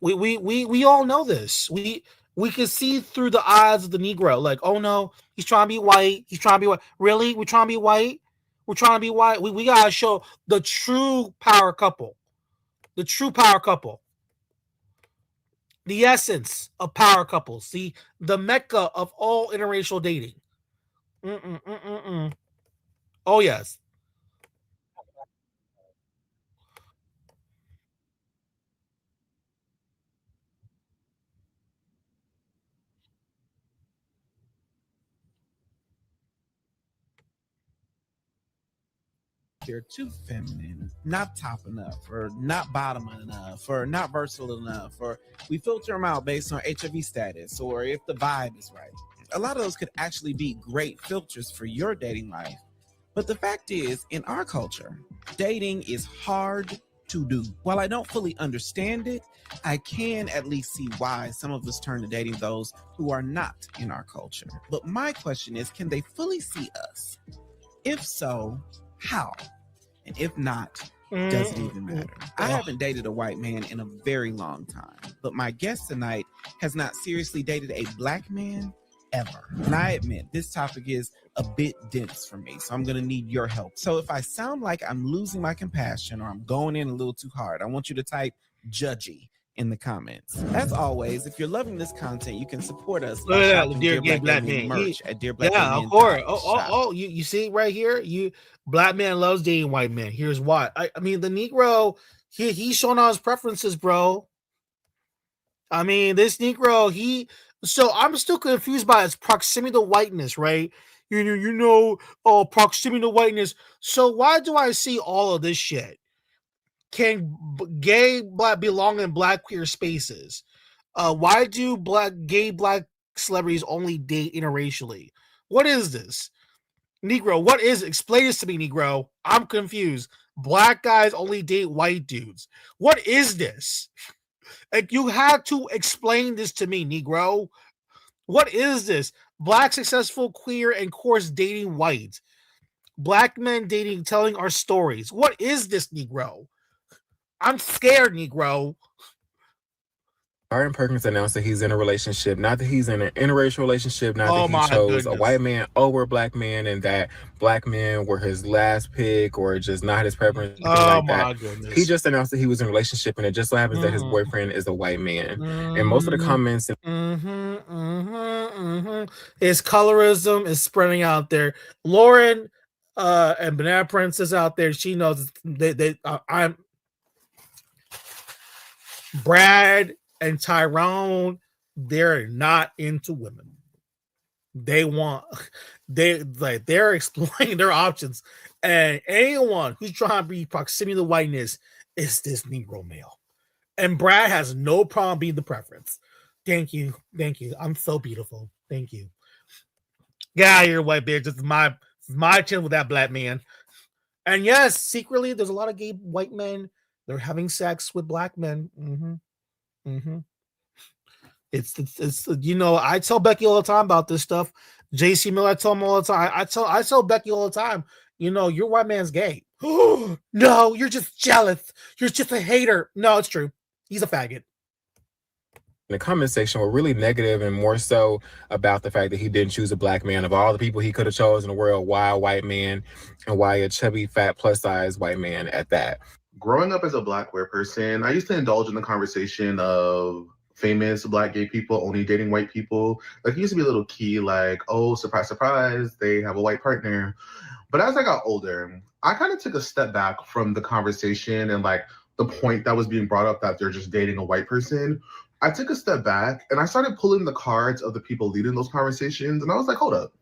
We all know this. We can see through the eyes of the Negro. Like, oh no, he's trying to be white. He's trying to be white. Really? We're trying to be white? We're trying to be white. We gotta show the true power couple. The true power couple. The essence of power couples. The mecca of all interracial dating. Oh yes. They're too feminine, not top enough, or not bottom enough, or not versatile enough, or we filter them out based on HIV status, or if the vibe is right. A lot of those could actually be great filters for your dating life. But the fact is, in our culture, dating is hard to do. While I don't fully understand it, I can at least see why some of us turn to dating those who are not in our culture. But my question is, can they fully see us? If so, how? And if not, does it even matter? I haven't dated a white man in a very long time, but my guest tonight has not seriously dated a black man ever. And I admit this topic is a bit dense for me, so I'm going to need your help. So if I sound like I'm losing my compassion or I'm going in a little too hard, I want you to type judgy in the comments. As always, if you're loving this content, you can support us by shopping Dear Black Man merch at Dear Black Man. Yeah, of course. You see right here, black man loves dating white men. Here's why. I mean, the Negro, he's showing all his preferences, bro. I mean, this Negro, so I'm still confused by his proximity to whiteness, right? Proximity to whiteness. So why do I see all of this shit? Can gay black belong in black queer spaces? Why do gay black celebrities only date interracially? What is this? Negro, what is it? Explain this to me, Negro. I'm confused. Black guys only date white dudes. What is this? Like, you have to explain this to me, Negro. What is this? Black successful queer and course dating white. Black men dating, telling our stories. What is this, Negro? I'm scared, Negro. Aaron Perkins announced that he's in a relationship, not that he's in an interracial relationship, not that he chose a white man over a black man, and that black men were his last pick or just not his preference. Goodness. He just announced that he was in a relationship, and it just so happens that his boyfriend is a white man. And most of the comments... His colorism is spreading out there. Lauren and Banana Princess out there, she knows I'm... Brad and Tyrone, they're not into women. They're exploring their options. And anyone who's trying to be proximity to whiteness is this Negro male. And Brad has no problem being the preference. Thank you. I'm so beautiful. Thank you. Get out of here, white bitch. This is my chin with that black man. And yes, secretly, there's a lot of gay white men. They're having sex with black men. It's I tell Becky all the time about this stuff. JC Miller, I tell him all the time. I tell Becky all the time, your white man's gay. No, you're just jealous. You're just a hater. No, it's true. He's a faggot. The comment section were really negative and more so about the fact that he didn't choose a black man. Of all the people he could have chosen in the world, why a white man, and why a chubby, fat, plus-size white man at that. Growing up as a black queer person, I used to indulge in the conversation of famous black gay people only dating white people. Like, it used to be a little key, like, oh, surprise, surprise, they have a white partner. But as I got older, I kind of took a step back from the conversation and like the point that was being brought up that they're just dating a white person. I took a step back and I started pulling the cards of the people leading those conversations. And I was like, hold up.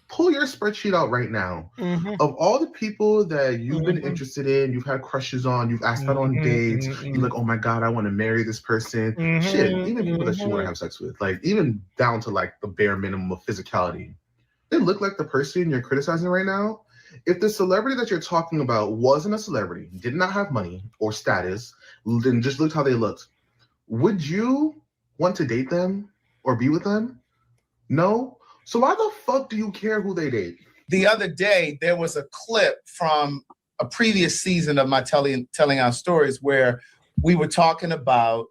Pull your spreadsheet out right now. Of all the people that you've been interested in, you've had crushes on, you've asked out on dates, you're like, oh my God, I want to marry this person. Shit, even people that you want to have sex with, like even down to like the bare minimum of physicality. They look like the person you're criticizing right now. If the celebrity that you're talking about wasn't a celebrity, did not have money or status, then just looked how they looked, would you want to date them or be with them? No. So why the fuck do you care who they date? The other day, there was a clip from a previous season of my telling our stories where we were talking about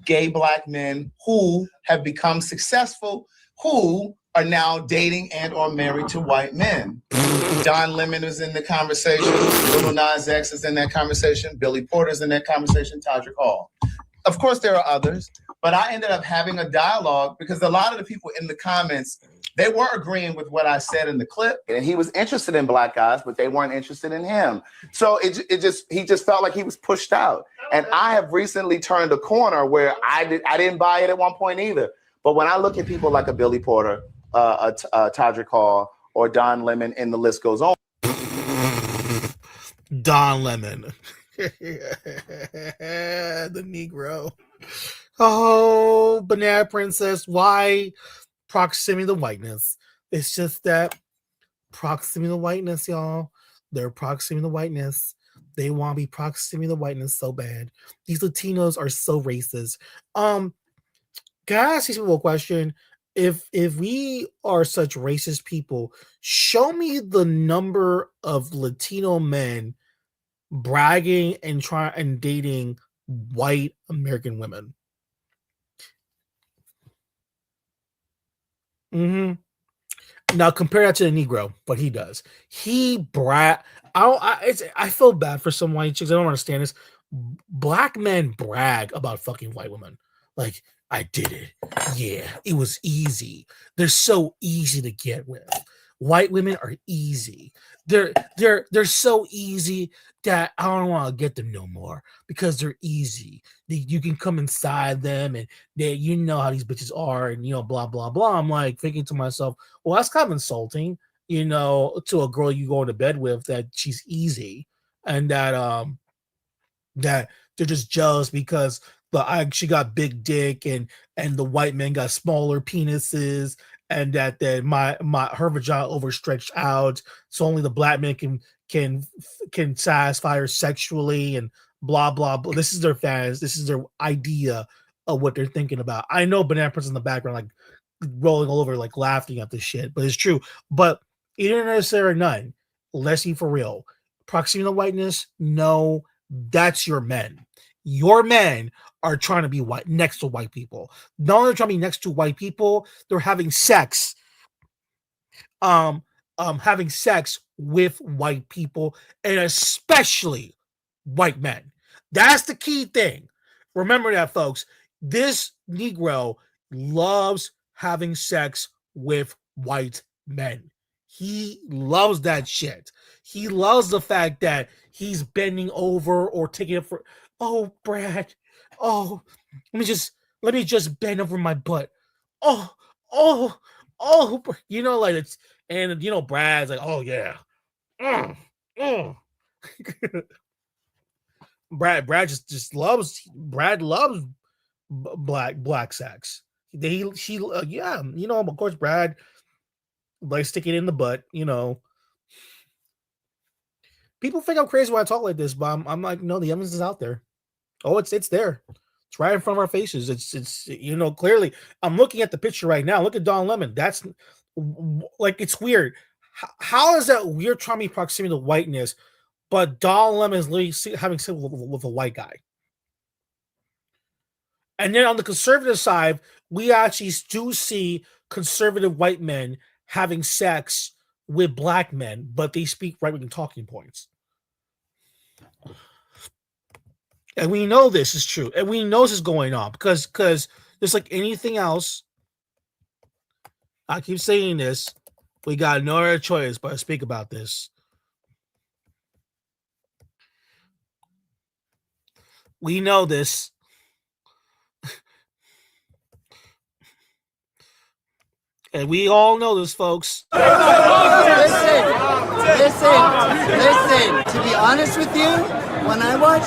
gay black men who have become successful, who are now dating and or married to white men. Don Lemon is in the conversation. Lil Nas X is in that conversation. Billy Porter's in that conversation. Todrick Hall. Of course, there are others, but I ended up having a dialogue because a lot of the people in the comments, they weren't agreeing with what I said in the clip. And he was interested in black guys, but they weren't interested in him. So he just felt like he was pushed out. And I have recently turned a corner where I didn't buy it at one point either. But when I look at people like a Billy Porter, Todrick Hall, or Don Lemon, and the list goes on. Don Lemon. The Negro. Oh, Banana Princess, why proximity to whiteness? It's just that proximity to whiteness, y'all. They're proximity to whiteness. They want to be proximity to whiteness so bad. These Latinos are so racist. Can I ask these people a question? If we are such racist people, show me the number of Latino men bragging and dating white American women. Now compare that to the Negro, what he does. I feel bad for some white chicks. I don't understand this. Black men brag about fucking white women. Like, I did it. Yeah, it was easy. They're so easy to get with. White women are easy. They're so easy that I don't want to get them no more because they're easy. You can come inside them and you know how these bitches are and blah blah blah. I'm like thinking to myself, well, that's kind of insulting, to a girl you go to bed with, that she's easy and that that they're just jealous because she got big dick and the white men got smaller penises, and that her vagina overstretched out, so only the black man can satisfy her sexually, and blah blah blah. This is their fans. This is their idea of what they're thinking about. I know Banana Prince in the background, like rolling all over, like laughing at this shit, but it's true. But either necessary or none, let's be for real. Proximity to whiteness, no, that's your men. Your men are trying to be white next to white people. Not only trying to be next to white people, they're having sex. Having sex with white people, and especially white men. That's the key thing. Remember that, folks. This Negro loves having sex with white men. He loves that shit. He loves the fact that he's bending over or taking it for, oh, Brad, oh, let me just bend over my butt. Oh, you know, like it's, and you know, Brad's like, oh yeah. Brad just loves, Brad loves black sex. Yeah, you know, of course Brad likes sticking it in the butt, you know. People think I'm crazy when I talk like this, but I'm like, no, the evidence is out there. Oh, it's there. It's right in front of our faces. It's you know, clearly. I'm looking at the picture right now. Look at Don Lemon. That's like, it's weird. How is that weird trying to be proximity to whiteness, but Don Lemon is literally having sex with a white guy? And then on the conservative side, we actually do see conservative white men having sex with black men, but they speak right-wing talking points. And we know this is true. And we know this is going on because just like anything else, I keep saying this, we got no other choice but to speak about this. We know this. And we all know this, folks. Listen. To be honest with you, when I watch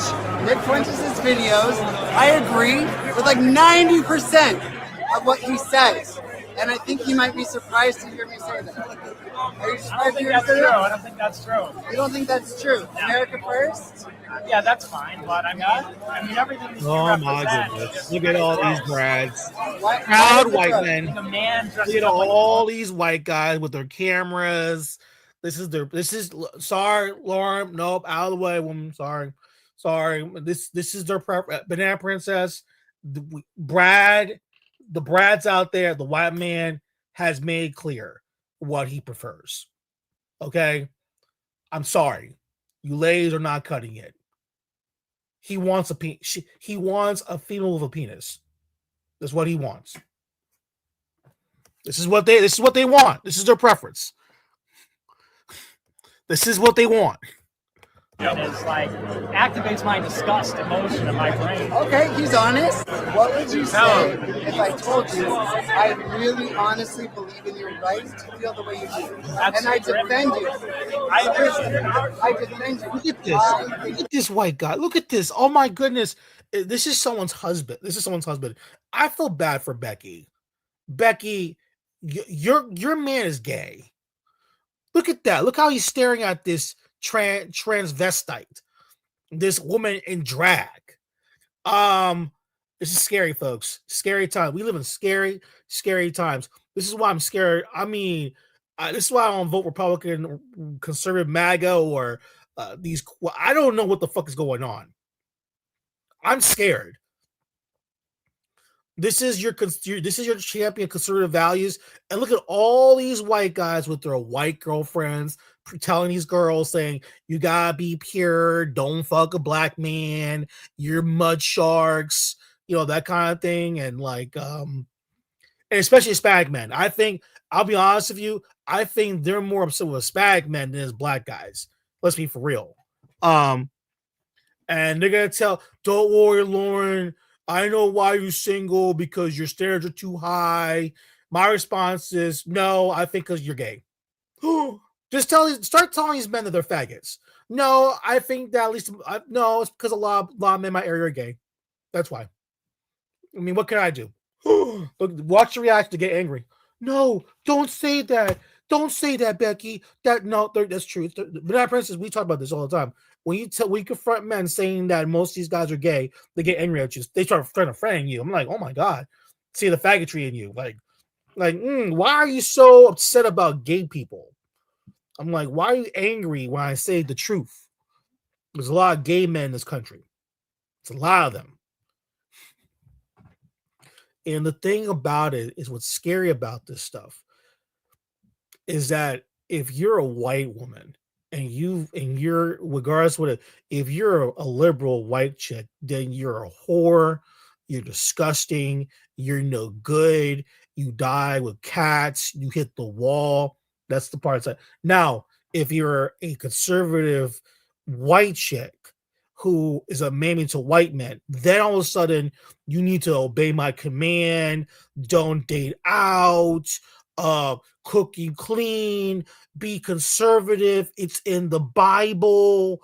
Nick Fuentes' videos, I agree with like 90% of what he says. And I think he might be surprised to hear me say that. Are you surprised to hear me say that? I don't think that's true. You don't think that's true? America first? Yeah, that's fine, but I mean everything. Oh my goodness! Look at all these Brads, proud white men. Look at all these white guys with their cameras. This is sorry, Lauren. Nope, out of the way, woman. Sorry. This is their Banana Princess. The Brads out there. The white man has made clear what he prefers. Okay, I'm sorry, you ladies are not cutting it. He wants he wants a female with a penis. That's what he wants. This is what they want. This is their preference. This is what they want. It's like activates my disgust emotion in my brain. Okay, he's honest. What would you say if I told you I really honestly believe in your right to feel the way you do? And I defend you. I defend you. Look at this. Look at this white guy. Look at this. Oh my goodness. This is someone's husband. I feel bad for Becky. Becky, your man is gay. Look at that. Look how he's staring at this transvestite, this woman in drag. This is scary, folks. Scary time. We live in scary times. This is why I'm scared. I mean, this is why I don't vote Republican, conservative, MAGA, or these. Well, I don't know what the fuck is going on. I'm scared. This is your champion conservative values, and look at all these white guys with their white girlfriends telling these girls, saying, you gotta be pure, don't fuck a black man, you're mud sharks, you know, that kind of thing. And like and especially Hispanic men. I think, I'll be honest with you, I think they're more upset with Hispanic men than as black guys. Let's be for real. And they're gonna tell, don't worry, Lauren, I know why you're single, because your standards are too high. My response is, no, I think because you're gay. Start telling these men that they're faggots. No, I think that at least no, it's because a lot of men in my area are gay. That's why. I mean, what can I do? Look, watch the reaction to get angry. No, don't say that. Don't say that, Becky. That's true. But Princess, we talk about this all the time. When you confront men saying that most of these guys are gay, they get angry at you. They start trying to friend you. I'm like, oh my god, see the faggotry in you. Why are you so upset about gay people? I'm like, why are you angry when I say the truth? There's a lot of gay men in this country. It's a lot of them. And the thing about it is what's scary about this stuff is that if you're a white woman and you're regardless what if you're a liberal white chick, then you're a whore, you're disgusting, you're no good, you die with cats, you hit the wall. That's the part that now, if you're a conservative white chick who is a mammy to white men, then all of a sudden you need to obey my command, don't date out, cook you clean, be conservative, it's in the Bible,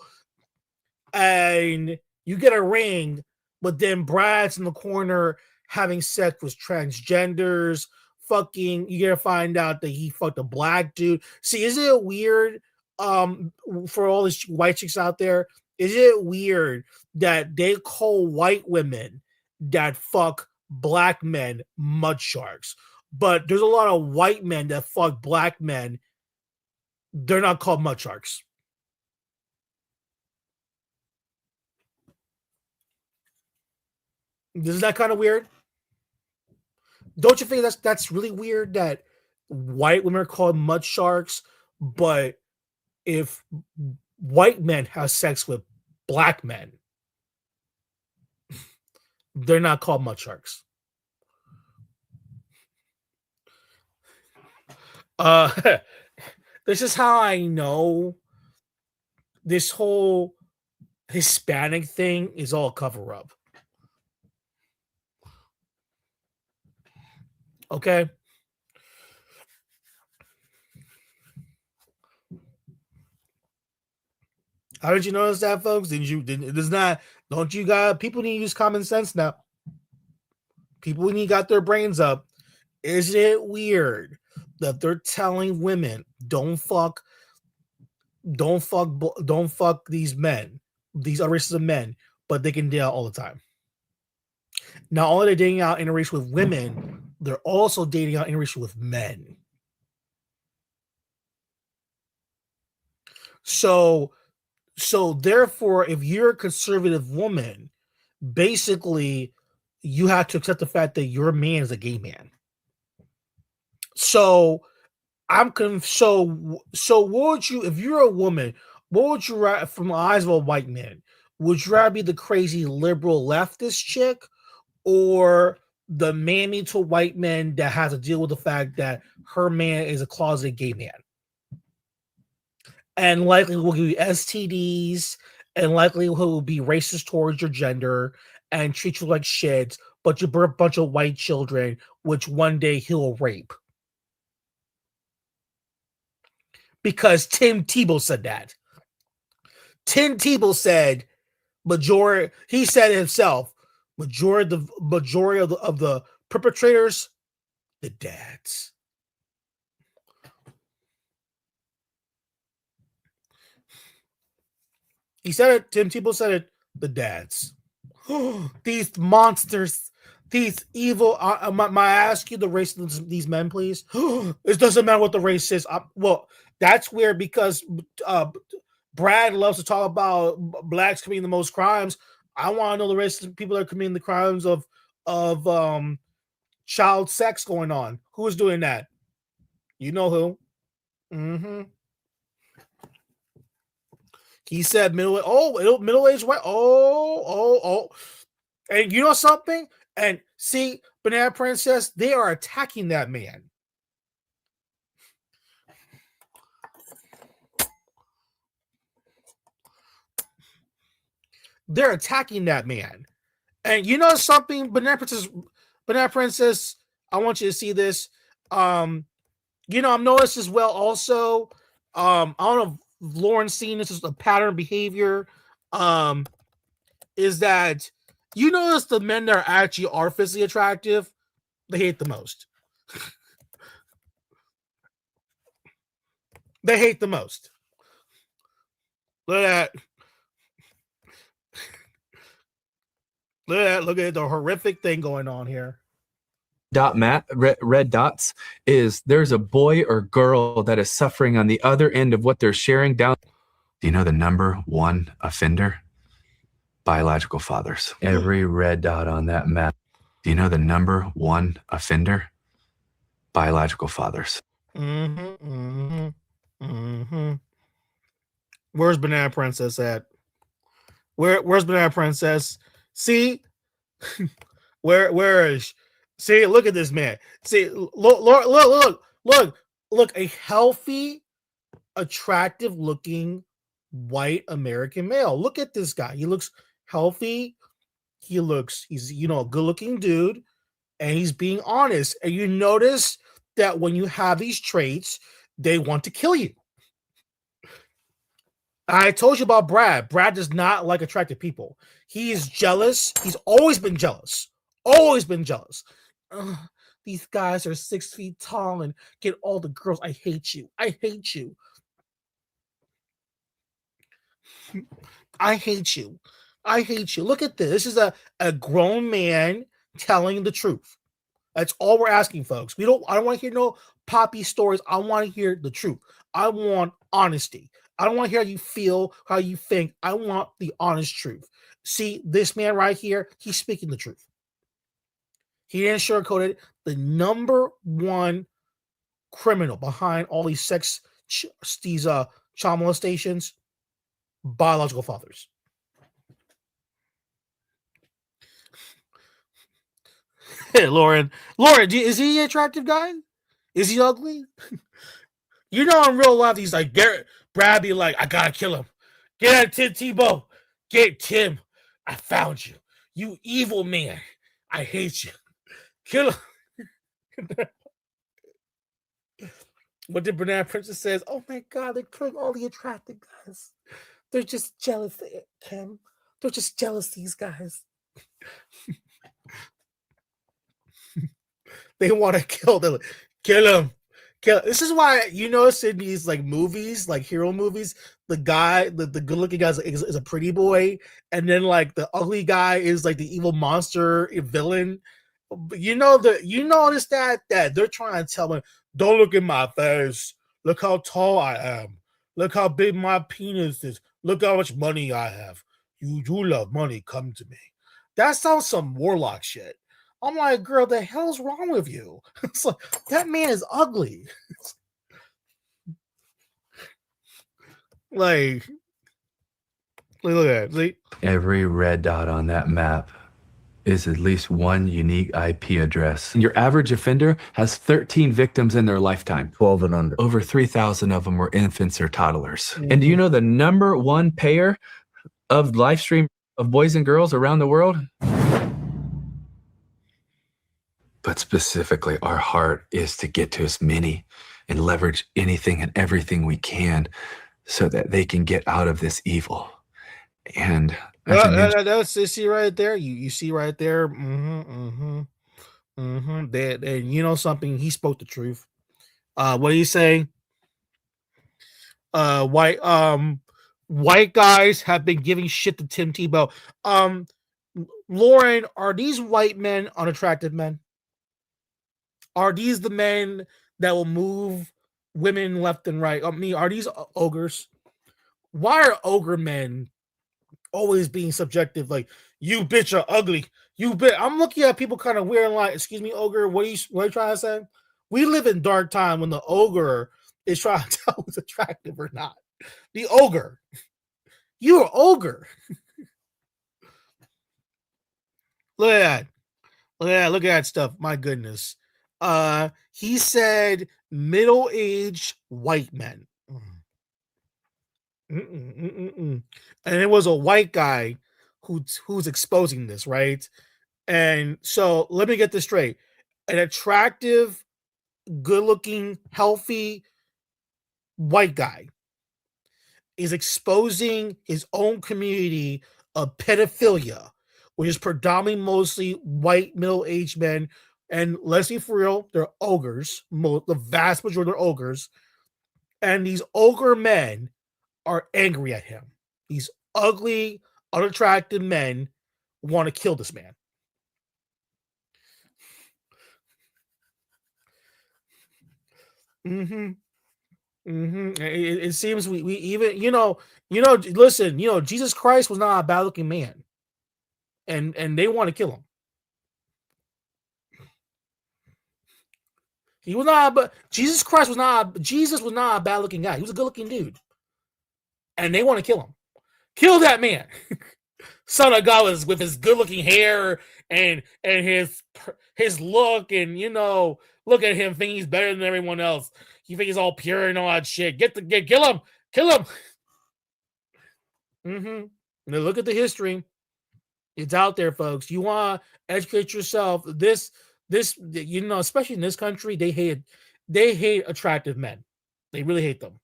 and you get a ring, but then Brad's in the corner having sex with transgenders, you gotta find out that he fucked a black dude. See, isn't it weird for all these white chicks out there? Is it weird that they call white women that fuck black men mud sharks? But there's a lot of white men that fuck black men. They're not called mud sharks. Isn't that kind of weird? Don't you think that's really weird that white women are called mud sharks, but if white men have sex with black men, they're not called mud sharks. This is how I know this whole Hispanic thing is all cover up. Okay. How did you notice that, folks? Don't you got people need to use common sense now? People need to got their brains up. Is it weird that they're telling women don't fuck these men, these other races of men, but they can date out all the time? Not only are they dating out interracial with women, they're also dating out interracial with men. So therefore, if you're a conservative woman, basically you have to accept the fact that your man is a gay man. So what would you, if you're a woman, what would you rather, from the eyes of a white man, would you rather be the crazy liberal leftist chick or the mammy to white men that has to deal with the fact that her man is a closeted gay man? And likely will give you STDs, and likely will be racist towards your gender and treat you like shit, but you birth a bunch of white children, which one day he'll rape. Because Tim Tebow said that. Tim Tebow said he said it himself, majority of the perpetrators, the dads. He said it. Tim Tebow said it. The dads. These monsters. These evil. May I ask you the race of these men, please? It doesn't matter what the race is. Well, that's weird because Brad loves to talk about blacks committing the most crimes. I want to know the race of people that are committing the crimes of child sex going on. Who is doing that? You know who? Mm-hmm. He said middle-aged white. Oh. And you know something? And see, Banana Princess, they are attacking that man. They're attacking that man. And you know something, Banana Princess, I want you to see this. I've noticed as well also. I don't know Lauren's seen this is a pattern behavior. Is that you notice the men that actually are physically attractive, they hate the most. They hate the most. Look at that. Look at the horrific thing going on here. Red dots is there's a boy or girl that is suffering on the other end of what they're sharing down. Do you know the number one offender? Biological fathers. Every red dot on that map. Do you know the number one offender? Biological fathers. Where's Banana Princess at? Where's Banana Princess? See, where is she? See, look at this man. See, look, a healthy, attractive looking white American male. Look at this guy. He looks healthy. He's a good looking dude, and he's being honest. And you notice that when you have these traits, they want to kill you. I told you about Brad. Brad does not like attractive people. He is jealous. He's always been jealous. Always been jealous. These guys are 6 feet tall and get all the girls. I hate you. I hate you. I hate you. I hate you. Look at this. This is a grown man telling the truth. That's all we're asking, folks. I don't want to hear no poppy stories. I want to hear the truth. I want honesty. I don't want to hear how you feel, how you think. I want the honest truth. See, this man right here, he's speaking the truth. He didn't sugarcoat it. The number one criminal behind all these child molestations, biological fathers. Hey, Lauren, is he an attractive guy? Is he ugly? You know, in real life, he's like Brad be like, I gotta kill him. Get Tim Tebow. Get Tim. I found you. You evil man. I hate you. Kill him. What did Banana Princess says? Oh my God, they're killing all the attractive guys. They're just jealous, Kim. They're just jealous, these guys. They want to kill them. Kill him. This is why you notice in these like movies, like hero movies, the guy, the good-looking guy is a pretty boy, and then like the ugly guy is like the evil monster villain. You notice that they're trying to tell him, don't look at my face. Look how tall I am. Look how big my penis is. Look how much money I have. You love money. Come to me. That sounds some warlock shit. I'm like, girl, the hell's wrong with you? It's like, that man is ugly. like, look at that. See? Every red dot on that map is at least one unique IP address. Your average offender has 13 victims in their lifetime. 12 and under. Over 3,000 of them were infants or toddlers. Mm-hmm. And do you know the number one payer of live stream of boys and girls around the world? But specifically, our heart is to get to as many and leverage anything and everything we can so that they can get out of this evil. And that's see right there. You see right there. That you know something. He spoke the truth. What do you say? White guys have been giving shit to Tim Tebow. Lauren, are these white men unattractive men? Are these the men that will move women left and right? Are these ogres? Why are ogre men always being subjective? Like, you bitch are ugly. You bitch. I'm looking at people kind of weird, like, excuse me, ogre. What are you trying to say? We live in dark time when the ogre is trying to tell who's attractive or not. The ogre. You're an ogre. Look at that. Look at that stuff. My goodness. He said middle-aged white men. And it was a white guy who's exposing this, right? And so let me get this straight. An attractive, good-looking, healthy white guy is exposing his own community of pedophilia, which is predominantly mostly white middle-aged men. And let's be for real, they're ogres. The vast majority are ogres. And these ogre men are angry at him. These ugly, unattractive men want to kill this man. It seems we even listen, Jesus Christ was not a bad looking man, and they want to kill him. He was not, but Jesus was not a bad looking guy. He was a good looking dude, and they want to kill him. Kill that man. Son of God was with his good looking hair and his look, and look at him thinking he's better than everyone else. He thinks he's all pure and all that shit. Kill him. Now look at the history. It's out there, folks. You want to educate yourself. This, especially in this country, they hate attractive men. They really hate them.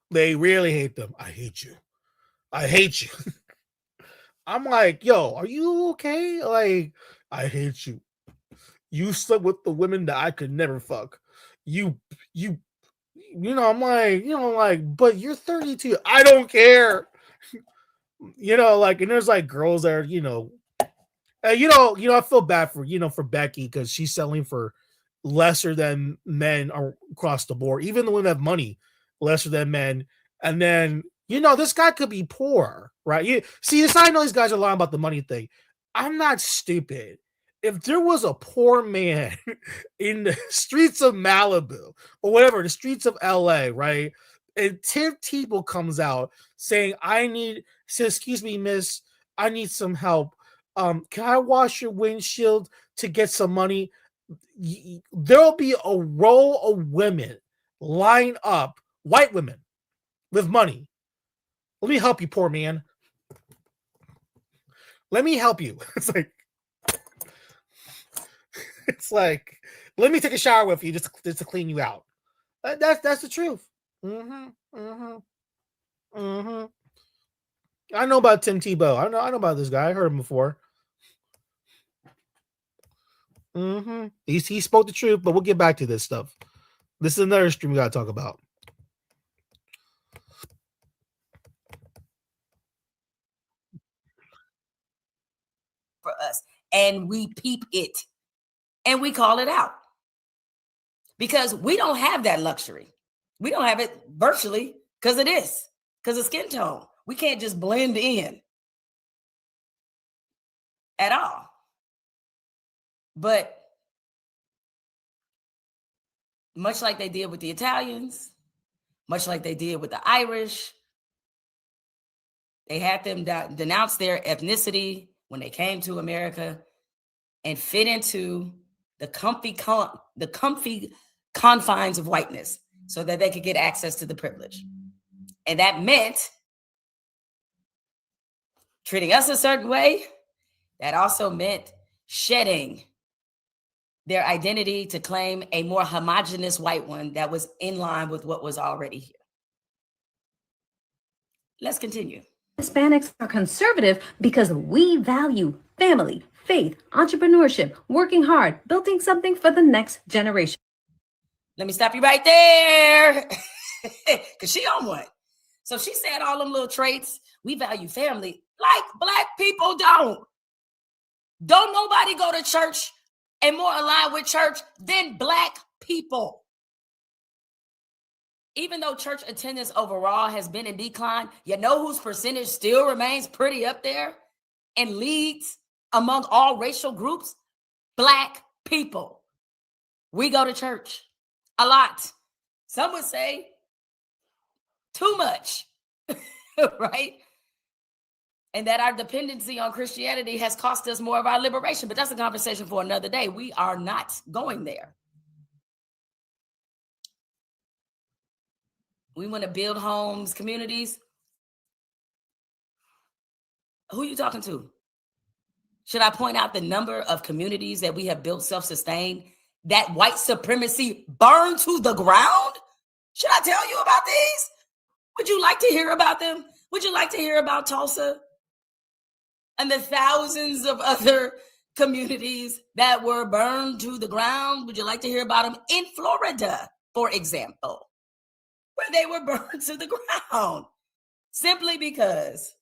They really hate them. I hate you. I'm like, yo, are you okay? Like, I hate you. You slept with the women that I could never fuck. I'm like, but you're 32. I don't care. And there's like girls that are, I feel bad for Becky because she's selling for lesser than men across the board. Even the women that have money, lesser than men. And then, this guy could be poor, right? This I know these guys are lying about the money thing. I'm not stupid. If there was a poor man in the streets of Malibu or whatever, the streets of LA, right? And Tim Tebow comes out saying, excuse me, miss, I need some help. Can I wash your windshield to get some money? There'll be a row of women line up, white women with money. Let me help you, poor man. Let me help you. It's like, let me take a shower with you just to clean you out. That's the truth. I know about Tim Tebow. I know about this guy. I heard him before. He spoke the truth, but we'll get back to this stuff. This is another stream we got to talk about. For us, and we peep it, and we call it out because we don't have that luxury. We don't have it virtually because of skin tone. We can't just blend in at all. But much like they did with the Italians, much like they did with the Irish, they had them denounce their ethnicity when they came to America and fit into the comfy confines of whiteness so that they could get access to the privilege. And that meant treating us a certain way. That also meant shedding their identity to claim a more homogenous white one that was in line with what was already here. Let's continue. Hispanics are conservative because we value family, faith, entrepreneurship, working hard, building something for the next generation. Let me stop you right there. Because she on one. So she said all them little traits. We value family like Black people don't. Don't nobody go to church and more aligned with church than Black people. Even though church attendance overall has been in decline, you know whose percentage still remains pretty up there and leads among all racial groups? Black people. We go to church a lot. Some would say too much, right? And that our dependency on Christianity has cost us more of our liberation. But that's a conversation for another day. We are not going there. We want to build homes, communities. Who are you talking to? Should I point out the number of communities that we have built self-sustained that white supremacy burned to the ground? Should I tell you about these? Would you like to hear about them? Would you like to hear about Tulsa and the thousands of other communities that were burned to the ground? Would you like to hear about them in Florida, for example, where they were burned to the ground simply because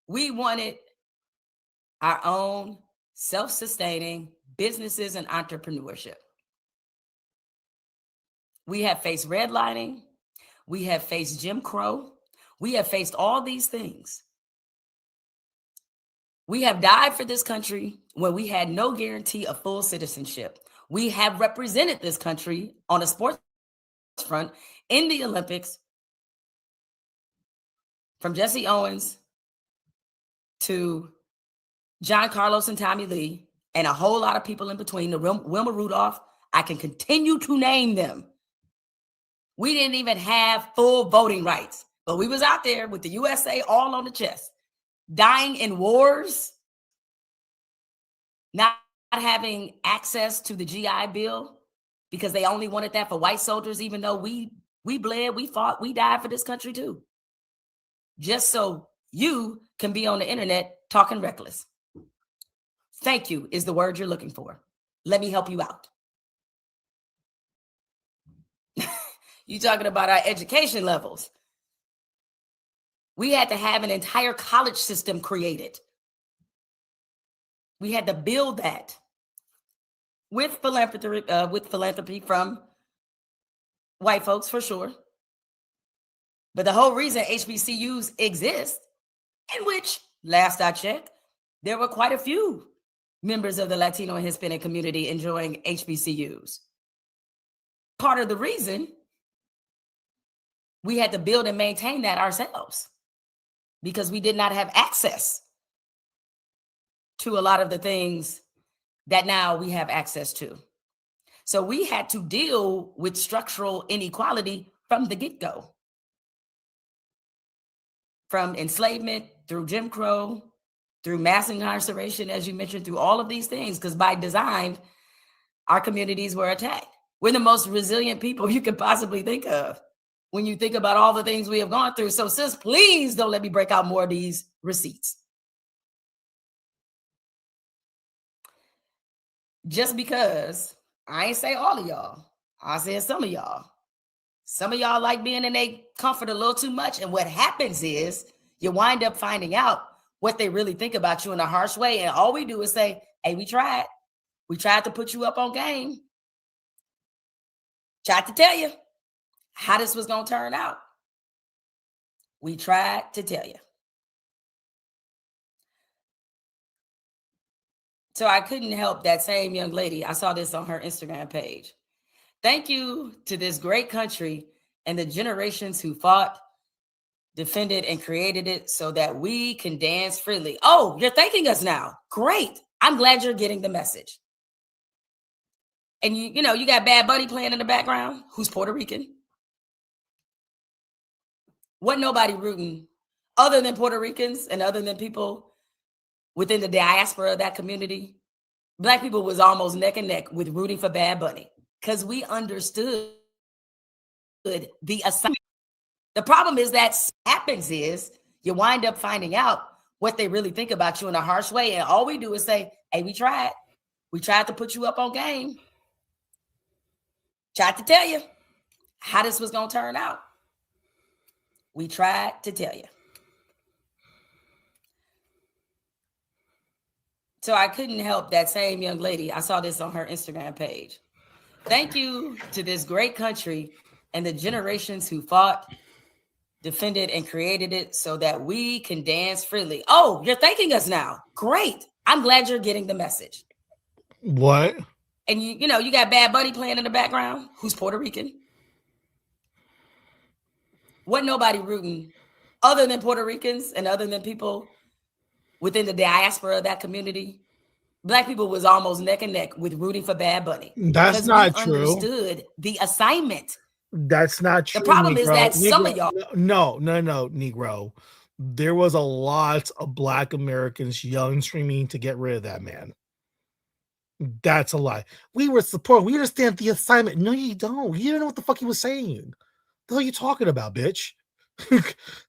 we wanted our own self-sustaining businesses and entrepreneurship? We have faced redlining. We have faced Jim Crow. We have faced all these things. We have died for this country when we had no guarantee of full citizenship. We have represented this country on a sports front in the Olympics, from Jesse Owens to John Carlos and Tommy Lee, and a whole lot of people in between, the Wilma Rudolph. I can continue to name them. We didn't even have full voting rights, but we was out there with the USA all on the chest, dying in wars, not having access to the GI Bill because they only wanted that for white soldiers, even though we bled, we fought, we died for this country too. Just so you can be on the internet talking reckless. Thank you is the word you're looking for. Let me help you out. You talking about our education levels. We had to have an entire college system created. We had to build that with philanthropy from white folks for sure. But the whole reason HBCUs exist, in which, last I checked, there were quite a few members of the Latino and Hispanic community enjoying HBCUs. Part of the reason we had to build and maintain that ourselves because we did not have access to a lot of the things that now we have access to. So we had to deal with structural inequality from the get-go. From enslavement through Jim Crow, through mass incarceration, as you mentioned, through all of these things, because by design, our communities were attacked. We're the most resilient people you could possibly think of when you think about all the things we have gone through. So sis, please don't let me break out more of these receipts. Just because I ain't say all of y'all, I said some of y'all. Some of y'all like being in their comfort a little too much. And what happens is you wind up finding out what they really think about you in a harsh way. And all we do is say, hey, we tried. We tried to put you up on game. Tried to tell you how this was going to turn out. We tried to tell you. So I couldn't help that same young lady. I saw this on her Instagram page. Thank you to this great country and the generations who fought, defended, and created it so that we can dance freely. Oh, you're thanking us now. Great. I'm glad you're getting the message. And you know, you got Bad Bunny playing in the background, who's Puerto Rican. Wasn't nobody rooting other than Puerto Ricans and other than people within the diaspora of that community. Black people was almost neck and neck with rooting for Bad Bunny because we understood the assignment. The problem is that happens is you wind up finding out what they really think about you in a harsh way. And all we do is say, hey, we tried. We tried to put you up on game. Tried to tell you how this was going to turn out. We tried to tell you. So I couldn't help that same young lady. I saw this on her Instagram page. Thank you to this great country and the generations who fought, defended, and created it so that we can dance freely. Oh, you're thanking us now. Great. I'm glad you're getting the message. What? And you know, you got Bad Bunny playing in the background, who's Puerto Rican. Wasn't nobody rooting other than Puerto Ricans and other than people within the diaspora of that community. Black people was almost neck and neck with rooting for Bad Bunny. That's not true. Understood the assignment. That's not true. The problem Negro. is that Negro. some of y'all. No, Negro. There was a lot of Black Americans young screaming to get rid of that man. That's a lie. We were support. We understand the assignment. No, you don't. You don't know what the fuck he was saying. The hell are you talking about, bitch?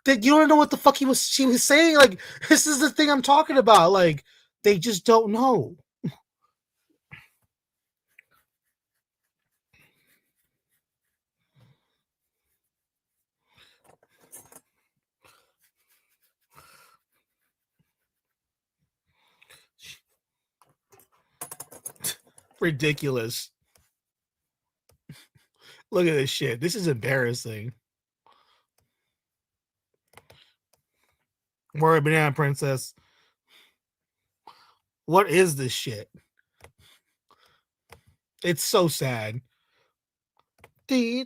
That you don't know what the fuck she was saying. Like, this is the thing I'm talking about. Like, they just don't know. Ridiculous. Look at this shit. This is embarrassing. Worry, banana princess. What is this shit? It's so sad. You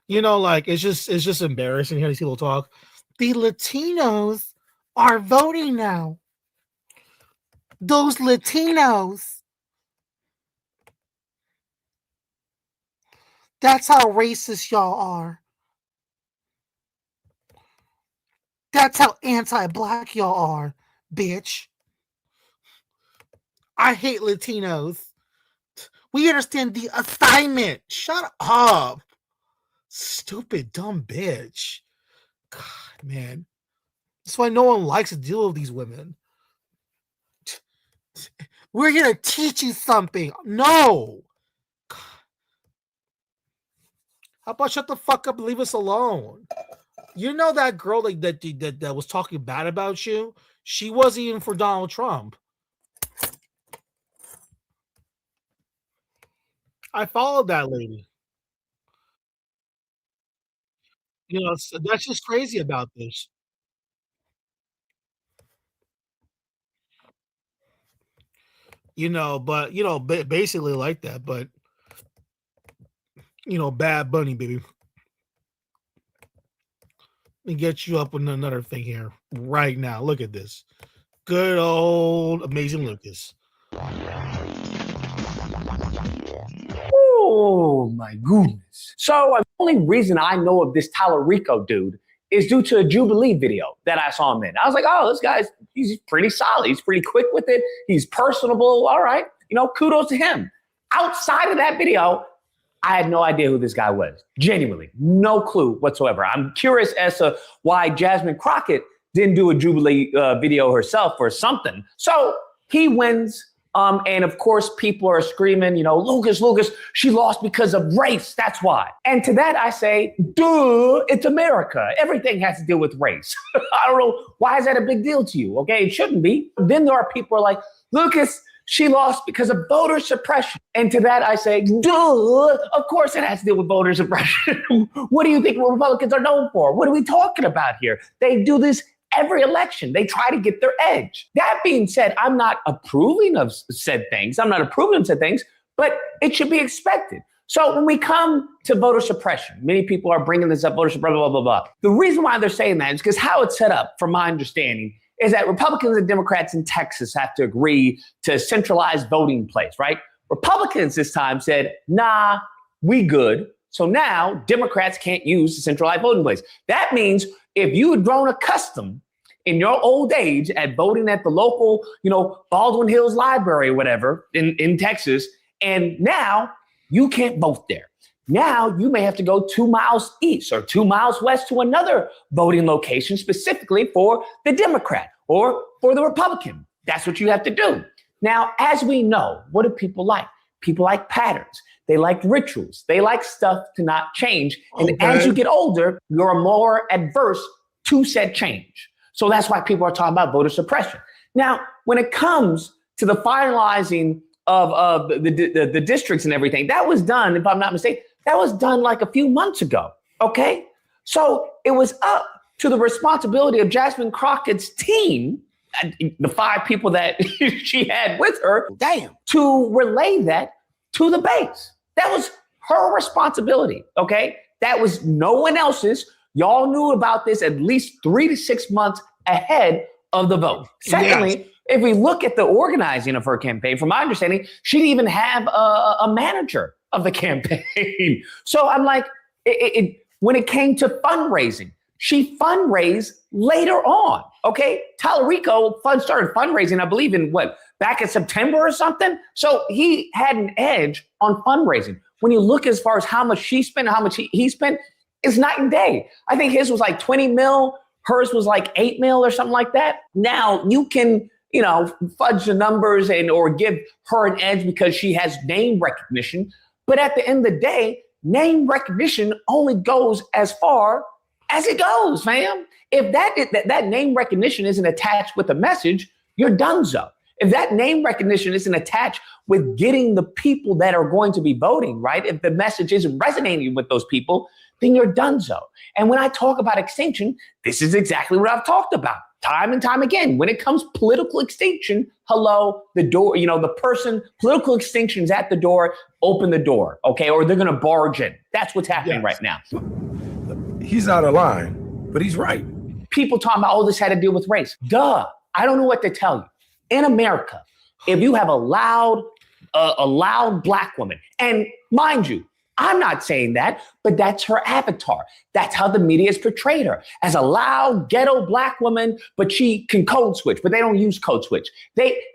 know, like it's just embarrassing hearing these people talk. The Latinos are voting now. Those Latinos. That's how racist y'all are. That's how anti-black y'all are, bitch. I hate Latinos. We understand the assignment. Shut up. Stupid, dumb bitch. God, man. That's why no one likes to deal with these women. We're here to teach you something. No. God. How about shut the fuck up and leave us alone? You know that girl that was talking bad about you? She wasn't even for Donald Trump. I followed that lady. You know, that's just crazy about this. You know, but you know, basically like that. But you know, Bad Bunny, baby. Let me get you up with another thing here right now. Look at this. Good old Amazing Lucas. Oh my goodness. So the only reason I know of this Tallarico dude is due to a Jubilee video that I saw him in. I was like, oh, this guy's, he's pretty solid. He's pretty quick with it. He's personable. All right. You know, kudos to him. Outside of that video, I had no idea who this guy was. Genuinely, no clue whatsoever. I'm curious as to why Jasmine Crockett didn't do a Jubilee video herself or something. So he wins. And of course, people are screaming, you know, Lucas, she lost because of race. That's why. And to that, I say, duh, it's America. Everything has to deal with race. I don't know. Why is that a big deal to you? Okay, it shouldn't be. Then there are people who are like, Lucas, she lost because of voter suppression. And to that, I say, duh, of course it has to deal with voter suppression. What do you think Republicans are known for? What are we talking about here? They do this every election. They try to get their edge. That being said, I'm not approving of said things. But it should be expected. So when we come to voter suppression, many people are bringing this up, voter suppression, blah, blah, blah, blah. The reason why they're saying that is because how it's set up, from my understanding, is that Republicans and Democrats in Texas have to agree to a centralized voting place, right? Republicans this time said, nah, we good. So now Democrats can't use the centralized voting place. That means if you had grown accustomed in your old age at voting at the local, you know, Baldwin Hills Library or whatever in Texas, and now you can't vote there. Now you may have to go 2 miles east or 2 miles west to another voting location specifically for the Democrat or for the Republican. That's what you have to do. Now, as we know, what do people like? People like patterns. They like rituals. They like stuff to not change. And as you get older, you're more adverse to said change. So that's why people are talking about voter suppression. Now, when it comes to the finalizing of the districts and everything, that was done, if I'm not mistaken, that was done like a few months ago, okay? So it was up to the responsibility of Jasmine Crockett's team, the 5 people that she had with her, to relay that to the base. That was her responsibility, okay? That was no one else's. Y'all knew about this at least 3 to 6 months ahead of the vote. Secondly, if we look at the organizing of her campaign, from my understanding, she didn't even have a manager of the campaign. So I'm like, when it came to fundraising, she fundraised later on, okay? Tallarico started fundraising, I believe, back in September or something. So he had an edge on fundraising. When you look as far as how much she spent and how much he spent, it's night and day. I think his was like 20 mil, hers was like 8 mil or something like that. Now you can, fudge the numbers or give her an edge because she has name recognition. But at the end of the day, name recognition only goes as far as it goes, fam. If that name recognition isn't attached with a message, you're donezo. If that name recognition isn't attached with getting the people that are going to be voting, right? If the message isn't resonating with those people, then you're donezo. And when I talk about extinction, this is exactly what I've talked about time and time again. When it comes political extinction, hello, the door, political extinction is at the door, open the door, okay? Or they're going to barge in. That's what's happening right now. He's out of line, but he's right. People talking about, this had to deal with race. Duh. I don't know what to tell you. In America, if you have a loud black woman, and mind you, I'm not saying that, but that's her avatar. That's how the media has portrayed her, as a loud ghetto black woman, but she can code switch, but they don't use code switch.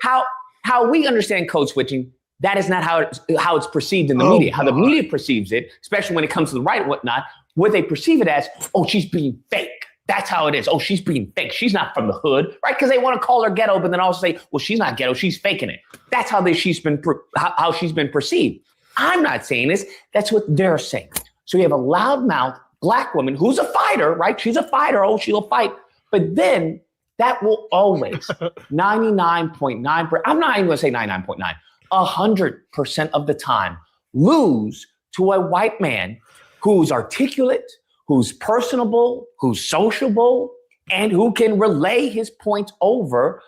How we understand code switching, that is not how it's perceived in the media. How the media perceives it, especially when it comes to the right and whatnot, what they perceive it as, she's being fake. That's how it is. She's being fake. She's not from the hood, right? Because they want to call her ghetto, but then also say, she's not ghetto. She's faking it. That's how she's been perceived. I'm not saying this. That's what they're saying. So you have a loudmouth black woman who's a fighter, right? She's a fighter. She'll fight. But then that will always 99.9%. I'm not even going to say 99.9. 100% of the time lose to a white man who's articulate, who's personable, who's sociable, and who can relay his points over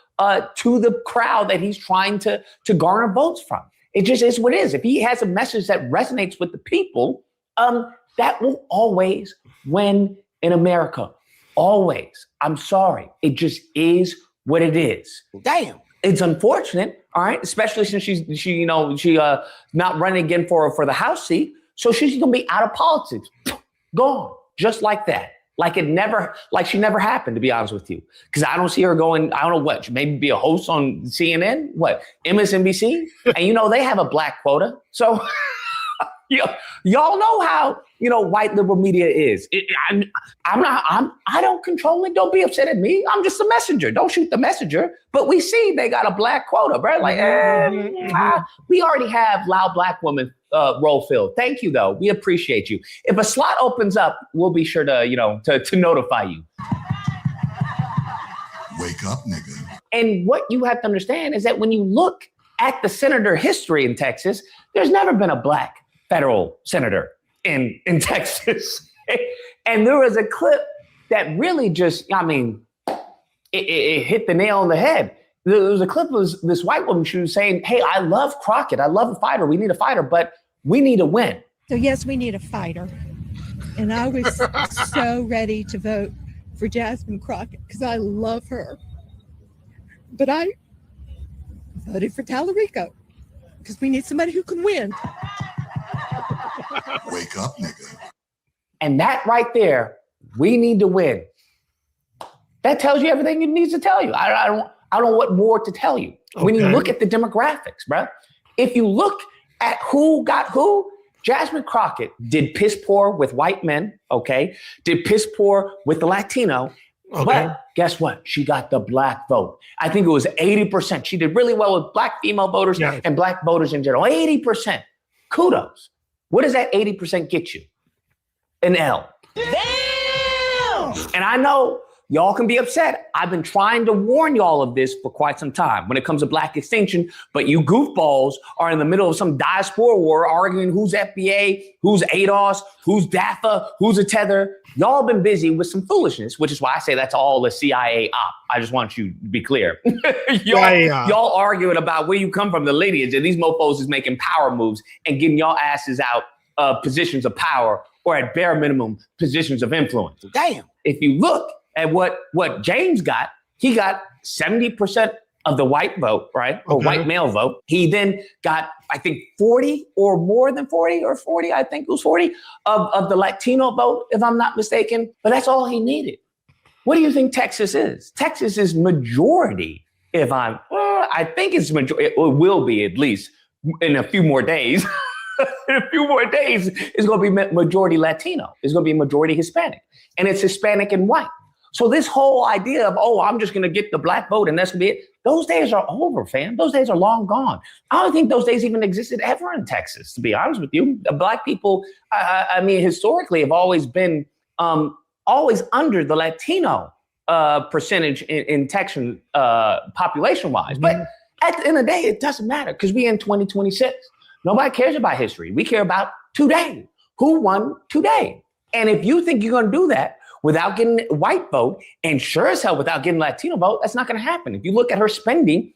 to the crowd that he's trying to garner votes from. It just is what it is. If he has a message that resonates with the people, that will always win in America. Always. I'm sorry. It just is what it is. Damn. It's unfortunate, all right, especially since she not running again for the House seat. So she's gonna be out of politics. Gone. Just like that. Like she never happened, to be honest with you. Because I don't see her going, I don't know what, maybe be a host on CNN, MSNBC? And they have a black quota. So y'all know how, white liberal media is. I don't control it. Don't be upset at me. I'm just a messenger. Don't shoot the messenger. But we see they got a black quota, bro. We already have loud black women role filled. Thank you, though. We appreciate you. If a slot opens up, we'll be sure to notify you. Wake up, nigga. And what you have to understand is that when you look at the senator history in Texas, there's never been a black federal senator in Texas. And there was a clip that really just, it hit the nail on the head. There was a clip of this white woman. She was saying, hey, I love Crockett. I love a fighter. We need a fighter, but we need a win. So yes, we need a fighter. And I was so ready to vote for Jasmine Crockett because I love her. But I voted for Tallarico because we need somebody who can win. Wake up, nigga. And that right there, we need to win. That tells you everything it needs to tell you. I don't know what more to tell you. Okay. When you look at the demographics, bro, if you look at who got who, Jasmine Crockett did piss poor with white men, okay? Did piss poor with the Latino. Okay. But guess what? She got the black vote. I think it was 80%. She did really well with black female voters and black voters in general. 80%. Kudos. What does that 80% get you? An L. Damn! And I know y'all can be upset. I've been trying to warn y'all of this for quite some time when it comes to black extinction, but you goofballs are in the middle of some diaspora war arguing who's FBA, who's ADOS, who's DAFA, who's a tether. Y'all been busy with some foolishness, which is why I say that's all a CIA op. I just want you to be clear. Y'all arguing about where you come from, the lineage, and these mofos is making power moves and getting y'all asses out of positions of power or at bare minimum positions of influence. Damn. If you look at what James got, he got 70% of the white vote, right? Or white male vote. He then got, I think, 40 or more than 40 or 40, I think it was 40 of the Latino vote, if I'm not mistaken. But that's all he needed. What do you think Texas is? Texas is majority. I think it's majority. It will be at least in a few more days. In a few more days, it's going to be majority Latino. It's going to be majority Hispanic, and it's Hispanic and white. So this whole idea of, I'm just going to get the black vote and that's going to be it. Those days are over, fam. Those days are long gone. I don't think those days even existed ever in Texas, to be honest with you. Black people, historically have always been always under the Latino percentage in Texas population-wise. But at the end of the day, it doesn't matter because we're in 2026. Nobody cares about history. We care about today. Who won today? And if you think you're going to do that without getting white vote and sure as hell without getting Latino vote, that's not going to happen. If you look at her spending,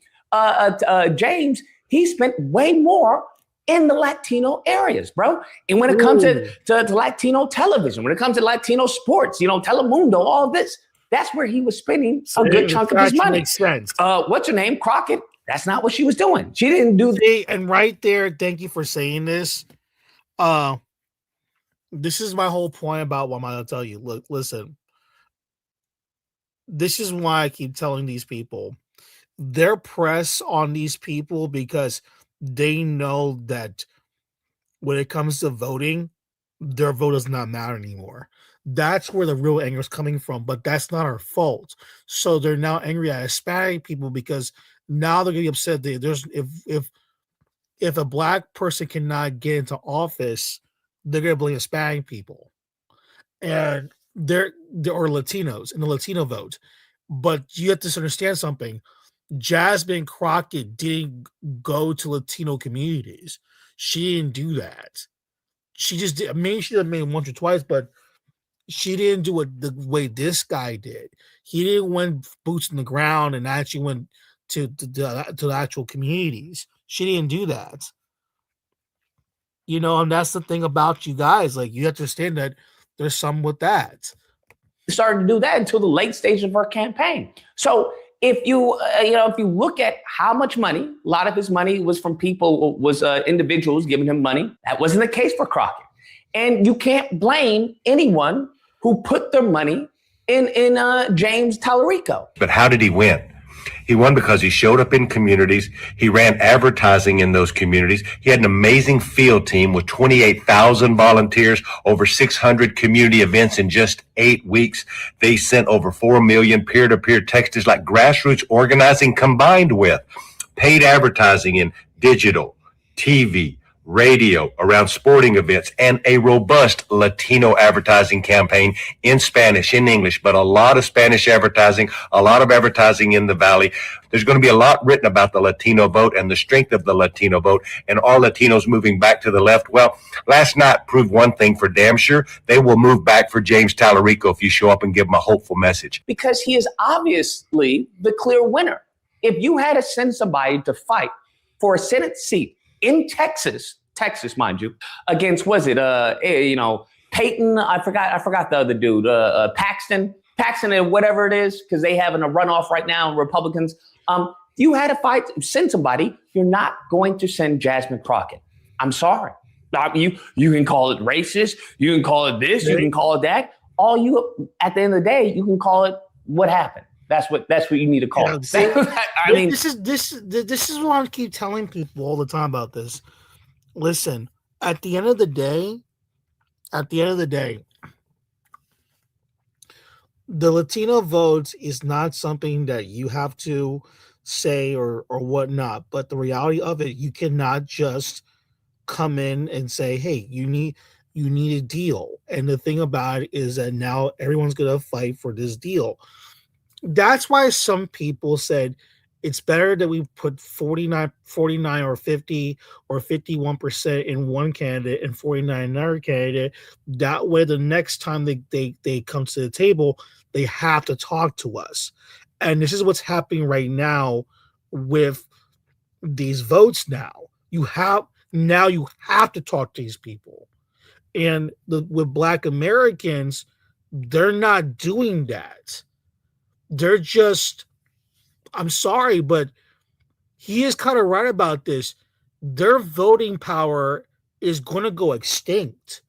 James, he spent way more in the Latino areas, bro. And when it comes to Latino television, when it comes to Latino sports, Telemundo, all this, that's where he was spending a good chunk of his money. Makes sense. What's her name? Crockett. That's not what she was doing. She didn't do that. And right there, thank you for saying this. This is my whole point about what I'm going to tell you. Look, listen. This is why I keep telling these people. They're press on these people because they know that when it comes to voting, their vote does not matter anymore. That's where the real anger is coming from, but that's not our fault. So they're now angry at Hispanic people because now they're getting upset that if a black person cannot get into office, they're going to blame Hispanic people, and they're or Latinos in the Latino vote. But you have to understand something. Jasmine Crockett didn't go to Latino communities. She didn't do that. She just did. She did maybe once or twice, but she didn't do it the way this guy did. He didn't went boots on the ground and actually went to the actual communities. She didn't do that. And that's the thing about you guys. Like, you have to understand that there's some with that. Started to do that until the late stage of her campaign. So if you look at how much money, a lot of his money was from people, individuals giving him money. That wasn't the case for Crockett. And you can't blame anyone who put their money in James Tallarico. But how did he win? He won because he showed up in communities. He ran advertising in those communities. He had an amazing field team with 28,000 volunteers, over 600 community events in just 8 weeks. They sent over 4 million peer-to-peer texts, like grassroots organizing combined with paid advertising in digital, TV, radio, around sporting events, and a robust Latino advertising campaign in Spanish, in English, but a lot of Spanish advertising, a lot of advertising in the Valley. There's going to be a lot written about the Latino vote and the strength of the Latino vote and all Latinos moving back to the left. Well, last night proved one thing for damn sure. They will move back for James Tallarico if you show up and give him a hopeful message. Because he is obviously the clear winner. If you had to send somebody to fight for a Senate seat in Texas, mind you, against Peyton, I forgot the other dude, Paxton and whatever it is, because they having a runoff right now, Republicans. You had to send somebody, you're not going to send Jasmine Crockett. I'm sorry. You can call it racist, you can call it this, you can call it that. At the end of the day, you can call it what happened. That's what you need to call it. This is what I keep telling people all the time about this. Listen, at the end of the day, the Latino vote is not something that you have to say or whatnot. But the reality of it, you cannot just come in and say, hey, you need a deal. And the thing about it is that now everyone's going to fight for this deal. That's why some people said it's better that we put 49 or 50 or 51% in one candidate and 49 in another candidate. That way, the next time they come to the table, they have to talk to us. And this is what's happening right now with these votes now. You have to talk to these people. And with Black Americans, they're not doing that. They're just, I'm sorry, but he is kind of right about this. Their voting power is going to go extinct.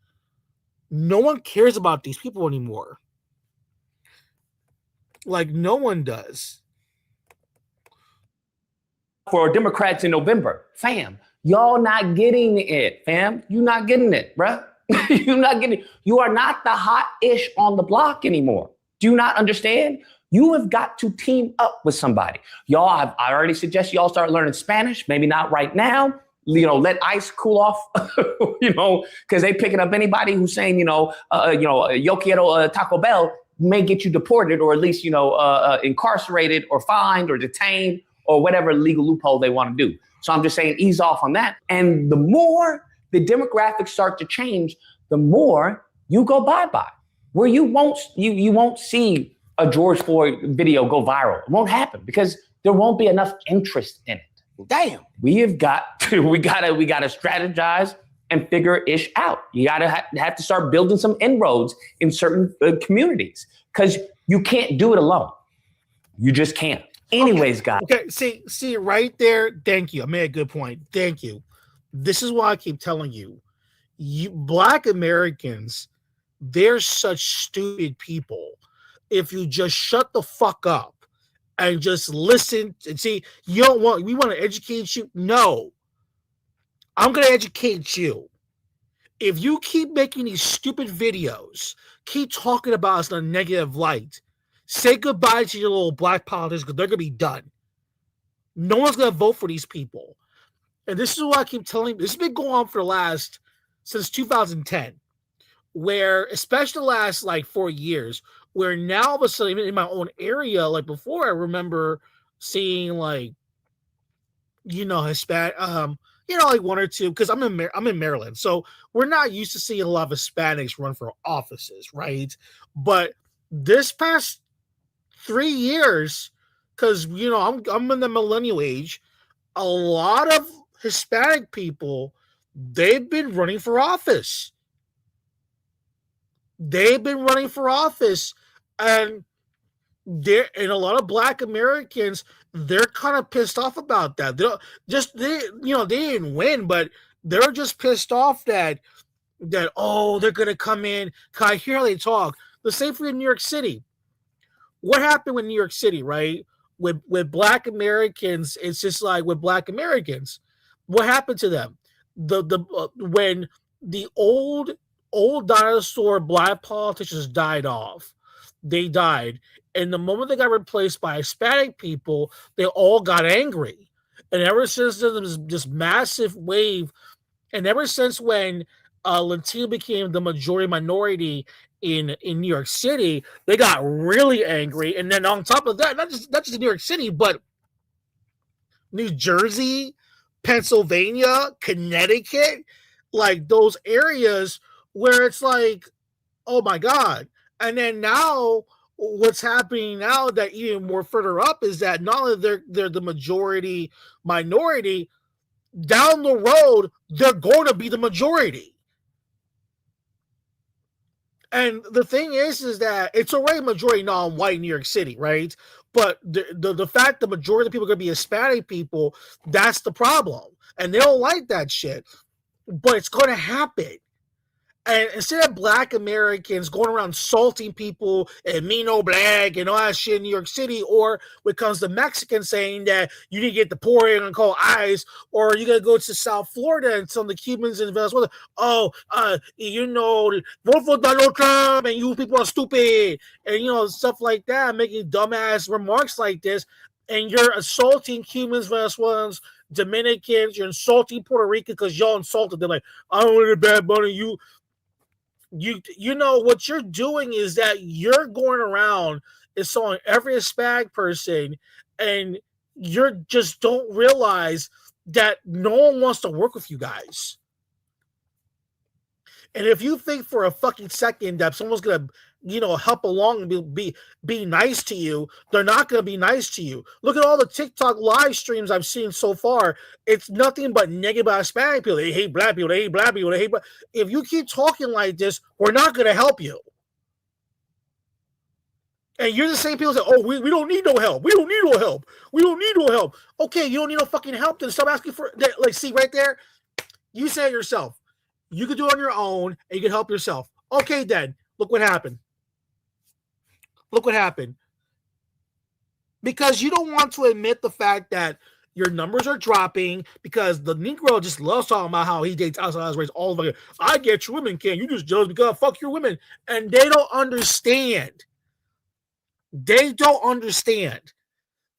No one cares about these people anymore. Like no one does. For Democrats in November, fam, y'all not getting it, fam. You not getting it, bruh. You're not getting it. You are not the hot-ish on the block anymore. Do you not understand? You have got to team up with somebody. I already suggest y'all start learning Spanish. Maybe not right now. Let ICE cool off, because they picking up anybody who's saying, yo quiero Taco Bell, may get you deported or at least, incarcerated or fined or detained or whatever legal loophole they want to do. So I'm just saying ease off on that. And the more the demographics start to change, the more you go bye-bye. Where you won't see a George Floyd video go viral. It won't happen because there won't be enough interest in it. Damn. We gotta strategize and figure ish out. You gotta have to start building some inroads in certain communities because you can't do it alone. You just can't. Anyways, guys. Okay, see right there. Thank you. I made a good point. Thank you. This is why I keep telling you, Black Americans, they're such stupid people. If you just shut the fuck up and just listen and see, we want to educate you. No, I'm going to educate you. If you keep making these stupid videos, keep talking about us in a negative light, say goodbye to your little black politicians because they're going to be done. No one's going to vote for these people. And this is what I keep telling you. This has been going on since 2010, where, especially the last 4 years, where now all of a sudden, even in my own area, before I remember seeing Hispanic, one or two, because I'm in Maryland, so we're not used to seeing a lot of Hispanics run for offices, right? But this past 3 years, because I'm in the millennial age, a lot of Hispanic people, they've been running for office. And a lot of Black Americans, they're kind of pissed off about that. They didn't win, but they're just pissed off that they're gonna come in. Cause I hear how they talk. The same for New York City. What happened with New York City, right? With Black Americans, it's just like with Black Americans. What happened to them? When the old dinosaur Black politicians died off, they died. And the moment they got replaced by Hispanic people, they all got angry. And ever since there was this massive wave, and ever since when Latino became the majority minority in New York City, they got really angry. And then on top of that, not just in New York City, but New Jersey, Pennsylvania, Connecticut, those areas where it's oh my God. And then now what's happening now that even more further up is that not only they're the majority minority, down the road, they're going to be the majority. And the thing is that it's already majority non-white in New York City, right? But the fact the majority of people are going to be Hispanic people, that's the problem. And they don't like that shit. But it's going to happen. And instead of Black Americans going around insulting people and me no black and all that shit in New York City, or when it comes to Mexicans saying that you need to get deported and call ICE, or you got to go to South Florida and some of the Cubans in Venezuela, vote for Donald Trump and you people are stupid, and stuff like that, making dumbass remarks like this, and you're assaulting Cubans, Venezuelans, Dominicans, you're insulting Puerto Rican because y'all insulted them. I don't want a bad bunny, what you're doing is that you're going around insulting every Hispanic person, and you just don't realize that no one wants to work with you guys. And if you think for a fucking second that someone's gonna help along and be nice to you, they're not gonna be nice to you. Look at all the TikTok live streams I've seen so far. It's nothing but negative about Hispanic people. They hate black people, they hate black people, they hate black. If you keep talking like this, we're not gonna help you. And you're the same people that say, we don't need no help. We don't need no help. We don't need no help. Okay, you don't need no fucking help, then stop asking for see right there. You say it yourself. You can do it on your own and you can help yourself. Okay, then look what happened. because you don't want to admit the fact that your numbers are dropping because the Negro just loves talking about how he dates outside his race. All of it. I get your women, Ken. You just jealous because fuck your women. And they don't understand. They don't understand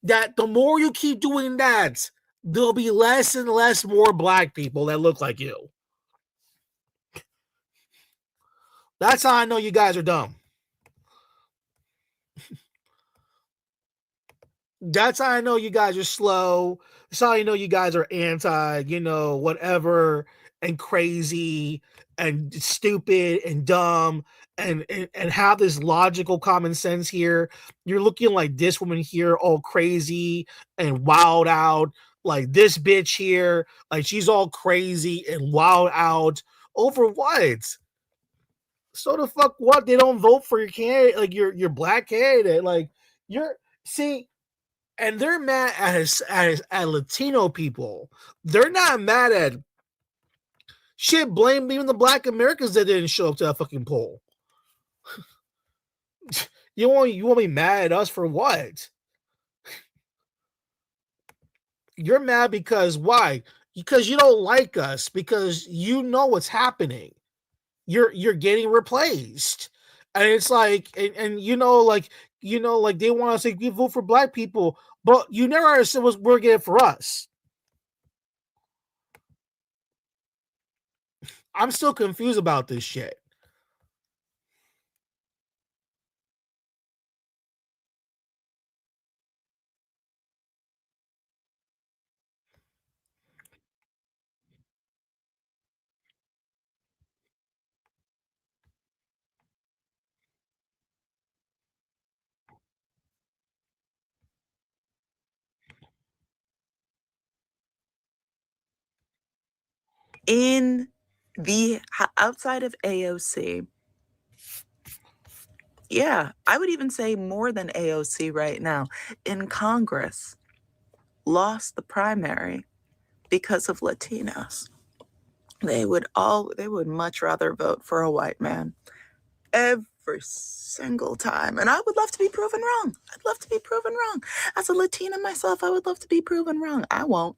that the more you keep doing that, there'll be less and less more black people that look like you. That's how I know you guys are dumb. That's how I know you guys are slow. That's how I know you guys are anti, whatever, and crazy and stupid and dumb and have this logical common sense here. You're looking like this woman here, all crazy and wild out, like this bitch here, like she's all crazy and wild out over what? So the fuck what? They don't vote for your candidate, like your black candidate, like and they're mad at Latino people. They're not mad at shit. Blame even the Black Americans that didn't show up to that fucking poll. You want to be mad at us for what? You're mad because why? Because you don't like us. Because you know what's happening. You're getting replaced, and it's like and they want to say we vote for black people. But you never understood what we're getting for us. I'm still confused about this shit. In the outside of AOC, yeah, I would even say more than AOC right now, in Congress, lost the primary because of Latinos. They would much rather vote for a white man every single time. And I would love to be proven wrong. I'd love to be proven wrong. As a Latina myself, I would love to be proven wrong. I won't.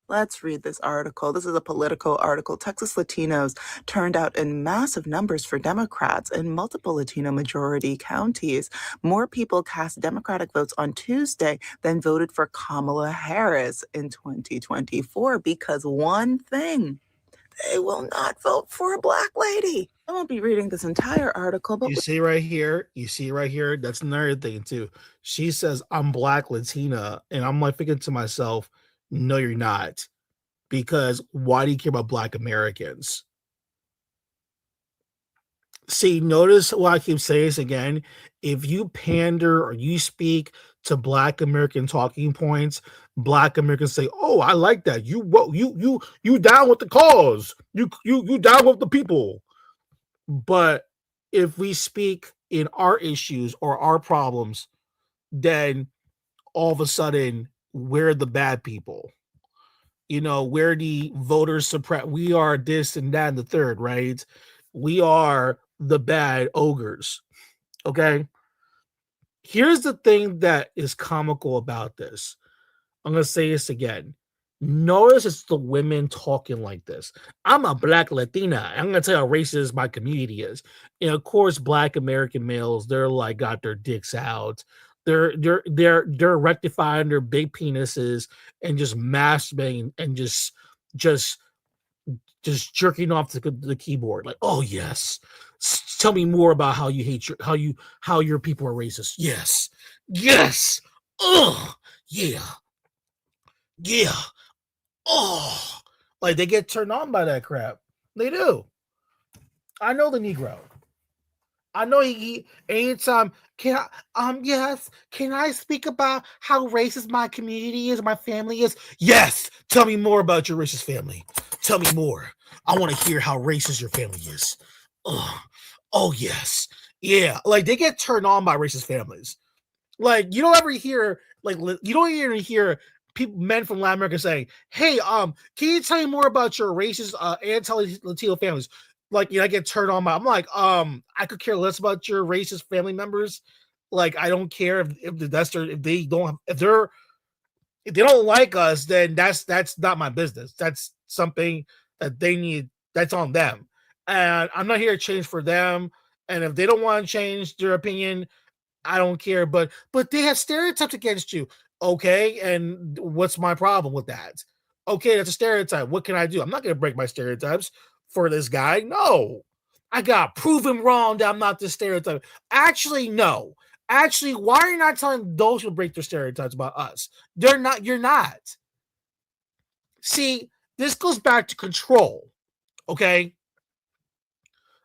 Let's read this article. This is a Politico article. Texas Latinos turned out in massive numbers for Democrats in multiple Latino majority counties. More people cast Democratic votes on Tuesday than voted for Kamala Harris in 2024 because one thing, they will not vote for a black lady. I won't be reading this entire article, but you see right here, that's another thing too. She says, I'm black Latina, and I'm like thinking to myself, no, you're not. Because why do you care about black Americans? See, notice why I keep saying this again. If you pander or you speak to black American talking points, black Americans say, "Oh, I like that. You down with the cause. You down with the people." But if we speak in our issues or our problems, then all of a sudden we're the bad people. We're the voters suppress. We are this and that and the third, right? We are the bad ogres. Okay. Here's the thing that is comical about this. I'm going to say this again. Notice it's the women talking like this. I'm a black Latina. I'm going to tell you how racist my community is. And of course, black American males, they're like got their dicks out. They're rectifying their big penises and just masturbating and just jerking off the keyboard. Like, oh yes, tell me more about how you hate how your people are racist. Yes, oh yeah. Oh, like they get turned on by that crap. They do. I know the Negro. I know he anytime can I speak about how racist my community is, my family is? Yes. Tell me more about your racist family. Tell me more. I want to hear how racist your family is. Oh yes. Yeah. Like they get turned on by racist families. Like you don't ever hear men from Latin America saying, "Hey, can you tell me more about your racist anti-Latino families?" Like, I get turned on by. I'm like, I could care less about your racist family members. Like, I don't care if they don't like us, then that's not my business. That's something that they need. That's on them. And I'm not here to change for them. And if they don't want to change their opinion, I don't care. But they have stereotypes against you. Okay. And what's my problem with that? Okay, that's a stereotype. What can I do? I'm not going to break my stereotypes for this guy. No. I got to prove him wrong that I'm not this stereotype. Actually, no. Actually, why are you not telling those who break their stereotypes about us? You're not. See, this goes back to control. Okay.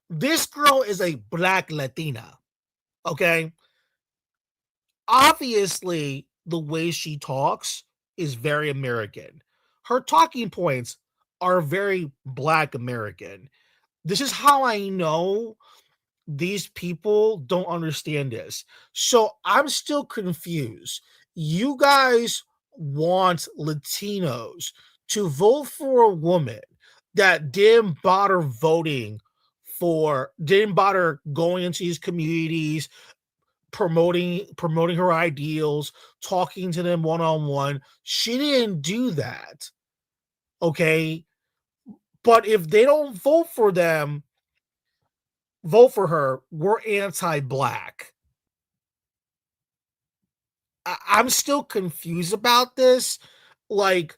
This girl is a black Latina. Okay. Obviously, the way she talks is very American. Her talking points are very black American. This is how I know these people don't understand this. So I'm still confused. You guys want Latinos to vote for a woman that didn't bother going into these communities, promoting her ideals, talking to them one-on-one. She didn't do that. Okay? But if they don't vote for her, we're anti-black. I'm still confused about this. Like,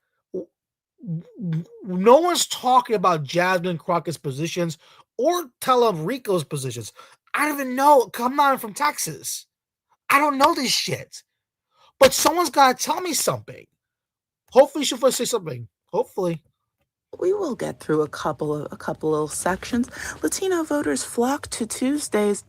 no one's talking about Jasmine Crockett's positions or Tellerico's positions. I don't even know. Come on, from Texas. I don't know this shit. But someone's got to tell me something. Hopefully she'll say something. Hopefully. We will get through a couple of sections. Latino voters flocked to Tuesday's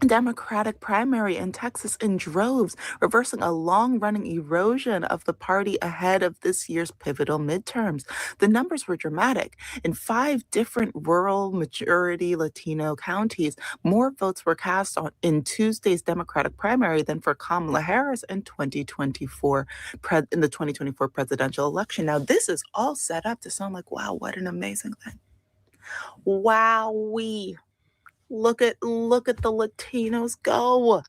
Democratic primary in Texas in droves, reversing a long-running erosion of the party ahead of this year's pivotal midterms. The numbers were dramatic. In 5 different rural majority Latino counties, more votes were cast in Tuesday's Democratic primary than for Kamala Harris in 2024 in the 2024 presidential election. Now, this is all set up to sound like, wow, what an amazing thing. Wowee. Look at the Latinos go.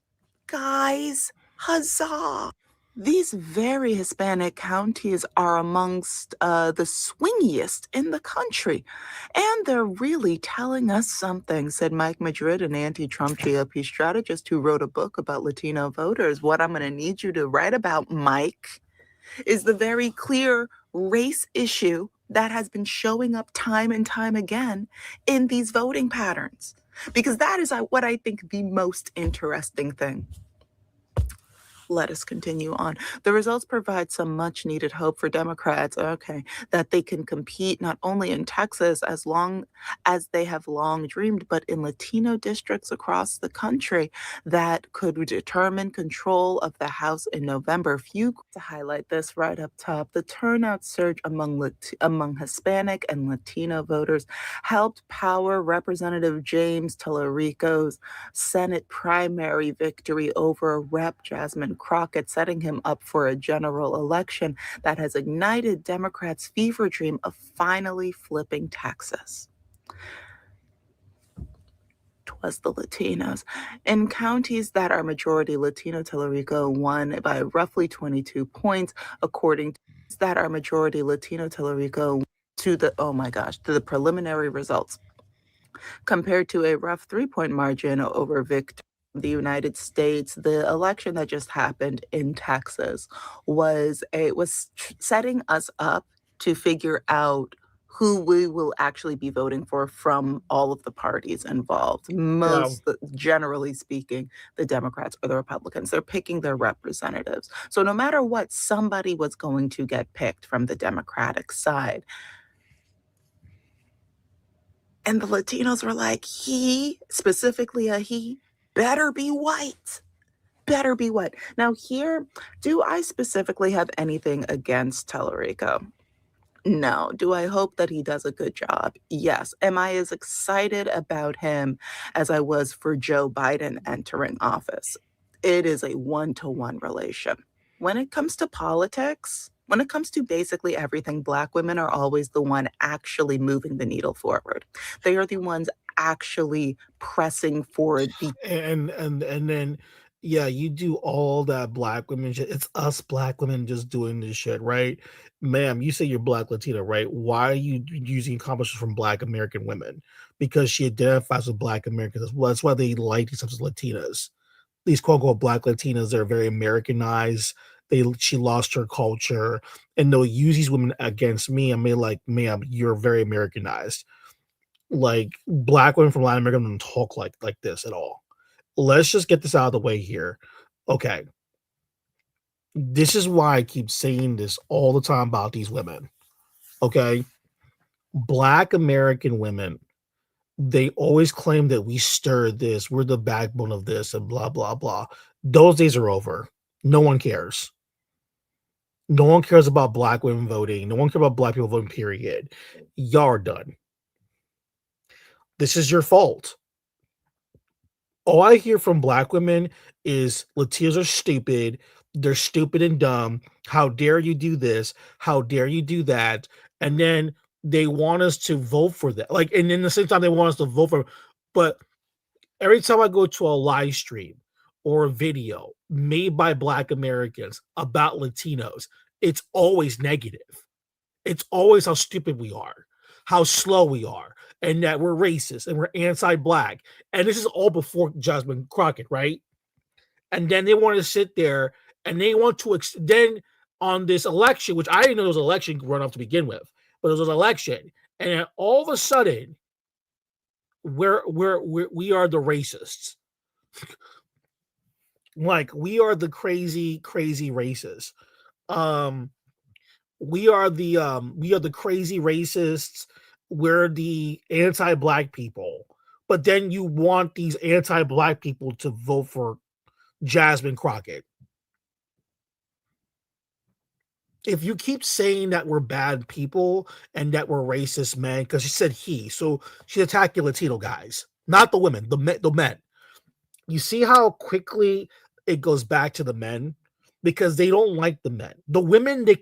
Guys, huzzah. These very Hispanic counties are amongst the swingiest in the country. And they're really telling us something, said Mike Madrid, an anti-Trump GOP strategist who wrote a book about Latino voters. What I'm going to need you to write about, Mike, is the very clear race issue that has been showing up time and time again in these voting patterns. Because that is what I think the most interesting thing. Let us continue on. The results provide some much needed hope for Democrats, that they can compete not only in Texas as long as they have long dreamed, but in Latino districts across the country that could determine control of the House in November. Few to highlight this right up top. The turnout surge among Hispanic and Latino voters helped power Representative James Tellerico's Senate primary victory over Rep. Jasmine Crockett, setting him up for a general election that has ignited Democrats' fever dream of finally flipping Texas. 'Twas the Latinos. In counties that are majority Latino, Tellerico won by roughly 22 points, according to that are majority Latino, Tellerico to the preliminary results, compared to a rough 3-point margin over victory. The United States. The election that just happened in Texas was setting us up to figure out who we will actually be voting for from all of the parties involved. Generally speaking, the Democrats or the Republicans, they're picking their representatives. So no matter what, somebody was going to get picked from the Democratic side. And the Latinos were like, specifically a he, better be white. Better be white. Now here, do I specifically have anything against Tellerico? No. Do I hope that he does a good job? Yes. Am I as excited about him as I was for Joe Biden entering office? It is a 1-to-1 relation. When it comes to politics, when it comes to basically everything, Black women are always the one actually moving the needle forward. They are the ones actually pressing forward. And then yeah, you do all that black women shit. It's us black women just doing this shit, right? Ma'am, you say you're black Latina, right? Why are you using accomplishments from black American women? Because she identifies with black Americans. Well, that's why they like themselves as Latinas. These quote unquote black Latinas are very Americanized. She lost her culture, and they'll use these women against me. I mean, like, ma'am, you're very Americanized. Like black women from Latin America don't talk like this at all. Let's just get this out of the way here. Okay. This is why I keep saying this all the time about these women. Okay. Black American women, they always claim that we stirred this, we're the backbone of this, and blah, blah, blah. Those days are over. No one cares. No one cares about black women voting. No one cares about black people voting, period. Y'all are done. This is your fault. All I hear from black women is Latinos are stupid. They're stupid and dumb. How dare you do this? How dare you do that? And then they want us to vote for that. Like, and in the same time, they want us to vote for. But every time I go to a live stream or a video made by Black Americans about Latinos, it's always negative. It's always how stupid we are, how slow we are, and that we're racist and we're anti-black. And this is all before Jasmine Crockett, right? And then they want to sit there and they want to then on this election, which I didn't know there was an election runoff to begin with, but there was an election, and then all of a sudden, we are the racists. Like we are the crazy racists. We are the crazy racists. We're the anti-black people. But then you want these anti-black people to vote for Jasmine Crockett. If you keep saying that we're bad people and that we're racist men, because she said he, so she's attacking Latino guys, not the women, the men. You see how quickly it goes back to the men because they don't like the men. The women they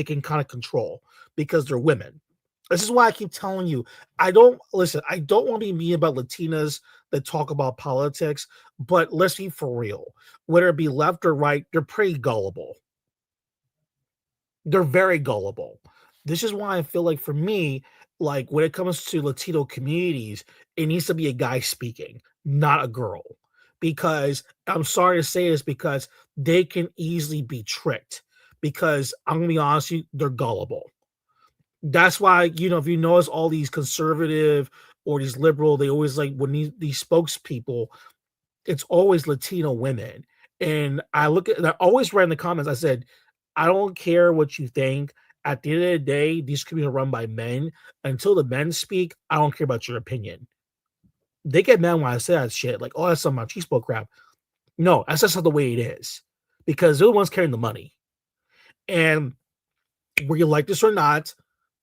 can kind of control because they're women. This is why I keep telling you, I don't want to be mean about Latinas that talk about politics, but let's be for real. Whether it be left or right, they're pretty gullible. They're very gullible. This is why I feel like for me, like when it comes to Latino communities, it needs to be a guy speaking, not a girl. Because I'm sorry to say this, because they can easily be tricked. Because I'm gonna be honest with you, they're gullible. That's why, if you notice all these conservative or these liberal, they always like when these spokespeople, it's always Latino women. And I always write in the comments, I said, I don't care what you think. At the end of the day, these communities are run by men. Until the men speak, I don't care about your opinion. They get mad when I say that shit, like, oh, that's some machismo crap. No, that's just not the way it is. Because they're the ones carrying the money. And whether you like this or not,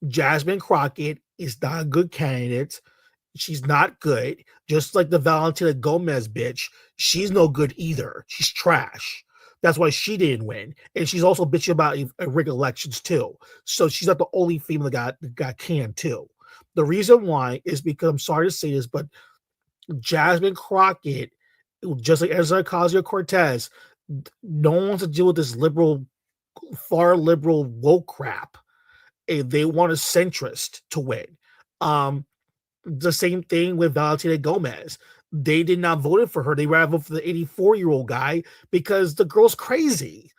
Jasmine Crockett is not a good candidate. She's not good. Just like the Valentina Gomez bitch, she's no good either. She's trash. That's why she didn't win. And she's also bitching about rigged elections too. So she's not the only female that got canned too. The reason why is because, I'm sorry to say this, but Jasmine Crockett, just like Ezra Ocasio-Cortez, no one wants to deal with this far liberal woke crap. They want a centrist to win. The same thing with Valentina Gomez. They did not vote for her. They rather vote for the 84-year-old guy because the girl's crazy.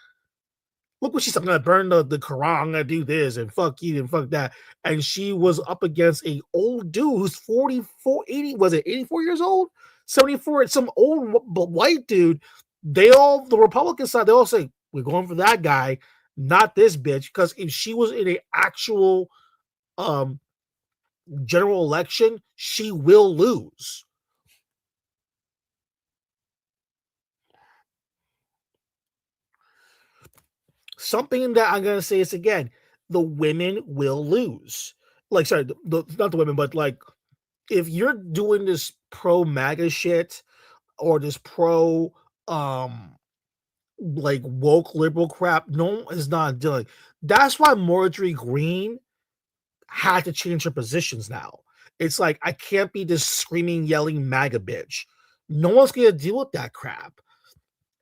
Look what she said. I'm going to burn the Quran. I'm going to do this and fuck you and fuck that. And she was up against a old dude who's 44, 80, was it 84 years old? 74, it's some old white dude. The Republican side, they all say, we're going for that guy, not this bitch. Because if she was in an actual general election, she will lose. Something that I'm going to say is again, the women will lose. Like, sorry, not the women, but like, if you're doing this pro MAGA shit or this pro like woke liberal crap, no one is not doing. That's why Marjorie Greene had to change her positions now. It's like, I can't be this screaming, yelling MAGA bitch. No one's going to deal with that crap.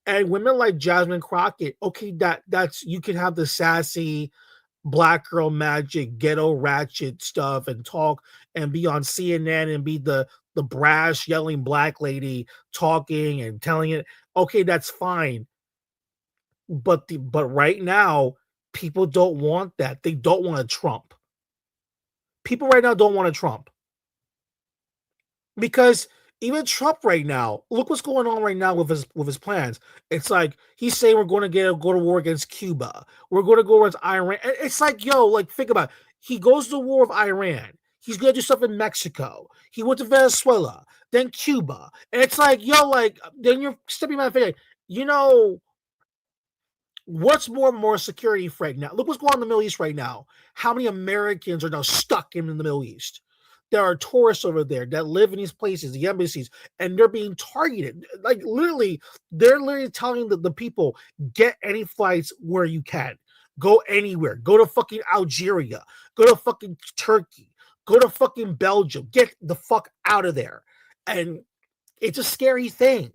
And women like Jasmine Crockett, okay, that's you can have the sassy black girl magic, ghetto ratchet stuff and talk and be on CNN and be the brash yelling black lady talking and telling it. Okay, that's fine. But right now, people don't want that. They don't want a Trump. People right now don't want a Trump. Because even Trump right now, look what's going on right now with his plans. It's like he's saying we're going to go to war against Cuba. We're going to go against Iran. It's like, yo, like think about it. He goes to war with Iran. He's going to do stuff in Mexico. He went to Venezuela, then Cuba. And it's like, yo, like, then you're stepping my face. You know, what's more security threat now? Look what's going on in the Middle East right now. How many Americans are now stuck in the Middle East? There are tourists over there that live in these places, the embassies, and they're being targeted. Like literally, they're literally telling the people, get any flights where you can. Go anywhere. Go to fucking Algeria. Go to fucking Turkey. Go to fucking Belgium. Get the fuck out of there. And it's a scary thing.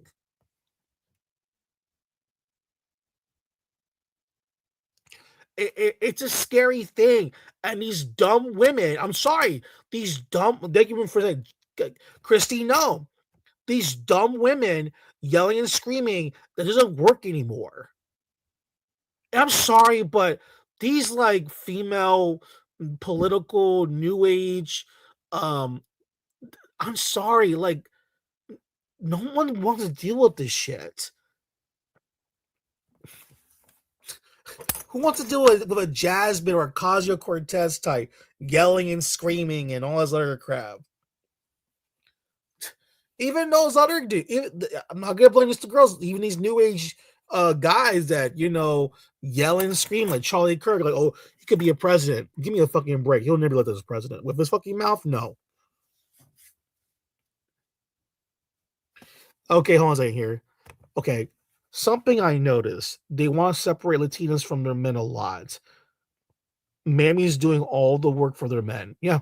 It's a scary thing. And these dumb women, I'm sorry, these dumb, thank you for saying, Christine, no. These dumb women yelling and screaming, that doesn't work anymore. And I'm sorry, but these like female political new age, I'm sorry, like no one wants to deal with this shit. Who wants to deal with a Jasmine or a Ocasio-Cortez type yelling and screaming and all this other crap? Even those other dudes, I'm not gonna blame just the girls. Even these new age guys that yell and scream like Charlie Kirk, like, oh, he could be a president. Give me a fucking break. He'll never let this president with his fucking mouth. No. Okay, hold on a second here. Okay. Something I noticed, they want to separate Latinos from their men a lot. Mammy's doing all the work for their men. Yeah.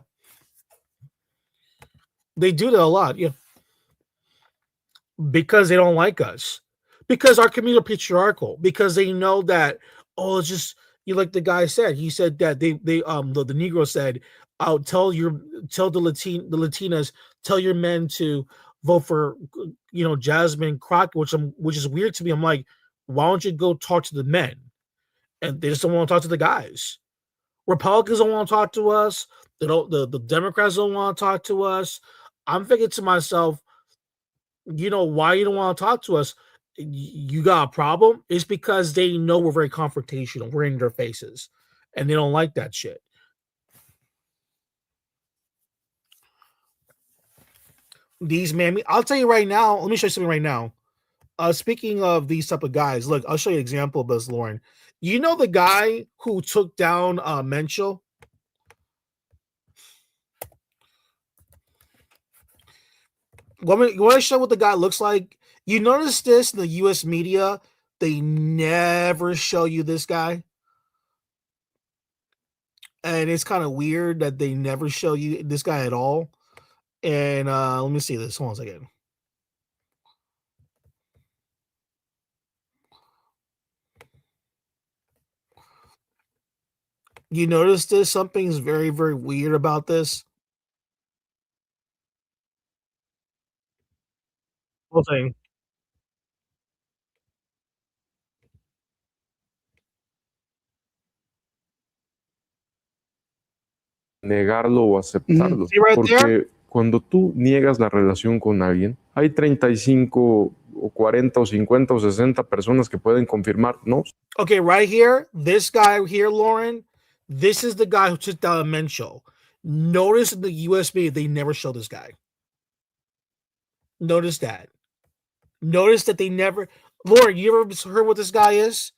They do that a lot. Yeah. Because they don't like us. Because our community are patriarchal. Because they know that, oh, it's just, like the guy said. He said that the Negro said, I'll tell the Latinas, tell your men to vote for Jasmine Crockett, which is weird to me. I'm like, why don't you go talk to the men? And they just don't want to talk to the guys. Republicans don't want to talk to us. The Democrats don't want to talk to us. I'm thinking to myself, why you don't want to talk to us? You got a problem? It's because they know we're very confrontational. We're in their faces, and they don't like that shit. These mammy, I'll tell you right now. Let me show you something right now. Speaking of these type of guys, look, I'll show you an example of this, Lauren. You know the guy who took down Menschel? Want to show what the guy looks like? You notice this in the U.S. media? They never show you this guy. And it's kind of weird that they never show you this guy at all. And let me see this. Hold on a second. You notice this? Something's very, very weird about this. Whole thing. Negarlo o aceptarlo. See right Porque there? cuando tú niegas la relación con alguien, hay 35 o 40 o 50 o 60 personas que pueden confirmar, no. Okay, right here, this guy here, Lauren, this is the guy who took down Menschel. Notice in the USB, they never show this guy. Notice that. Notice that they never. Lauren, you ever heard what this guy is?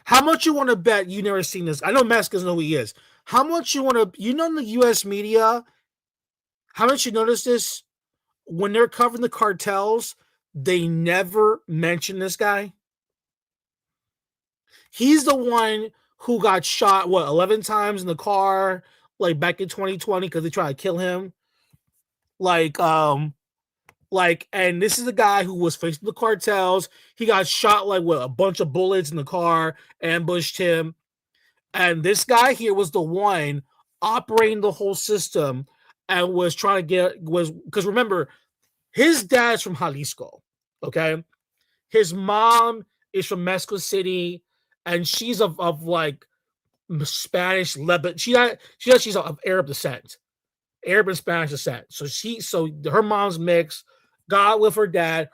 How much you want to bet you never seen this? I know Mexicans know who he is. How much you want to, in the U.S. media, how much you notice this? When they're covering the cartels, they never mention this guy. He's the one who got shot, 11 times in the car, like back in 2020, because they tried to kill him. Like Like, and this is the guy who was facing the cartels. He got shot like with a bunch of bullets in the car, ambushed him. And this guy here was the one operating the whole system and was trying to because remember, his dad's from Jalisco, okay? His mom is from Mexico City, and she's of like Spanish, Lebanon. She's of Arab descent, Arab and Spanish descent. So her mom's mixed. Got with her dad.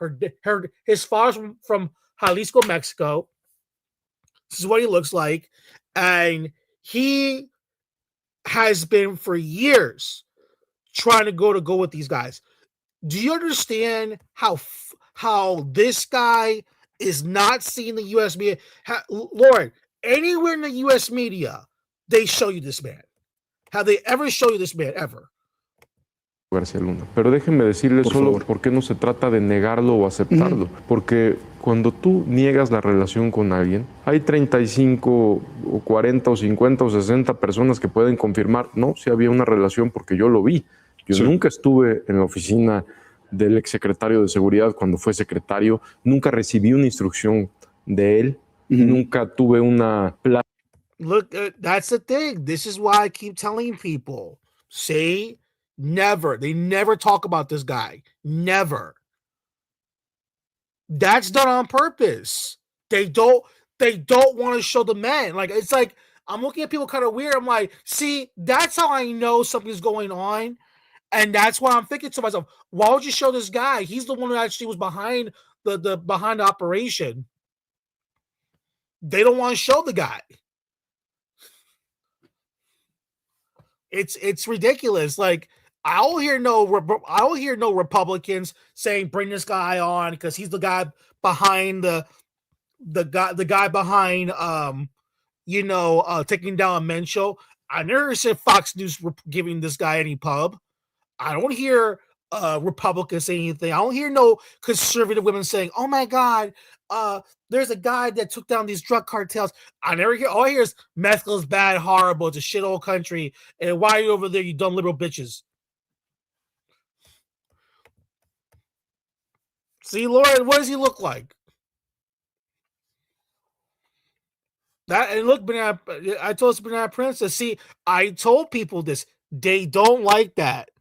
His father's from Jalisco, Mexico. This is what he looks like, and he has been for years trying to go with these guys. Do you understand how this guy is not seeing the U.S. media? Lord, anywhere in the U.S. media, they show you this man. Have they ever shown you this man ever? García Luna. Pero déjenme decirles solo por qué no se trata de negarlo o aceptarlo. Porque cuando tú niegas la relación con alguien, hay 35 o 40 o 50 o 60 personas que pueden confirmar, no, si había una relación porque yo lo vi. Yo nunca estuve en la oficina del exsecretario de Seguridad cuando fue secretario, nunca recibí una instrucción de él, nunca tuve una plata. Look, that's the thing. This is why I keep telling people, say never. They never talk about this guy. Never. That's done on purpose. They don't want to show the men. Like, it's like, I'm looking at people kind of weird. I'm like, see, that's how I know something's going on. And that's why I'm thinking to myself, why would you show this guy? He's the one who actually was behind the operation. They don't want to show the guy. It's ridiculous. Like, I don't hear no Republicans saying bring this guy on because he's the guy behind the guy behind taking down a men's show. I never said Fox News giving this guy any pub. I don't hear Republicans saying anything. I don't hear no conservative women saying, "Oh my God, there's a guy that took down these drug cartels." I never hear. All I hear is Mexico's bad, horrible. It's a shithole country, and why are you over there, you dumb liberal bitches? See, Lauren, what does he look like? That and look, I told Banana Princess. See, I told people this. They don't like that.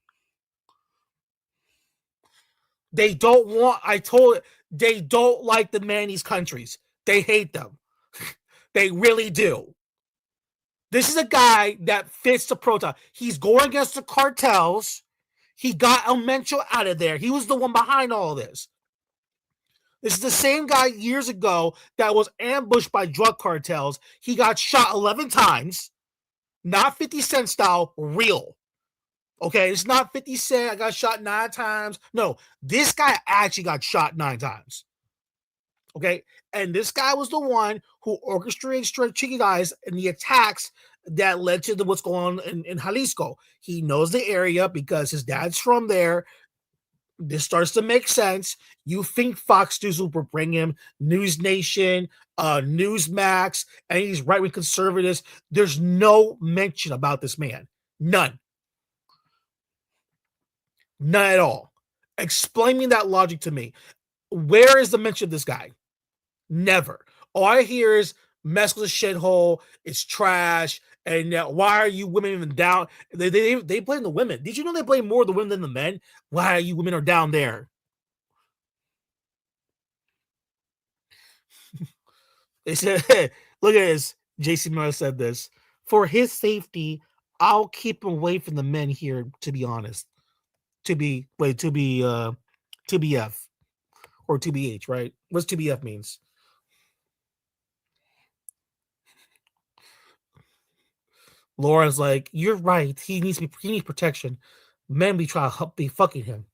They don't like the man in these countries. They hate them. They really do. This is a guy that fits the protocol. He's going against the cartels. He got El Mencho out of there. He was the one behind all this. This is the same guy years ago that was ambushed by drug cartels. He got shot 11 times. Not 50 Cent style, real. Okay, it's not 50 Cent. I got shot 9 times. No, this guy actually got shot 9 times. Okay, and this guy was the one who orchestrated Chicky guys and the attacks that led to what's going on in Jalisco. He knows the area because his dad's from there. This starts to make sense. You think Fox News will bring him, News Nation, Newsmax, and he's right-wing conservatives. There's no mention about this man. None. None at all. Explain me that logic to me. Where is the mention of this guy? Never. All I hear is Mexico's a shithole, it's trash, and why are you women even down? They blame the women. Did you know they blame more of the women than the men? Why are you women are down there? They said, look at this. JC Miller said this. For his safety, I'll keep him away from the men here, to be honest. To be TBF or TBH, right? What's TBF means? Laura's like, you're right. He needs protection. Men be trying to be fucking him.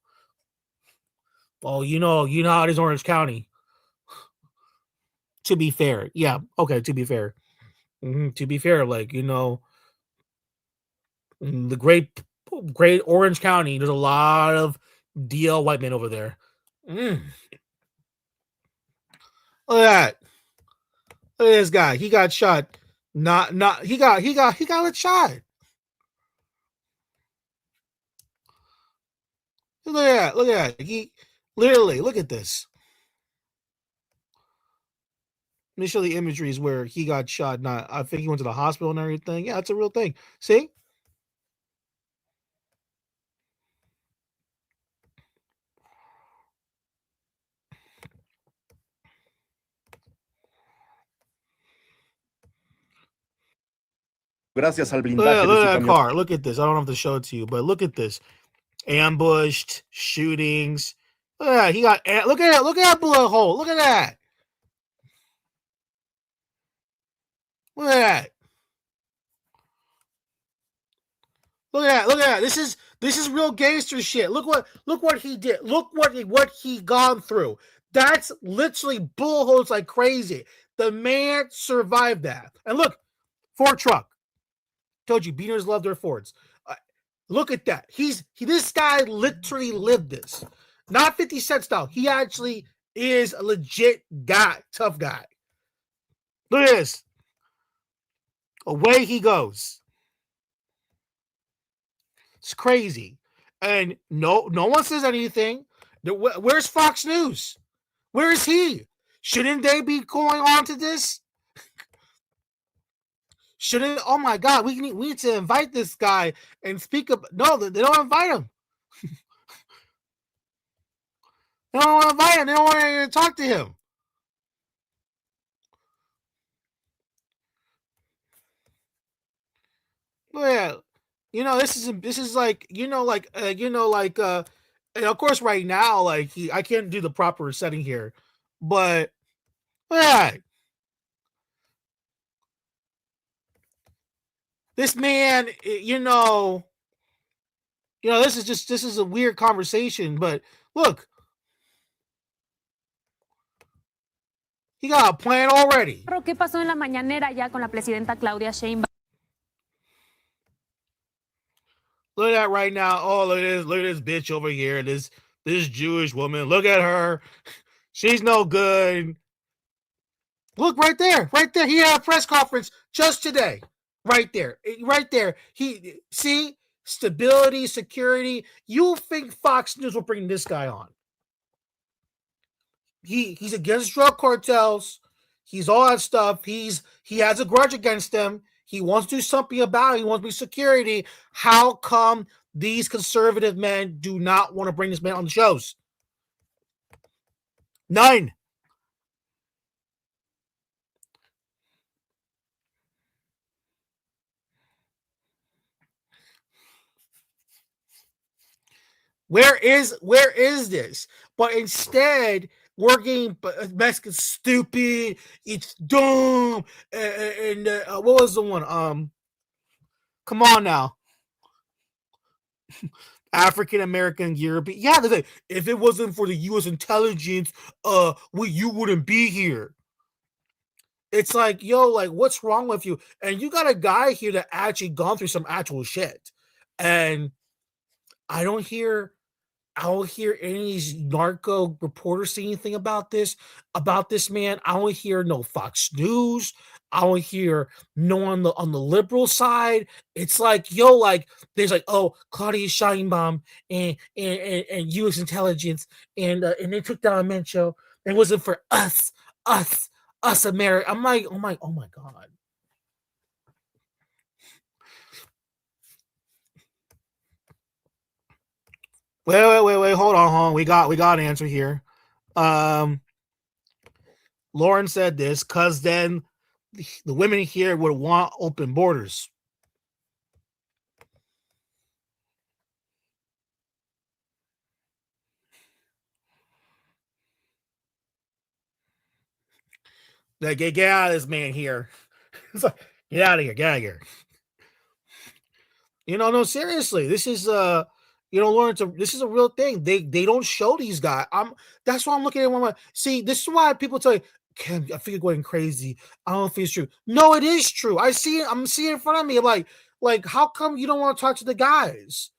Oh, you know how it is Orange County. To be fair, yeah, okay. To be fair, like the great Orange County. There's a lot of DL white men over there. Look at that. Look at this guy. He got shot. He got a shot. Look at that. Literally, look at this. Let me show the imageries where he got shot. Not, I think he went to the hospital and everything. Yeah, it's a real thing. See? Gracias al Look blindaje at de su that camión. car. Look at this. I don't have to show it to you, but look at this. Ambushed, shootings. Look at that. He got, look at that. Look at that bullet hole. Look at that. Look at that. Look at that. Look at that. This is real gangster shit. Look what he did. Look what he gone through. That's literally bullet holes like crazy. The man survived that. And look, Ford truck. Told you, beaners love their Fords. Look at that. This guy literally lived this. Not 50 Cent style. He actually is a legit guy, tough guy. Look at this. Away he goes. It's crazy. And no one says anything. Where's Fox News? Where is he? Shouldn't they be going on to this? Shouldn't? Oh my God, we need to invite this guy and speak up. No, they don't invite him. They don't want to invite him. They don't want to talk to him. Well, this is like, and of course right now, like I can't do the proper setting here, but yeah, this man, this is a weird conversation, but look, he got a plan already. ¿Qué pasó en la mañanera ya con la presidenta Claudia Sheinbaum? Look at that right now. Oh, look at this bitch over here. This Jewish woman. Look at her. She's no good. Look right there. Right there. He had a press conference just today. Right there. Right there. See? Stability, security. You think Fox News will bring this guy on? He's against drug cartels. He's all that stuff. He has a grudge against them. He wants to do something about it. He wants to be security. How come these conservative men do not want to bring this man on the shows? None. Where is this? But instead, we're getting Mexican stupid. It's dumb. And what was the one? Come on now. African American, European. Yeah, if it wasn't for the U.S. intelligence, you wouldn't be here. It's like, yo, like, what's wrong with you? And you got a guy here that actually gone through some actual shit, and I don't hear any narco reporters say anything about this man. I don't hear no Fox News. I don't hear no on the liberal side. It's like, yo, like there's like, oh, Claudia Sheinbaum and U.S. intelligence and they took down Mencho. It wasn't for us, America. I'm like, oh my God. Wait. Hold on. We got an answer here. Lauren said this because then the women here would want open borders. Like, get out of this man here. Get out of here. No, seriously. This is Lauren, this is a real thing. They don't show these guys. That's why I'm looking at one. See, this is why people tell you, Cam, I think you're going crazy. I don't think it's true. No, it is true. I see it. I'm seeing it in front of me. Like, how come you don't want to talk to the guys,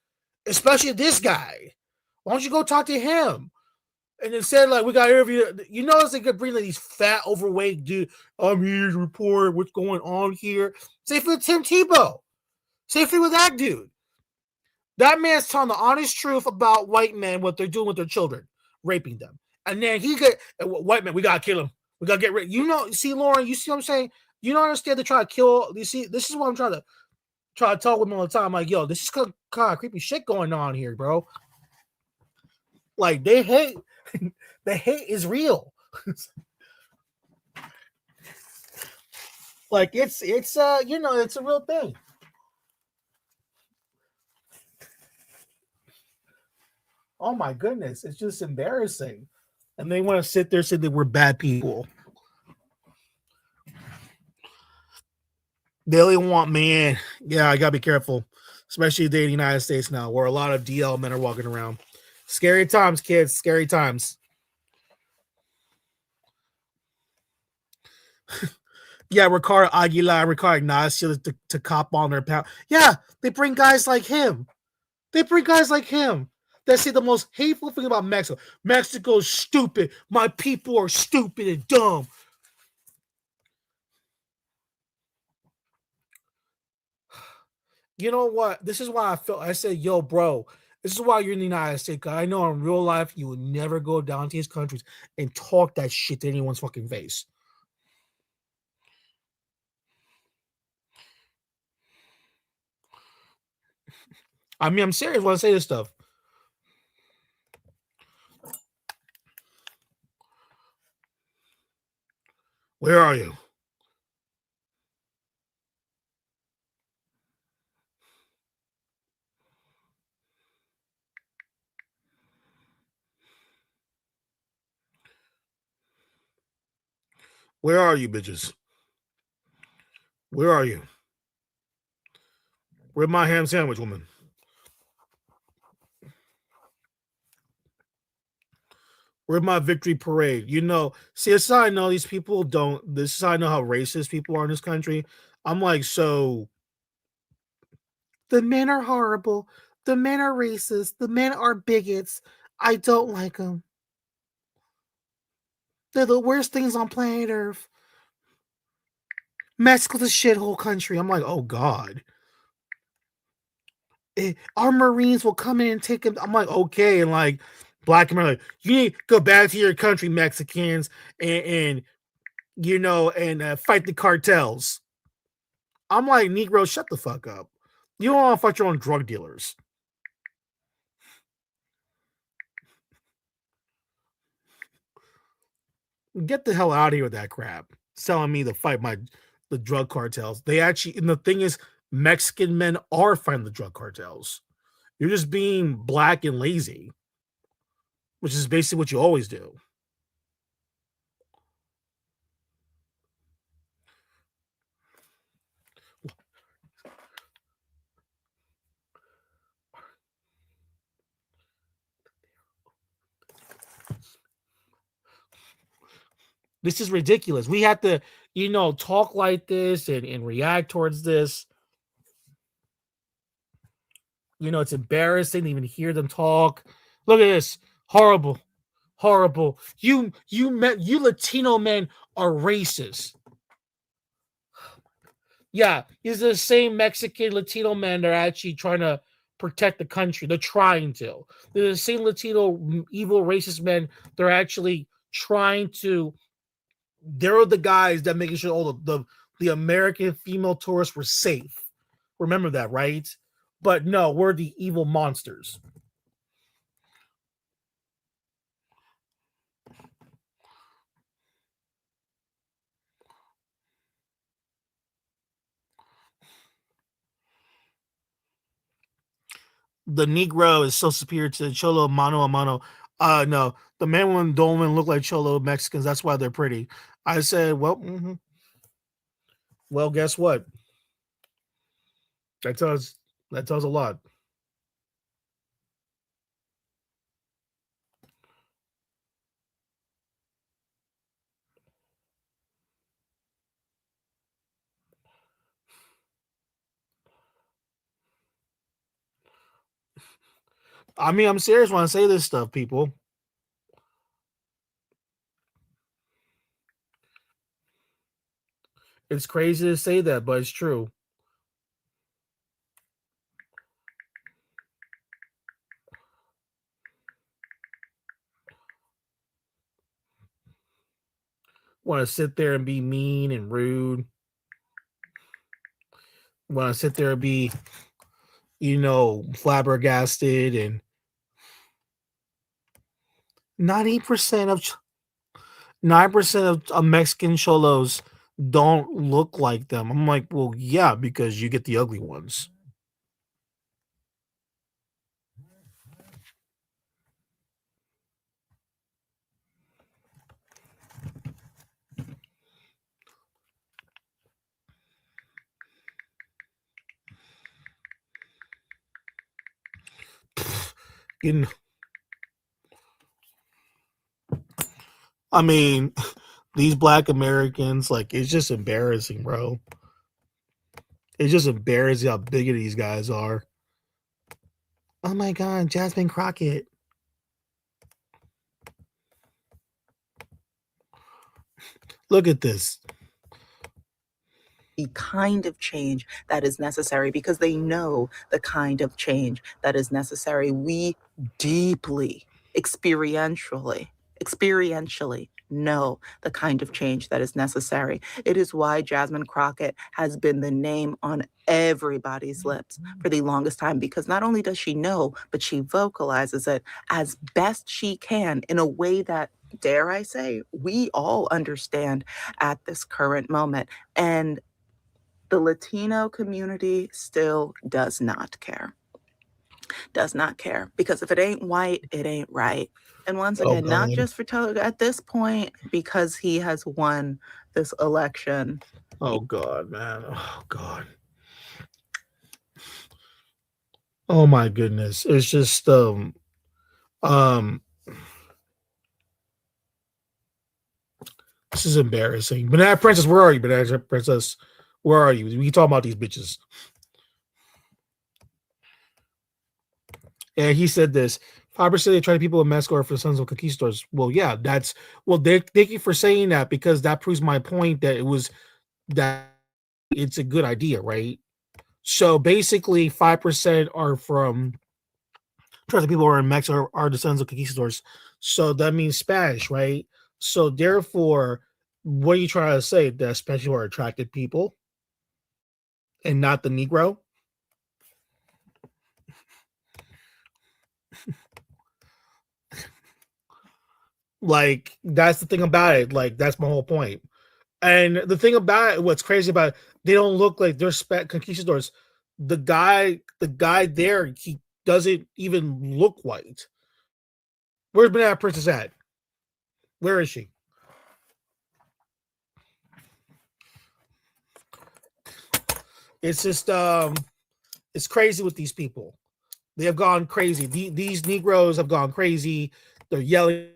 especially this guy? Why don't you go talk to him? And instead, like, we got interview. Notice they could bring like these fat, overweight dude. I'm here to report what's going on here. Same thing with Tim Tebow. Same thing with that dude. That man's telling the honest truth about white men, what they're doing with their children. raping them. And then he get white man, we gotta kill him. We gotta get rid. See, Lauren, you see what I'm saying? You don't understand to try to kill. You see, this is what I'm trying to talk with him all the time. I'm like, yo, this is kind of creepy shit going on here, bro. Like they hate, the hate is real. Like it's it's a real thing. Oh my goodness, it's just embarrassing. And they want to sit there and say that we're bad people. They only want man. Yeah, I gotta be careful, especially in the United States now, where a lot of DL men are walking around. Scary times, kids. Scary times. Yeah, Ricardo Aguilar, Ricardo Ignacio to cop on their pound. Yeah, they bring guys like him. That say the most hateful thing about Mexico. Mexico's stupid. My people are stupid and dumb. You know what? This is why I said, yo, bro, this is why you're in the United States. I know in real life you would never go down to these countries and talk that shit to anyone's fucking face. I mean, I'm serious when I say this stuff. Where are you? Where are you, bitches? Where are you? Where's my ham sandwich, woman? Where's my victory parade? See, this is how I know these people don't. This is how I know how racist people are in this country. I'm like, so the men are horrible. The men are racist. The men are bigots. I don't like them. They're the worst things on planet Earth. Mexico's a shithole country. I'm like, oh God. Our Marines will come in and take them. I'm like, okay, and like black men are like, you need to go back to your country, Mexicans, and fight the cartels. I'm like, Negro, shut the fuck up. You don't want to fight your own drug dealers. Get the hell out of here with that crap. Telling me to fight the drug cartels. They actually, and the thing is, Mexican men are fighting the drug cartels. You're just being black and lazy, which is basically what you always do. This is ridiculous. We have to, talk like this and react towards this. It's embarrassing to even hear them talk. Look at this. Horrible. Horrible. You Latino men are racist. Yeah, these are the same Mexican Latino men that are actually trying to protect the country. They're trying to. They're the same Latino evil racist men. They're actually trying to. They're the guys that making sure all the American female tourists were safe. Remember that, right? But no, we're the evil monsters. The Negro is so superior to the Cholo mano a mano. No, the men and don't even look like Cholo Mexicans. That's why they're pretty. I said, well, well, guess what? That tells a lot. I mean, I'm serious when I say this stuff, people. It's crazy to say that, but it's true. Want to sit there and be mean and rude. Want to sit there and be, flabbergasted, and 9% of Mexican cholos don't look like them. I'm like, well, yeah, because you get the ugly ones. I mean, these Black Americans, like, it's just embarrassing, bro. It's just embarrassing how big these guys are. Oh my God, Jasmine Crockett. Look at this. The kind of change that is necessary, because they know the kind of change that is necessary. We deeply, experientially know the kind of change that is necessary. It is why Jasmine Crockett has been the name on everybody's lips for the longest time, because not only does she know, but she vocalizes it as best she can in a way that, dare I say, we all understand at this current moment. And the Latino community still does not care. Does not care. Because if it ain't white, it ain't right. And once again, not just for at this point, because he has won this election. Oh God, man. Oh God. Oh my goodness. It's just this is embarrassing. Banana Princess, where are you? Banana Princess, where are you? We can talk about these bitches. And he said this. 5% they try people in Mexico are for the sons of conquistadors. Well, yeah, thank you for saying that, because that proves my point that it's a good idea, right? So basically 5% are from trusted people who are in Mexico are the sons of conquistadors. So that means Spanish, right? So therefore, what are you trying to say? That Spanish are attracted people and not the Negro? Like, that's the thing about it. Like, that's my whole point. And the thing about it, what's crazy about it, they don't look like they're conquistadors. The guy there, he doesn't even look white. Where's Banana Princess at? Where is she? It's just it's crazy with these people. They have gone crazy. These Negroes have gone crazy. They're yelling.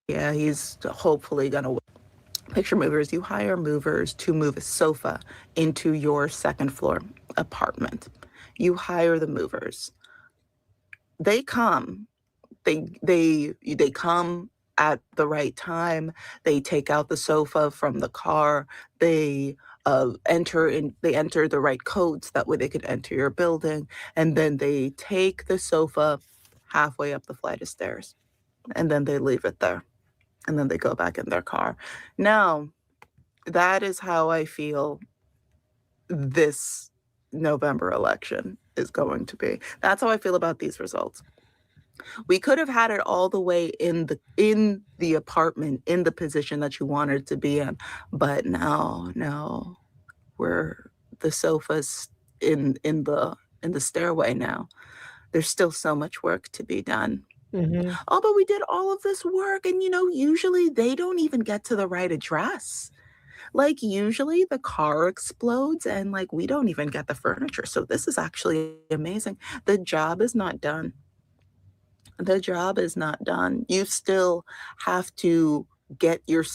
Yeah, he's hopefully gonna win. Picture movers. You hire movers to move a sofa into your second floor apartment. You hire the movers. They come. They come at the right time. They take out the sofa from the car. They enter the right codes, that way they could enter your building, and then they take the sofa halfway up the flight of stairs, and then they leave it there, and then they go back in their car. Now, that is how I feel this November election is going to be. That's how I feel about these results. We could have had it all the way in the apartment, in the position that you wanted to be in, but no, we're the sofas in the stairway now. There's still so much work to be done. Mm-hmm. Oh, but we did all of this work, and usually they don't even get to the right address. Like, usually the car explodes and like we don't even get the furniture. So this is actually amazing. The job is not done. The job is not done. You still have to get your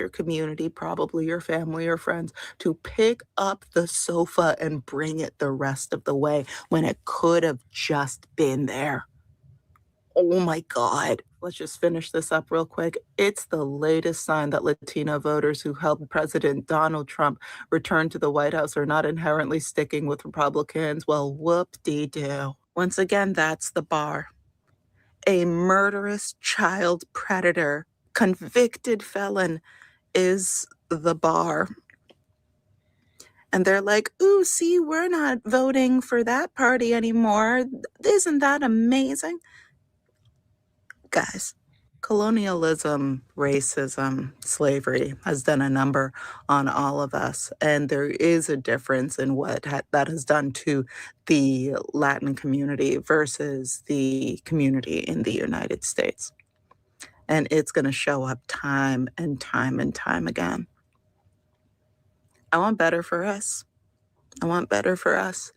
community, probably your family or friends, to pick up the sofa and bring it the rest of the way when it could have just been there. Oh my God. Let's just finish this up real quick. It's the latest sign that Latino voters who helped President Donald Trump return to the White House are not inherently sticking with Republicans. Well, whoop-de-doo. Once again, that's the bar. A murderous child predator convicted felon is the bar. And they're like, ooh, see, we're not voting for that party anymore. Isn't that amazing? Guys, colonialism, racism, slavery has done a number on all of us. And there is a difference in what that has done to the Latin community versus the community in the United States. And it's going to show up time and time and time again. I want better for us. I want better for us.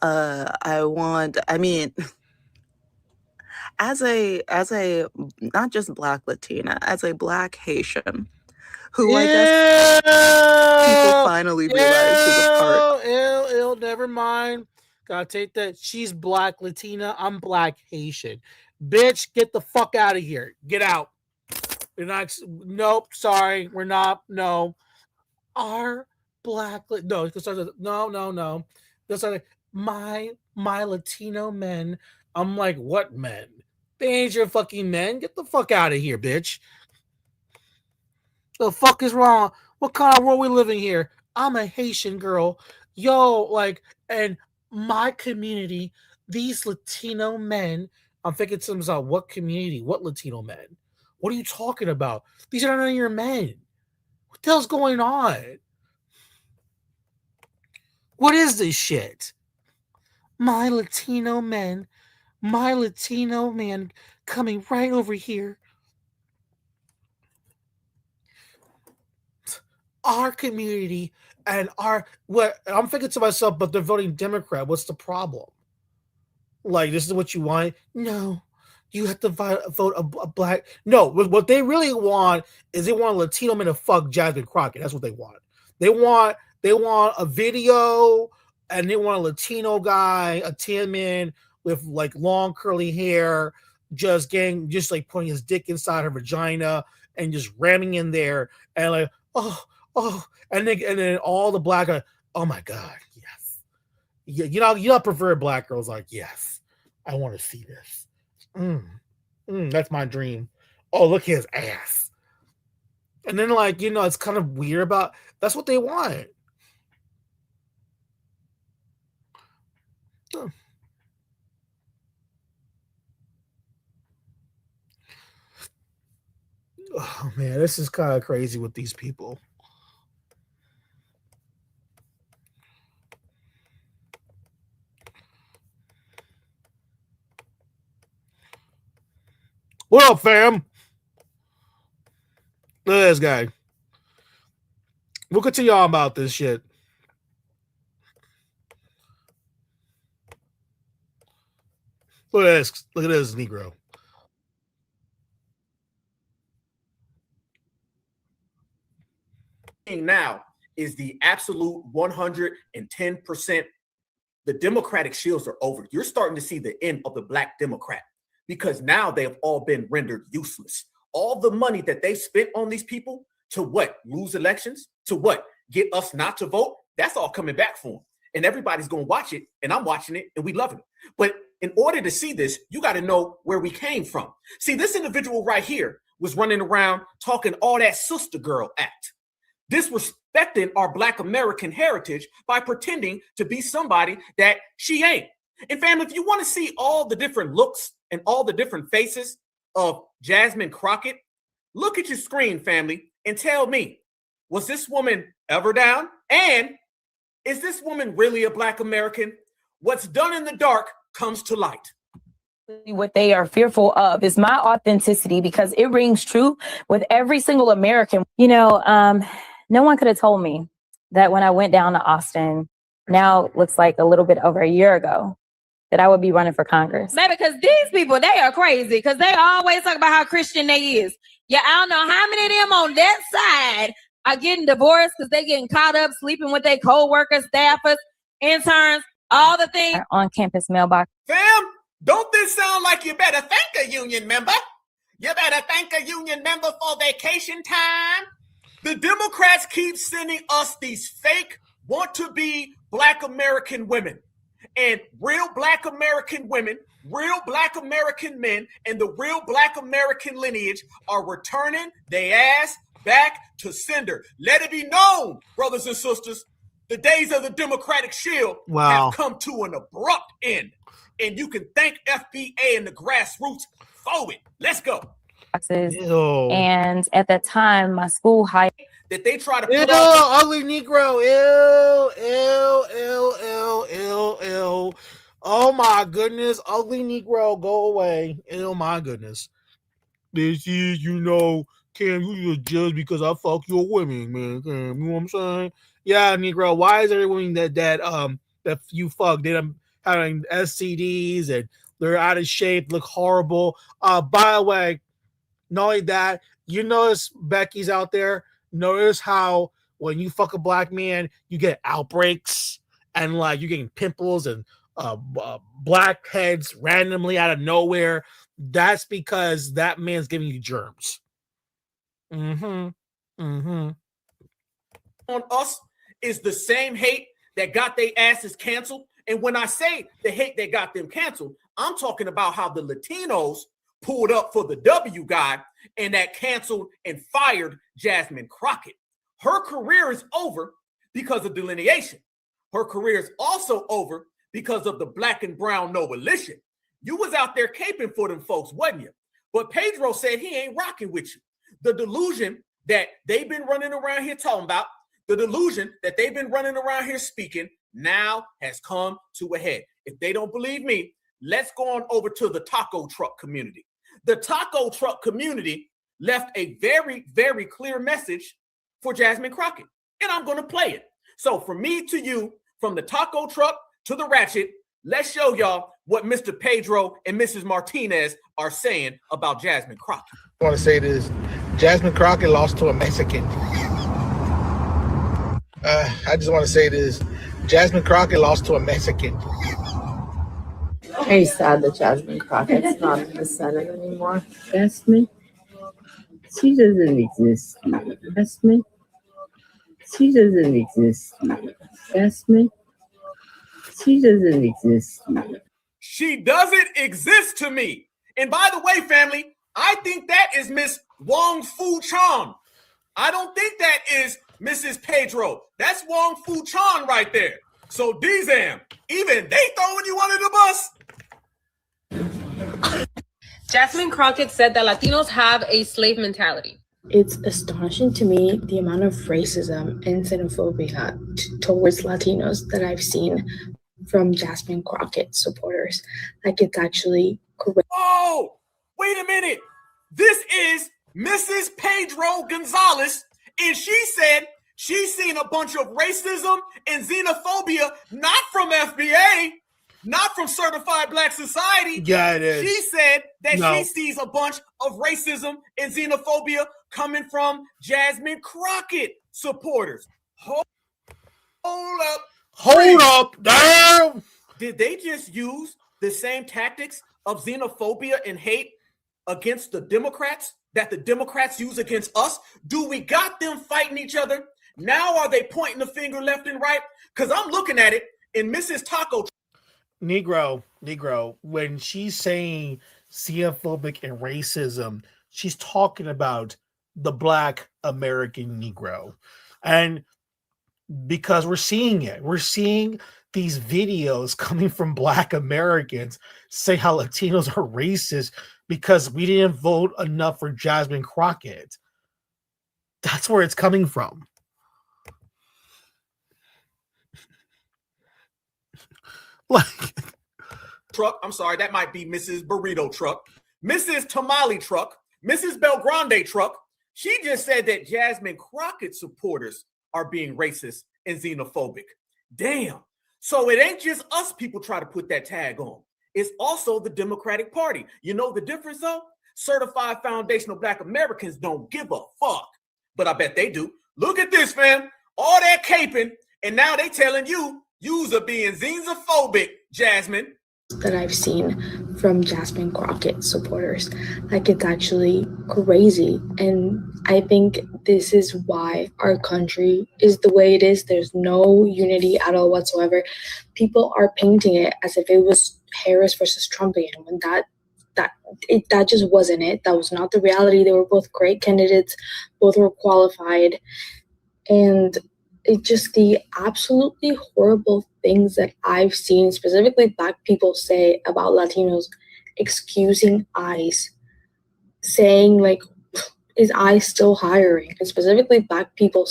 I mean, as a not just Black Latina, as a Black Haitian, who I guess people finally realize is a part. Never mind. Gotta take that. She's Black Latina. I'm Black Haitian. Bitch, get the fuck out of here. Get out. You're not. Nope. Sorry, we're not. No. Our Black. No. No. That's like my Latino men. I'm like, what men? They ain't your fucking men. Get the fuck out of here, bitch. The fuck is wrong? What kind of world we living here? I'm a Haitian girl. Yo, like, and my community, these Latino men, I'm thinking to myself, what community? What Latino men? What are you talking about? These are none of your men. What the hell's going on? What is this shit? My Latino man coming right over here. Our community and what I'm thinking to myself, but they're voting Democrat. What's the problem? Like, this is what you want? No, you have to vote a Black. No, what they really want is they want a Latino man to fuck Jasmine Crockett. That's what they want. They want a video, and they want a Latino guy, a tan man with like long curly hair, just like putting his dick inside her vagina and just ramming in there, and like, and then all the Black guys, oh my God, yes. Yeah, you know, prefer Black girls like, yes, I want to see this. That's my dream. Oh, look at his ass. And then, like, you know, it's kind of weird about, that's what they want. Oh man, this is kind of crazy with these people. What up, fam? Look at this guy. We'll continue on about this shit. Look at this. Look at this Negro. Now is the absolute 110%. The Democratic shields are over. You're starting to see the end of the Black Democrat because now they have all been rendered useless. All the money that they spent on these people to what? Lose elections? To what? Get us not to vote? That's all coming back for them. And everybody's going to watch it, and I'm watching it, and we loving it. But in order to see this, you got to know where we came from. See, this individual right here was running around talking all that sister girl act, disrespecting our Black American heritage by pretending to be somebody that she ain't. And fam, if you want to see all the different looks and all the different faces of Jasmine Crockett, look at your screen, family, and tell me, was this woman ever down? And is this woman really a Black American? What's done in the dark comes to light. What they are fearful of is my authenticity, because it rings true with every single American. You know, no one could have told me that when I went down to Austin, now it looks like a little bit over a year ago, that I would be running for Congress. Maybe because these people, they are crazy because they always talk about how Christian they is. Yeah, I don't know how many of them on that side are getting divorced because they getting caught up sleeping with their co-workers, staffers, interns, all the things. On-campus mailbox. Fam, don't this sound like you better thank a union member? You better thank a union member for vacation time. The Democrats keep sending us these fake want-to-be Black American women. And real Black American women real Black American men and the real Black American lineage are returning their ass back to sender. Let it be known, brothers and sisters, the days of the Democratic Shield have come to an abrupt end. And you can thank FBA and the grassroots for it. Let's go. And at that time, my school hired that they try to put ugly Negro. Ew. Oh my goodness, ugly Negro, go away. Oh my goodness. This is, Cam, you just judge because I fuck your women, man. Cam, you know what I'm saying? Yeah, Negro. Why is everyone that you fuck they having STDs and they're out of shape, look horrible? By the way, not only that, you notice Becky's out there. Notice how when you fuck a black man, you get outbreaks and like you're getting pimples and blackheads randomly out of nowhere. That's because that man's giving you germs. On us is the same hate that got their asses canceled. And when I say the hate that got them canceled, I'm talking about how the Latinos pulled up for the W guy and that canceled and fired Jasmine Crockett. Her career is over because of delineation. Her career is also over because of the black and brown coalition. You was out there caping for them folks, wasn't you? But Pedro said he ain't rocking with you. The delusion that they've been running around here talking about, the delusion that they've been running around here speaking, now has come to a head. If they don't believe me, let's go on over to the taco truck community. The taco truck community left a very, very clear message for Jasmine Crockett, and I'm going to play it. So from me to you, from the taco truck to the ratchet, let's show y'all what Mr. Pedro and Mrs. Martinez are saying about Jasmine Crockett. I want to say this. Jasmine Crockett lost to a Mexican. I just want to say this. Jasmine Crockett lost to a Mexican. Very sad that Jasmine Crockett's not in the Senate anymore. Jasmine, she doesn't exist. Jasmine, she doesn't exist. Jasmine, she doesn't exist. She doesn't exist to me. And by the way, family, I think that is Miss Wong Fu Chan. I don't think that is Mrs. Pedro. That's Wong Fu Chan right there. So Dizam, even they throwing you under the bus. Jasmine Crockett said that Latinos have a slave mentality. It's astonishing to me the amount of racism and xenophobia towards Latinos that I've seen from Jasmine Crockett supporters. Like, it's actually correct. Oh, wait a minute. This is Mrs. Pedro Gonzalez, and she said she's seen a bunch of racism and xenophobia, not from FBA, not from Certified Black Society. Yeah, it is. She said that she sees a bunch of racism and xenophobia coming from Jasmine Crockett supporters. Hold up. Damn. Did they just use the same tactics of xenophobia and hate against the Democrats that the Democrats use against us? Do we got them fighting each other? Now are they pointing the finger left and right? Because I'm looking at it in Mrs. Taco. Negro, when she's saying xenophobic and racism, she's talking about the Black American Negro. And because we're seeing these videos coming from Black Americans say how Latinos are racist because we didn't vote enough for Jasmine Crockett. That's where it's coming from. Truck, I'm sorry, that might be Mrs. Burrito Truck, Mrs. Tamale Truck, Mrs. Belgrande Truck. She just said that Jasmine Crockett supporters are being racist and xenophobic. Damn. So it ain't just us people try to put that tag on. It's also the Democratic Party. You know the difference though? Certified Foundational Black Americans don't give a fuck. But I bet they do. Look at this, fam. All that caping, and now they telling you are being xenophobic, Jasmine. That I've seen from Jasmine Crockett supporters. Like, it's actually crazy. And I think this is why our country is the way it is. There's no unity at all whatsoever. People are painting it as if it was Harris versus Trump again, when that just wasn't it. That was not the reality. They were both great candidates, both were qualified, and it just the absolutely horrible things that I've seen, specifically Black people say about Latinos, excusing ICE, saying like, is ICE still hiring? And specifically Black people,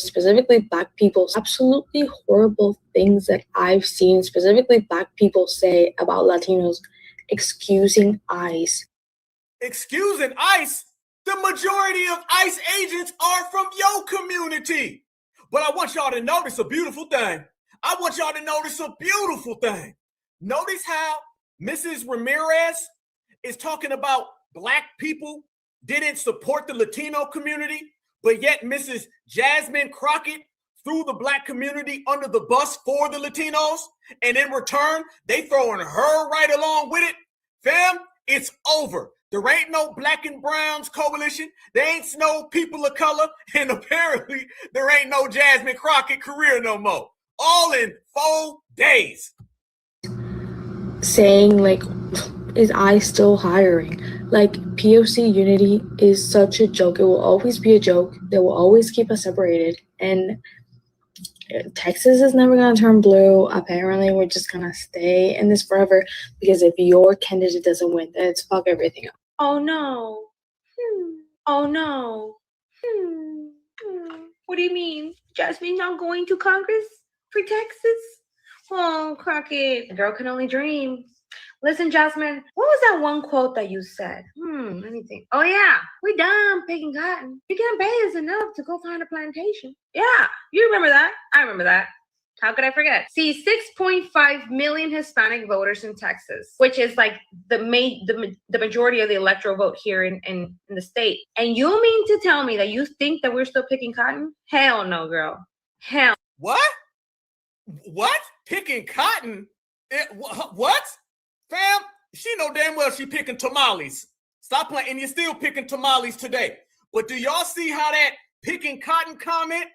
absolutely horrible things that I've seen, specifically Black people say about Latinos, excusing ICE. Excusing ICE? The majority of ICE agents are from your community. But I want y'all to notice a beautiful thing. Notice how Mrs. Ramirez is talking about Black people didn't support the Latino community, but yet Mrs. Jasmine Crockett threw the Black community under the bus for the Latinos, and in return, they throwing her right along with it. Fam, it's over. There ain't no Black and Browns coalition. There ain't no people of color. And apparently, there ain't no Jasmine Crockett career no more. All in 4 days. Saying, like, is ICE still hiring? Like, POC unity is such a joke. It will always be a joke. They will always keep us separated. And Texas is never going to turn blue. Apparently, we're just going to stay in this forever, because if your candidate doesn't win, then it's fuck everything up. Oh no. Oh no. What do you mean? Jasmine not going to Congress for Texas? Oh, Crockett. A girl can only dream. Listen, Jasmine, what was that one quote that you said? Let me think. Oh, yeah. We done picking cotton. You can't pay us enough to go find a plantation. Yeah, you remember that. I remember that. How could I forget? See, 6.5 million Hispanic voters in Texas, which is like the majority of the electoral vote here in the state. And you mean to tell me that you think that we're still picking cotton? Hell no, girl. Hell. What? What? Picking cotton? What? Fam, she know damn well she picking tamales. Stop playing, and you're still picking tamales today. But do y'all see how that picking cotton comment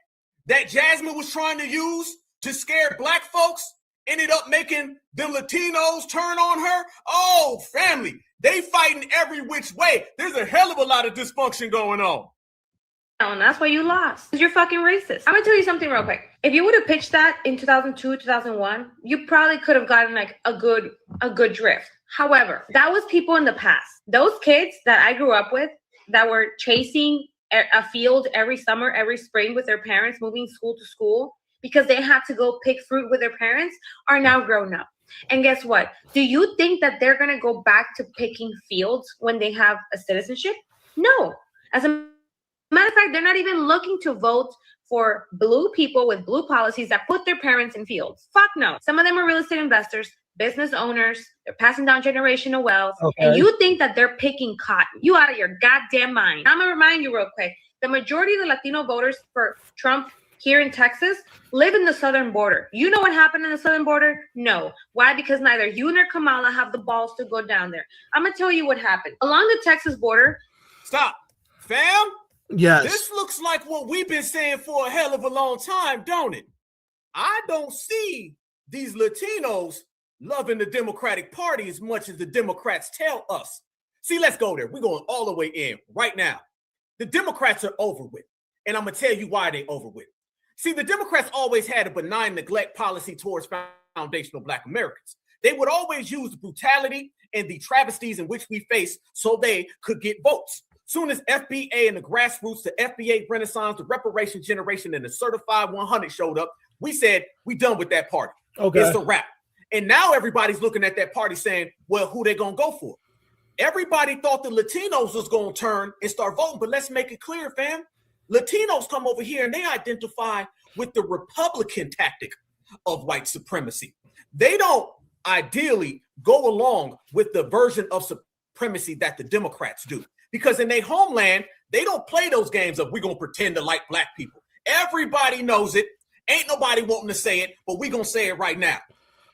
that Jasmine was trying to use to scare Black folks ended up making the Latinos turn on her? Oh, family, they fighting every which way. There's a hell of a lot of dysfunction going on. And that's why you lost. Because you're fucking racist. I'm gonna tell you something real quick. If you would have pitched that in 2002, 2001, you probably could have gotten like a good drift. However, that was people in the past. Those kids that I grew up with that were chasing a field every summer, every spring with their parents, moving school to school because they had to go pick fruit with their parents, are now grown up. And guess what? Do you think that they're gonna go back to picking fields when they have a citizenship? No. As a matter of fact, they're not even looking to vote for blue people with blue policies that put their parents in fields. Fuck no. Some of them are real estate investors, business owners. They're passing down generational wealth. Okay. And you think that they're picking cotton. You out of your goddamn mind. I'm going to remind you real quick. The majority of the Latino voters for Trump here in Texas live in the southern border. You know what happened in the southern border? No. Why? Because neither you nor Kamala have the balls to go down there. I'm going to tell you what happened. Along the Texas border. Stop. Fam? Yes. This looks like what we've been saying for a hell of a long time, don't it? I don't see these Latinos loving the Democratic Party as much as the Democrats tell us. See, let's go there. We're going all the way in right now. The Democrats are over with, and I'm going to tell you why they over with. See, the Democrats always had a benign neglect policy towards foundational Black Americans. They would always use the brutality and the travesties in which we face so they could get votes. Soon as FBA and the grassroots, the FBA Renaissance, the reparation generation, and the Certified 100 showed up, we said, we done with that party. Okay. It's a wrap. And now everybody's looking at that party saying, well, who they going to go for? Everybody thought the Latinos was going to turn and start voting, but let's make it clear, fam. Latinos come over here and they identify with the Republican tactic of white supremacy. They don't ideally go along with the version of supremacy that the Democrats do. Because in their homeland, they don't play those games of we're going to pretend to like Black people. Everybody knows it. Ain't nobody wanting to say it, but we're going to say it right now.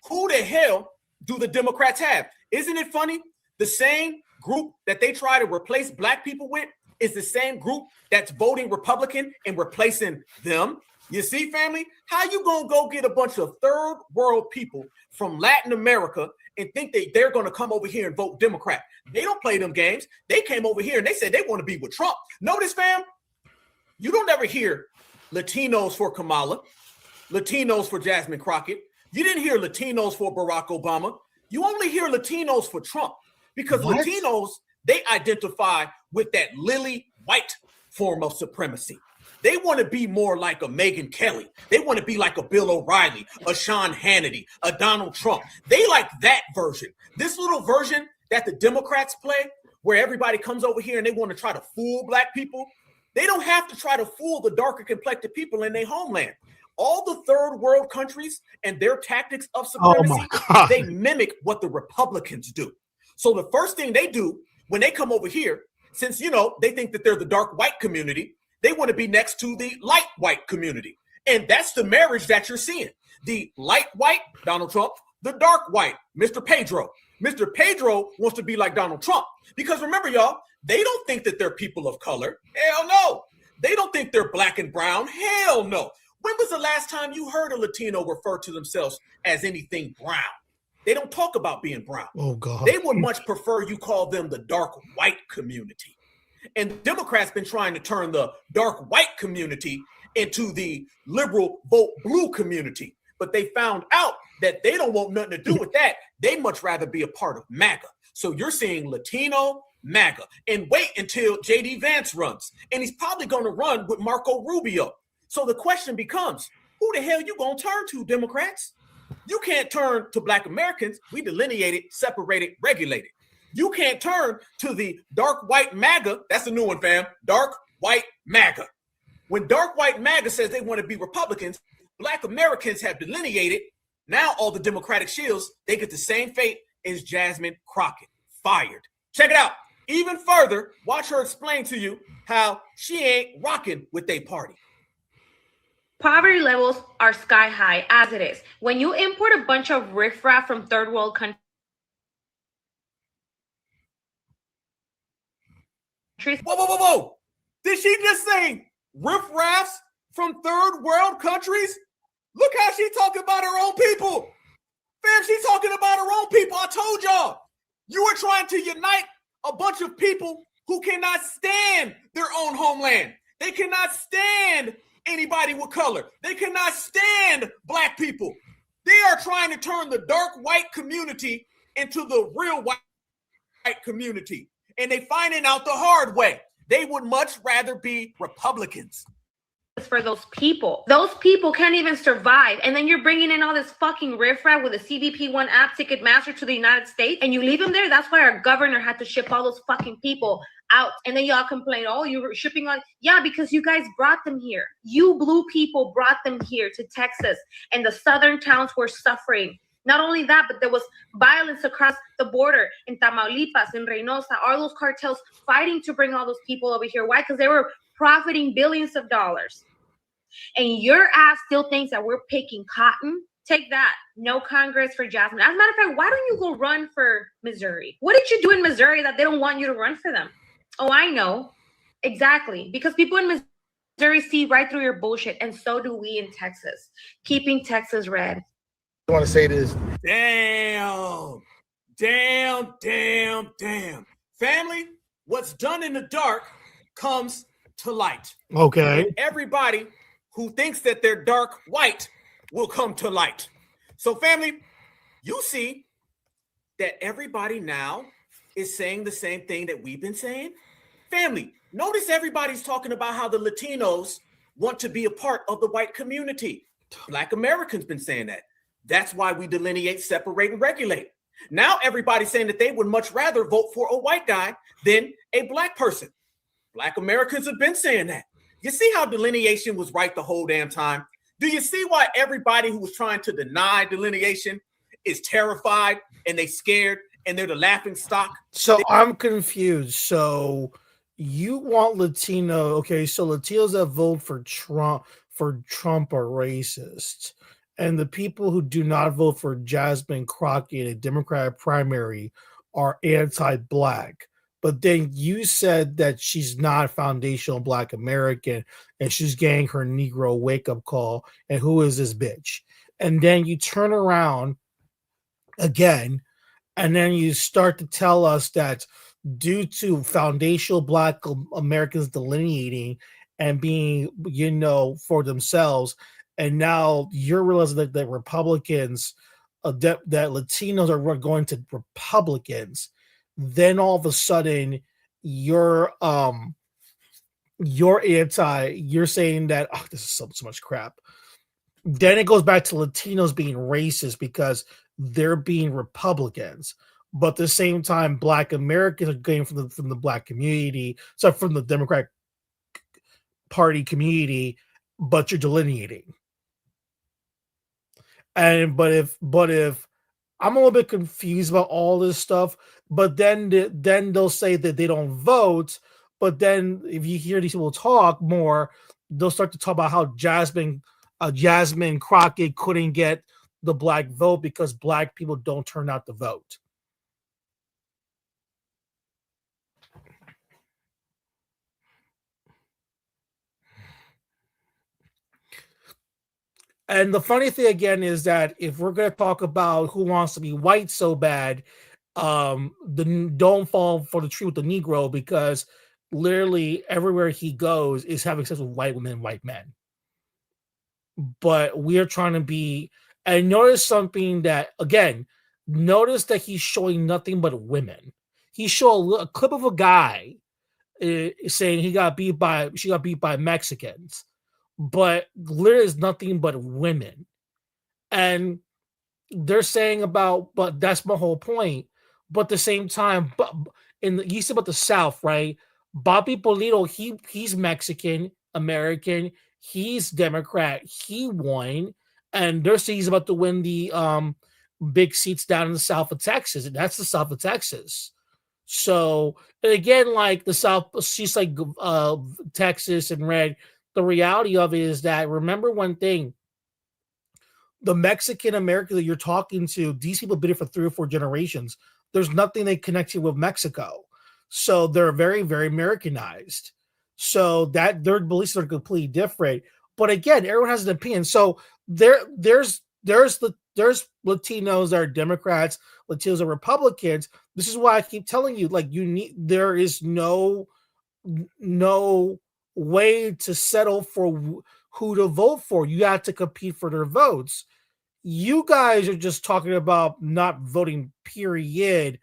Who the hell do the Democrats have? Isn't it funny The same group that they try to replace black people with is the same group that's voting Republican and replacing them. You see, family, how you gonna go get a bunch of third world people from Latin America and think that they're gonna come over here and vote Democrat? They don't play them games. They came over here and they said they want to be with Trump. Notice, fam, you don't ever hear Latinos for Kamala, Latinos for Jasmine Crockett. You didn't hear Latinos for Barack Obama. You only hear Latinos for Trump because Latinos, they identify with that lily white form of supremacy. They want to be more like a Megyn Kelly. They want to be like a Bill O'Reilly, a Sean Hannity, a Donald Trump. They like that version. This little version that the Democrats play, where everybody comes over here and they want to try to fool black people, they don't have to try to fool the darker complected people in their homeland. All the third world countries and their tactics of supremacy, they mimic what the Republicans do. So the first thing they do when they come over here, since, you know, they think that they're the dark white community, they want to be next to the light white community. And that's the marriage that you're seeing. The light white, Donald Trump, the dark white, Mr. Pedro. Mr. Pedro wants to be like Donald Trump. Because remember, y'all, they don't think that they're people of color. Hell no. They don't think they're black and brown. Hell no. When was the last time you heard a Latino refer to themselves as anything brown? They don't talk about being brown. Oh, God. They would much prefer you call them the dark white community. And Democrats been trying to turn the dark white community into the liberal vote blue community. But they found out that they don't want nothing to do with that. They much rather be a part of MAGA. So you're seeing Latino MAGA. And wait until J.D. Vance runs. And he's probably going to run with Marco Rubio. So the question becomes, who the hell you going to turn to, Democrats? You can't turn to black Americans. We delineated, separated, regulated. You can't turn to the dark white MAGA. That's the new one, fam. Dark white MAGA. When dark white MAGA says they want to be Republicans, black Americans have delineated. Now all the Democratic shills, they get the same fate as Jasmine Crockett. Fired. Check it out. Even further, watch her explain to you how she ain't rocking with their party. Poverty levels are sky high as it is. When you import a bunch of riffraff from third world countries, Whoa. Did she just say riffraffs from third world countries? Look how she talking about her own people. Fam, she's talking about her own people. I told y'all. You are trying to unite a bunch of people who cannot stand their own homeland. They cannot stand anybody with color. They cannot stand black people. They are trying to turn the dark white community into the real white community. And they finding out the hard way. They would much rather be Republicans. For those people. Those people can't even survive. And then you're bringing in all this fucking riffraff with a CBP1 app Ticketmaster to the United States and you leave them there. That's why our governor had to ship all those fucking people out. And then y'all complain, oh, you were shipping on. Yeah, because you guys brought them here. You blue people brought them here to Texas and the southern towns were suffering. Not only that, but there was violence across the border in Tamaulipas, in Reynosa, all those cartels fighting to bring all those people over here. Why? Because they were profiting billions of dollars. And your ass still thinks that we're picking cotton? Take that. No Congress for Jasmine. As a matter of fact, why don't you go run for Missouri? What did you do in Missouri that they don't want you to run for them? Oh, I know. Exactly. Because people in Missouri see right through your bullshit. And so do we in Texas. Keeping Texas red. I want to say this. Damn. Family, what's done in the dark comes to light. Okay. And everybody who thinks that they're dark white will come to light. So family, you see that everybody now is saying the same thing that we've been saying. Family, notice everybody's talking about how the Latinos want to be a part of the white community. Black Americans been saying that. That's why we delineate, separate, and regulate. Now everybody's saying that they would much rather vote for a white guy than a black person. Black Americans have been saying that. You see how delineation was right the whole damn time? Do you see why everybody who was trying to deny delineation is terrified and they scared and they're the laughing stock? So I'm confused. So you want Latino? Okay, so Latinos that vote for Trump are racist, and the people who do not vote for Jasmine Crockett in a Democratic primary are anti-black. But then you said that she's not foundational Black American and she's getting her Negro wake-up call. And who is this bitch? And then you turn around again, and then you start to tell us that due to foundational Black Americans delineating and being, for themselves, and now you're realizing that Republicans, that Latinos are going to Republicans, then all of a sudden you're saying that this is so much crap. Then it goes back to Latinos being racist because they're being Republicans, but at the same time, Black Americans are getting from the Black community, so from the Democratic Party community, but you're delineating. But if I'm a little bit confused about all this stuff, but then they'll say that they don't vote, but then if you hear these people talk more, they'll start to talk about how Jasmine Crockett couldn't get the Black vote because Black people don't turn out to vote. And the funny thing again is that if we're going to talk about who wants to be white so bad, don't fall for the tree with the Negro, because literally everywhere he goes is having sex with white women and white men. But we're trying to be, and notice something that, again, notice that he's showing nothing but women. He showed a clip of a guy saying she got beat by Mexicans, but literally is nothing but women. And they're saying but that's my whole point. But at the same time, but you said about the South, right? Bobby Polito, he's Mexican American, he's Democrat, he won, and they're saying he's about to win the big seats down in the South of Texas, and that's the South of Texas. So, and again, like the South, she's like Texas and red. The reality of it is that, remember one thing, the Mexican American that you're talking to, these people have been here for 3 or 4 generations. There's nothing they connect you with Mexico. So they're very, very Americanized. So that their beliefs are completely different. But again, everyone has an opinion. So there's Latinos that are Democrats, Latinos are Republicans. This is why I keep telling you, like, there is no way to settle for who to vote for. You have to compete for their votes. You guys are just talking about not voting, period,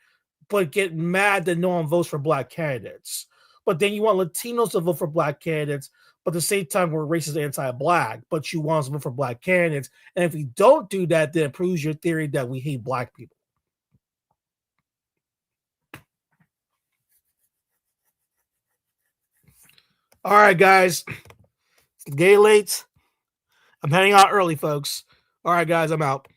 but get mad that no one votes for Black candidates. But then you want Latinos to vote for Black candidates, but at the same time, we're racist anti-Black, but you want us to vote for Black candidates. And if we don't do that, then it proves your theory that we hate Black people. All right, guys. It's gay late. I'm heading out early, folks. All right, guys, I'm out.